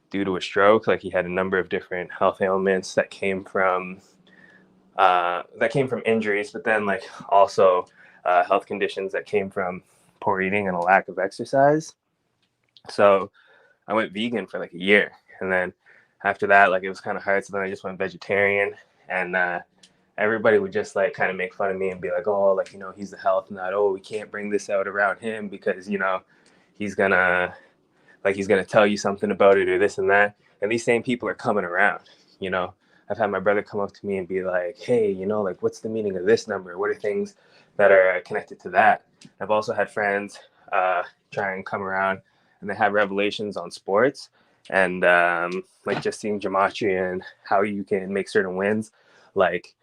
due to a stroke. Like, he had a number of different health ailments that came from injuries, but then like also health conditions that came from poor eating and a lack of exercise. So I went vegan for like a year, and then after that, like, it was kind of hard. So then I just went vegetarian, and everybody would just like kind of make fun of me and be like, oh, like, you know, he's the health nut. Oh, we can't bring this out around him because, you know, he's gonna tell you something about it or this and that. And these same people are coming around, you know. I've had my brother come up to me and be like, hey, you know, like, what's the meaning of this number? What are things that are connected to that? I've also had friends try and come around and they have revelations on sports and like just seeing gematria and how you can make certain wins. Like,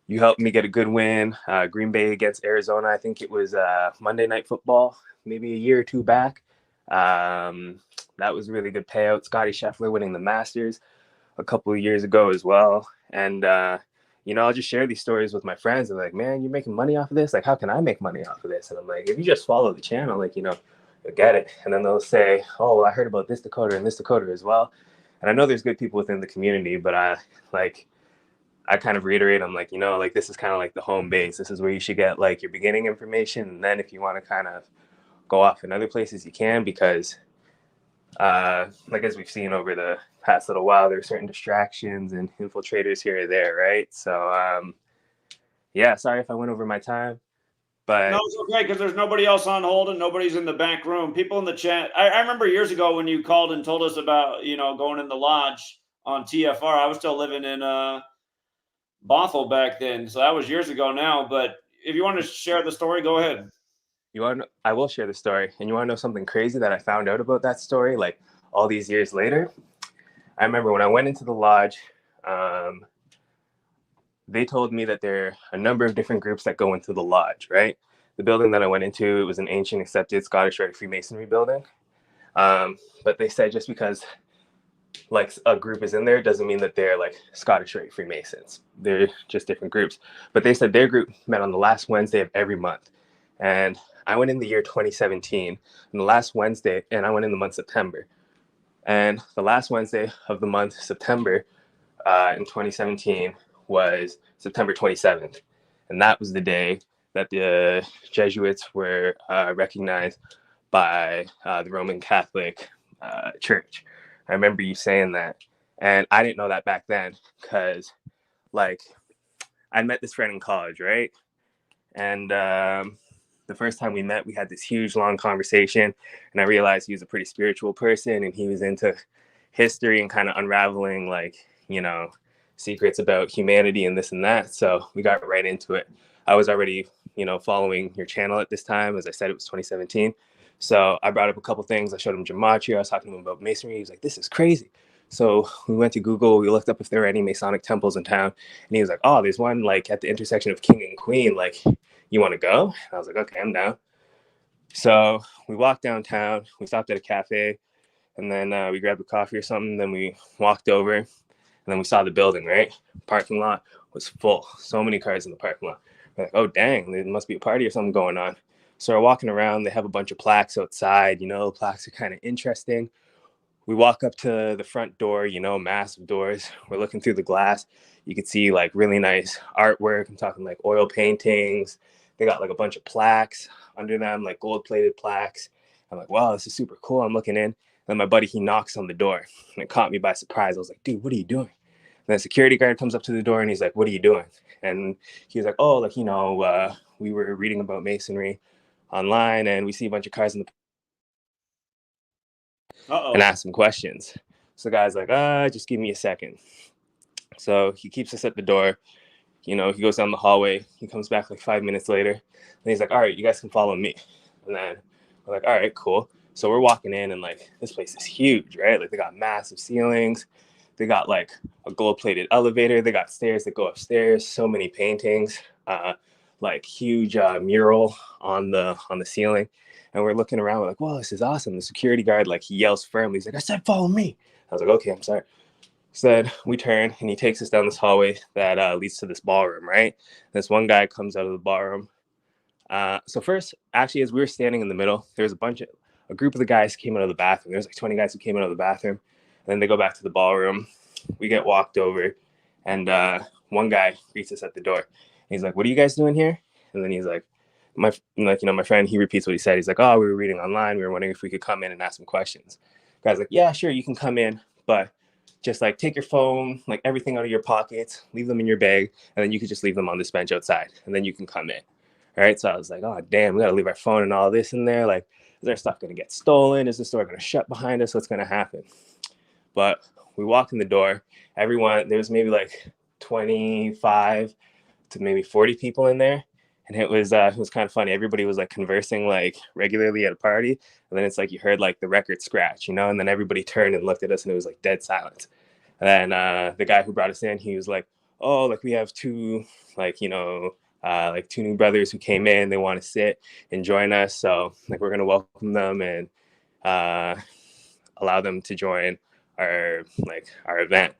you helped me get a good win, Green Bay against Arizona. I think it was Monday Night Football, maybe a year or two back. That was a really good payout. Scotty Scheffler winning the Masters a couple of years ago as well. And, you know, I'll just share these stories with my friends. And like, man, you're making money off of this? Like, how can I make money off of this? And I'm like, if you just follow the channel, like, you know, you'll get it. And then they'll say, oh, well, I heard about this Dakota and this Dakota as well. And I know there's good people within the community, but I kind of reiterate, I'm like, you know, like, this is kind of like the home base. This is where you should get like your beginning information. And then if you want to kind of go off in other places, you can, because like, as we've seen over the past little while, there are certain distractions and infiltrators here or there, right? So yeah, sorry if I went over my time, but no, it's okay, because there's nobody else on hold and nobody's in the back room. People in the chat, I remember years ago when you called and told us about, you know, going in the lodge on TFR. I was still living in Bothell back then, so that was years ago now. But if you want to share the story, go ahead. I will share the story. And you want to know something crazy that I found out about that story, like, all these years later? I remember when I went into the lodge, they told me that there are a number of different groups that go into the lodge, right? The building that I went into, it was an ancient accepted Scottish Rite Freemasonry building. But they said just because like a group is in there doesn't mean that they're like Scottish Rite Freemasons. They're just different groups. But they said their group met on the last Wednesday of every month. And I went in the year 2017, and the last Wednesday, and I went in the month September. And the last Wednesday of the month September in 2017 was September 27th. And that was the day that the Jesuits were recognized by the Roman Catholic Church. I remember you saying that. And I didn't know that back then because, like, I met this friend in college, right? And the first time we met, we had this huge, long conversation. And I realized he was a pretty spiritual person and he was into history and kind of unraveling, like, you know, secrets about humanity and this and that. So we got right into it. I was already, you know, following your channel at this time. As I said, it was 2017. So I brought up a couple things. I showed him gematria. I was talking to him about masonry. He was like, this is crazy. So we went to Google. We looked up if there were any Masonic temples in town. And he was like, oh, there's one like at the intersection of King and Queen. Like, you want to go? And I was like, okay, I'm down. So we walked downtown. We stopped at a cafe. And then we grabbed a coffee or something. Then we walked over. And then we saw the building, right? Parking lot was full. So many cars in the parking lot. We're like, oh, dang, there must be a party or something going on. So we're walking around. They have a bunch of plaques outside. You know, plaques are kind of interesting. We walk up to the front door, you know, massive doors. We're looking through the glass. You could see like really nice artwork. I'm talking like oil paintings. They got like a bunch of plaques under them, like gold-plated plaques. I'm like, wow, this is super cool. I'm looking in. Then my buddy, he knocks on the door, and it caught me by surprise. I was like, dude, what are you doing? And then a security guard comes up to the door, and he's like, what are you doing? And he was like, oh, like, we were reading about masonry online, and we see a bunch of cars in the and ask him questions. So the guy's like, just give me a second. So he keeps us at the door. He goes down the hallway. He comes back like 5 minutes later. And he's like, all right, you guys can follow me. And then we're like, all right, cool. So we're walking in, and like, this place is huge, right? Like, they got massive ceilings. They got like a gold-plated elevator. They got stairs that go upstairs. So many paintings, like huge mural on the ceiling. And we're looking around. We're like, whoa, this is awesome. The security guard, like, he yells firmly. He's like, I said, follow me. I was like, okay, I'm sorry. So then we turn, and he takes us down this hallway that leads to this ballroom, right? This one guy comes out of the ballroom. So first, actually, as we were standing in the middle, there's a group of the guys came out of the bathroom. There's like 20 guys who came out of the bathroom. And then they go back to the ballroom. We get walked over, and one guy greets us at the door. He's like, what are you guys doing here? And then he's like, my friend, he repeats what he said. He's like, oh, we were reading online. We were wondering if we could come in and ask some questions. The guy's like, yeah, sure, you can come in, but just like take your phone, like everything out of your pockets, leave them in your bag, and then you could just leave them on this bench outside, and then you can come in. All right. So I was like, oh, damn, we got to leave our phone and all this in there. Like, is our stuff going to get stolen? Is the store going to shut behind us? What's going to happen? But we walk in the door. Everyone, there was maybe like 25 to maybe 40 people in there. And it was kind of funny. Everybody was like conversing like regularly at a party. And then it's like you heard like the record scratch, and then everybody turned and looked at us, and it was like dead silence. And then the guy who brought us in, he was like, oh, like we have two, like, like two new brothers who came in. They want to sit and join us. So like we're going to welcome them and allow them to join our event.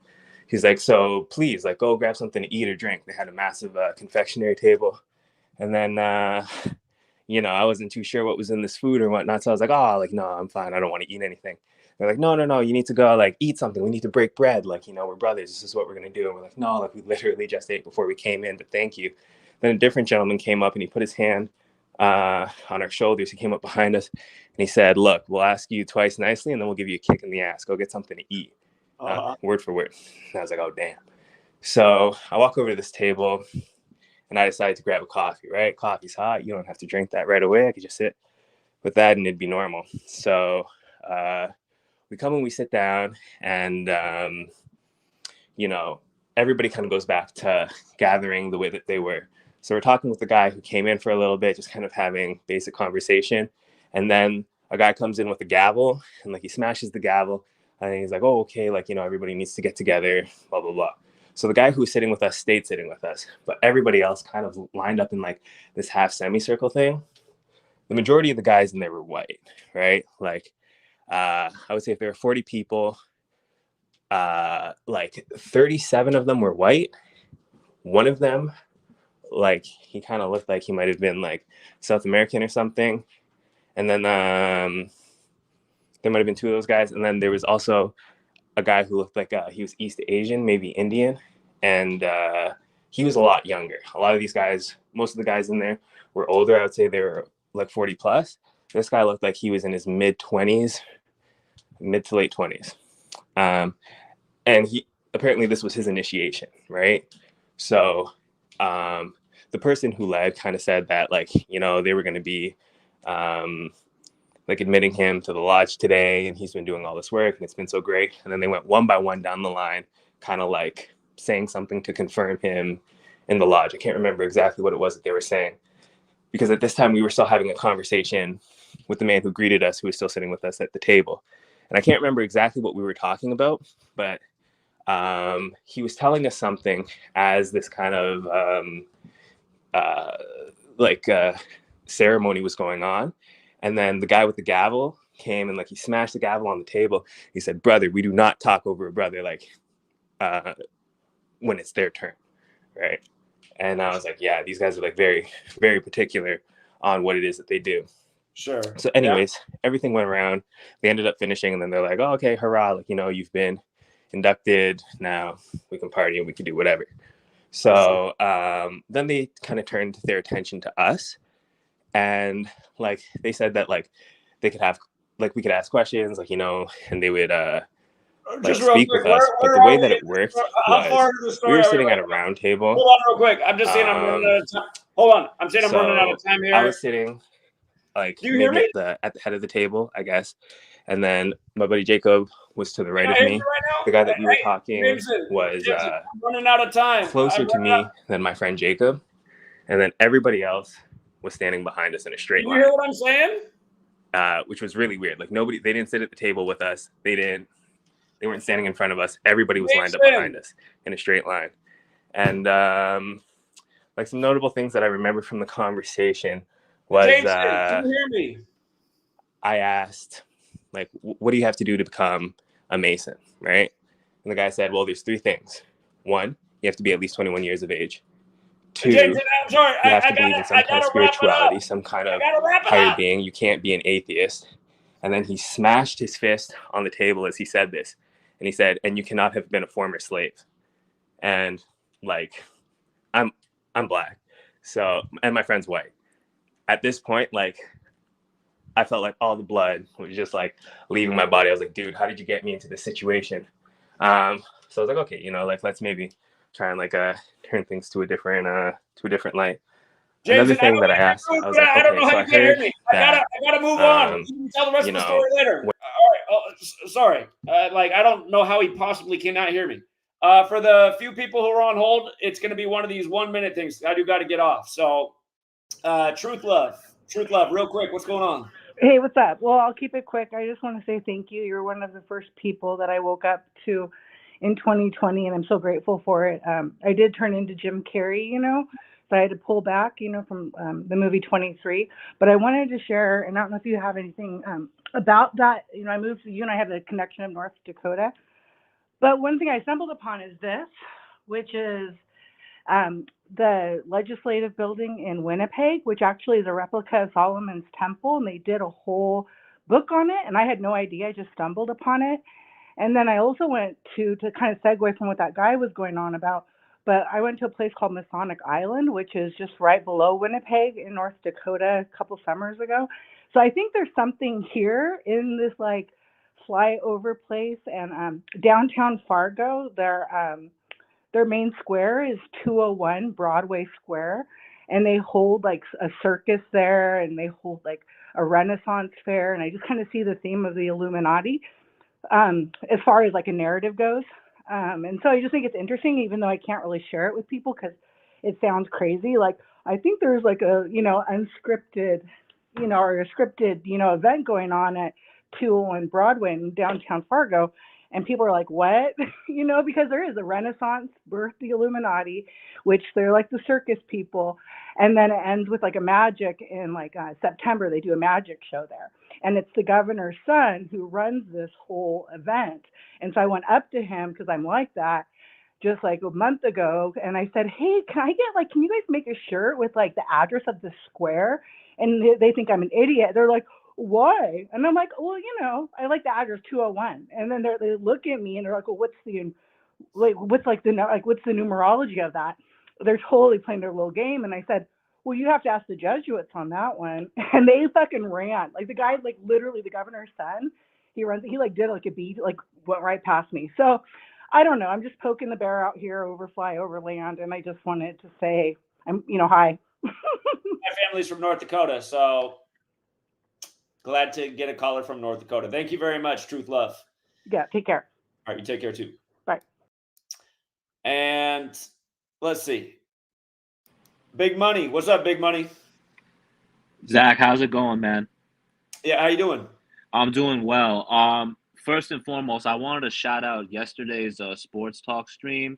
He's like, so please, like, go grab something to eat or drink. They had a massive confectionery table. And then, I wasn't too sure what was in this food or whatnot. So I was like, oh, like, no, I'm fine. I don't want to eat anything. They're like, no, you need to go, like, eat something. We need to break bread. Like, we're brothers. This is what we're going to do. And we're like, no, like, we literally just ate before we came in, but thank you. Then a different gentleman came up, and he put his hand on our shoulders. He came up behind us, and he said, look, we'll ask you twice nicely, and then we'll give you a kick in the ass. Go get something to eat. Word for word. And I was like, oh, damn. So I walk over to this table, and I decided to grab a coffee, right? Coffee's hot. You don't have to drink that right away. I could just sit with that, and it'd be normal. So we come and we sit down, and, everybody kind of goes back to gathering the way that they were. So we're talking with the guy who came in for a little bit, just kind of having basic conversation. And then a guy comes in with a gavel, and like he smashes the gavel, and he's like, oh, okay, like, everybody needs to get together, blah, blah, blah. So the guy who was sitting with us stayed sitting with us, but everybody else kind of lined up in like this half semicircle thing. The majority of the guys in there were white, right? Like, I would say if there were 40 people, like 37 of them were white. One of them, like, he kind of looked like he might have been like South American or something. And then there might have been two of those guys. And then there was also a guy who looked like he was East Asian, maybe Indian. And he was a lot younger. A lot of these guys, most of the guys in there were older. I would say they were like 40 plus. This guy looked like he was in his mid to late 20s. And he apparently this was his initiation, right? So the person who led kind of said that, like, they were going to be like admitting him to the lodge today, and he's been doing all this work, and it's been so great. And then they went one by one down the line, kind of like saying something to confirm him in the lodge. I can't remember exactly what it was that they were saying, because at this time we were still having a conversation with the man who greeted us, who was still sitting with us at the table. And I can't remember exactly what we were talking about, but he was telling us something as this kind of ceremony was going on. And then the guy with the gavel came and like he smashed the gavel on the table. He said, brother, we do not talk over a brother like when it's their turn, right? And I was like, yeah, these guys are like very, very particular on what it is that they do. Sure. So anyways, everything went around. They ended up finishing, and then they're like, oh, okay, hurrah, like, you've been inducted. Now we can party and we can do whatever. So then they kind of turned their attention to us, and like they said that like they could have like we could ask questions, like, and they would like Just real speak quick, with us. But where the are way we that in it the worked story? How far was into the we story were are we sitting right at a now? round table. Hold on real quick. I'm just saying I'm running out of time. Hold on. I'm saying I'm running out of So time I here. was sitting like Do you hear maybe me? at the head of the table, I guess. And then my buddy Jacob was to the Can right I of hear me me. right The now? guy that we were Hey, talking was Jameson, I'm running out of time. closer to me than my friend Jacob. And then everybody else was standing behind us in a straight Can you line, hear what I'm saying? which was really weird. Like they didn't sit at the table with us. They weren't standing in front of us. Everybody was lined up behind us in a straight line. And like some notable things that I remember from the conversation was Jameson, can you hear me? I asked, like, what do you have to do to become a Mason, right? And the guy said, well, there's 3 things. 1, you have to be at least 21 years of age. 2, Jameson, I'm sorry. you have to believe in some kind of spirituality, some kind of higher being. You can't be an atheist. And then he smashed his fist on the table as he said this. And he said, and you cannot have been a former slave. And like, I'm black. So, and my friend's white. At this point, like, I felt like all the blood was just like leaving my body. I was like, dude, how did you get me into this situation? So I was like, okay, like let's maybe try and like turn things to a different light. Jameson, Another thing that I asked, I was like, I don't okay, know how so you I can't hear heard me. that I gotta move on. You can tell the rest of the story later. All right. Oh, sorry. Like I don't know how he possibly cannot hear me. For the few people who are on hold, it's going to be one of these 1-minute things. I do got to get off. So, truth, love, real quick. What's going on? Hey, what's up? Well, I'll keep it quick. I just want to say thank you. You're one of the first people that I woke up to in 2020, and I'm so grateful for it. I did turn into Jim Carrey, so I had to pull back, from the movie 23. But I wanted to share, and I don't know if you have anything about that. I moved to you, and I have the connection of North Dakota. But one thing I stumbled upon is this, which is the legislative building in Winnipeg, which actually is a replica of Solomon's Temple, and they did a whole book on it, and I had no idea. I just stumbled upon it. And then I also went to kind of segue from what that guy was going on about, but I went to a place called Masonic Island, which is just right below Winnipeg in North Dakota a couple summers ago. So I think there's something here in this like flyover place. And downtown Fargo, their main square is 201 Broadway Square, and they hold like a circus there, and they hold like a Renaissance fair, and I just kind of see the theme of the Illuminati as far as like a narrative goes. And so I just think it's interesting, even though I can't really share it with people because it sounds crazy. Like I think there's like a, unscripted, or a scripted, event going on at 201 Broadway in downtown Fargo. And people are like, what? Because there is a Renaissance birth the Illuminati, which they're like the circus people. And then it ends with like a magic in like September, they do a magic show there. And it's the governor's son who runs this whole event. And so I went up to him because I'm like that just like a month ago. And I said, hey, can you guys make a shirt with like the address of the square? And they think I'm an idiot. They're like, why? And I'm like, well, I like the address 201. And then they look at me and they're like, well, what's the numerology of that? They're totally playing their little game. And I said, well, you have to ask the Jesuits on that one. And they fucking ran. Like the guy, like literally the governor's son, he like did like a beat, like went right past me. So I don't know. I'm just poking the bear out here over flyover land. And I just wanted to say, hi. My family's from North Dakota, so glad to get a caller from North Dakota. Thank you very much. Truth, love. Yeah, take care. All right, you take care too. Bye. And let's see. Big Money. What's up, Big Money? Zach, how's it going, man? Yeah, how you doing? I'm doing well. First and foremost, I wanted to shout out yesterday's sports talk stream.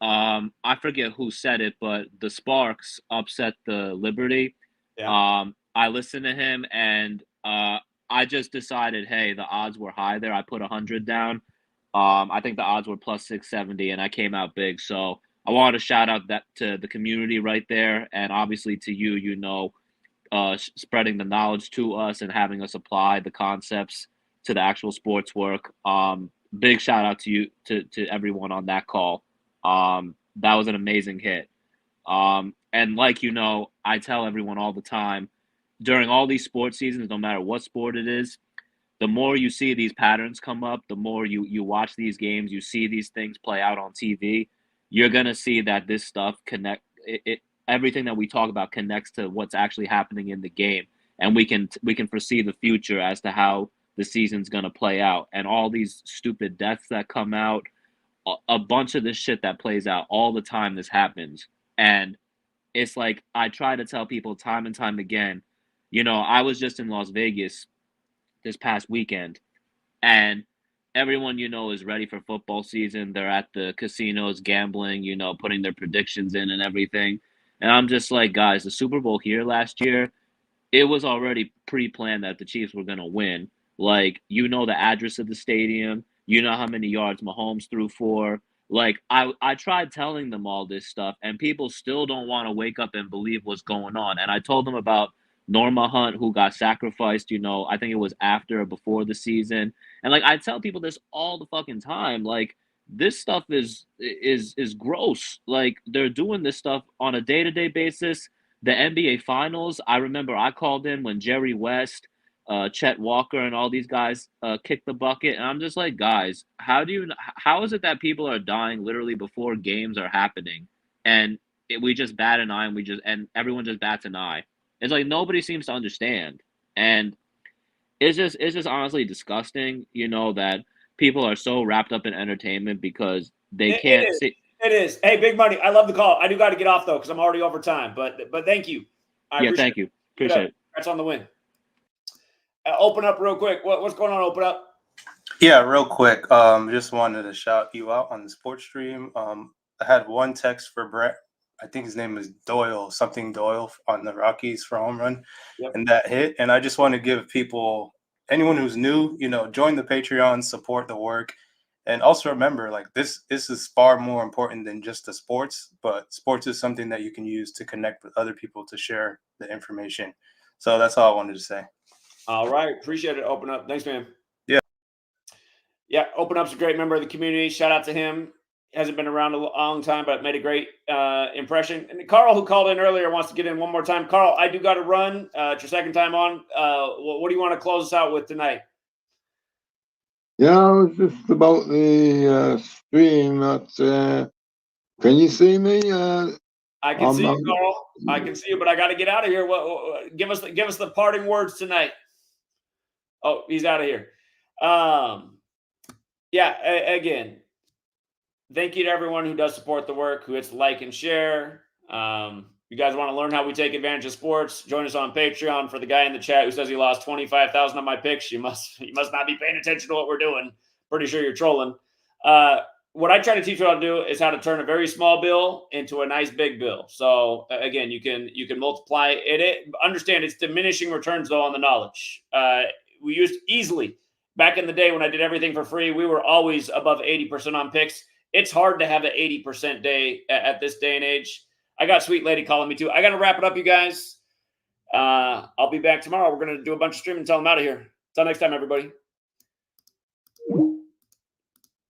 I forget who said it, but the Sparks upset the Liberty. Yeah. I listened to him, and I just decided, hey, the odds were high there. I put 100 down. I think the odds were plus 670, and I came out big. So I wanted to shout out that to the community right there, and obviously to you, spreading the knowledge to us and having us apply the concepts to the actual sports work. Big shout out to you, to everyone on that call. That was an amazing hit. And like I tell everyone all the time, during all these sports seasons, no matter what sport it is, the more you see these patterns come up, the more you watch these games, you see these things play out on TV, you're gonna see that this stuff everything that we talk about connects to what's actually happening in the game, and we can foresee the future as to how the season's gonna play out, and all these stupid deaths that come out, a bunch of this shit that plays out all the time. This happens, and it's like I try to tell people time and time again. I was just in Las Vegas this past weekend, and everyone is ready for football season. They're at the casinos gambling, putting their predictions in and everything. And I'm just like, guys, the Super Bowl here last year, it was already pre-planned that the Chiefs were going to win. Like, the address of the stadium, how many yards Mahomes threw for. Like, I tried telling them all this stuff, and people still don't want to wake up and believe what's going on. And I told them about Norma Hunt, who got sacrificed, I think it was after or before the season. And like, I tell people this all the fucking time. Like, this stuff is gross. Like, they're doing this stuff on a day-to-day basis. The NBA Finals, I remember I called in when Jerry West, Chet Walker, and all these guys kicked the bucket. And I'm just like, guys, how is it that people are dying literally before games are happening? And we just bat an eye, and everyone just bats an eye. It's like nobody seems to understand. And it's just honestly disgusting, that people are so wrapped up in entertainment because they can't see. It is. Hey, Big Money, I love the call. I do got to get off, though, because I'm already over time. But thank you. Thank you. Appreciate it. That's on the win. Open up real quick. What's going on? Open up. Yeah, real quick. Just wanted to shout you out on the sports stream. I had one text for Brett. I think his name is Doyle, something Doyle on the Rockies for home run. Yep. And that hit. And I just want to give people, anyone who's new, join the Patreon, support the work. And also remember, like, this is far more important than just the sports, but sports is something that you can use to connect with other people to share the information. So that's all I wanted to say. All right. Appreciate it. Open up. Thanks, man. Yeah. Yeah. Open up's a great member of the community. Shout out to him. Hasn't been around a long time, but made a great impression. And Carl, who called in earlier, wants to get in one more time. Carl, I do got to run. It's your second time on. What do you want to close us out with tonight? Yeah, I was just about the stream. Can you see me? I can see you, Carl. I can see you, but I got to get out of here. Give us the parting words tonight. Oh, he's out of here. Again, thank you to everyone who does support the work, who hits like and share. You guys want to learn how we take advantage of sports? Join us on Patreon. For the guy in the chat who says he lost 25,000 on my picks, you must not be paying attention to what we're doing. Pretty sure you're trolling. What I try to teach you how to do is how to turn a very small bill into a nice big bill. So again, you can multiply it. Understand it's diminishing returns though on the knowledge. We used easily back in the day when I did everything for free. We were always above 80% on picks. It's hard to have an 80% day at this day and age. I got Sweet Lady calling me too. I got to wrap it up, you guys. I'll be back tomorrow. We're going to do a bunch of streaming until I'm out of here. Until next time, everybody.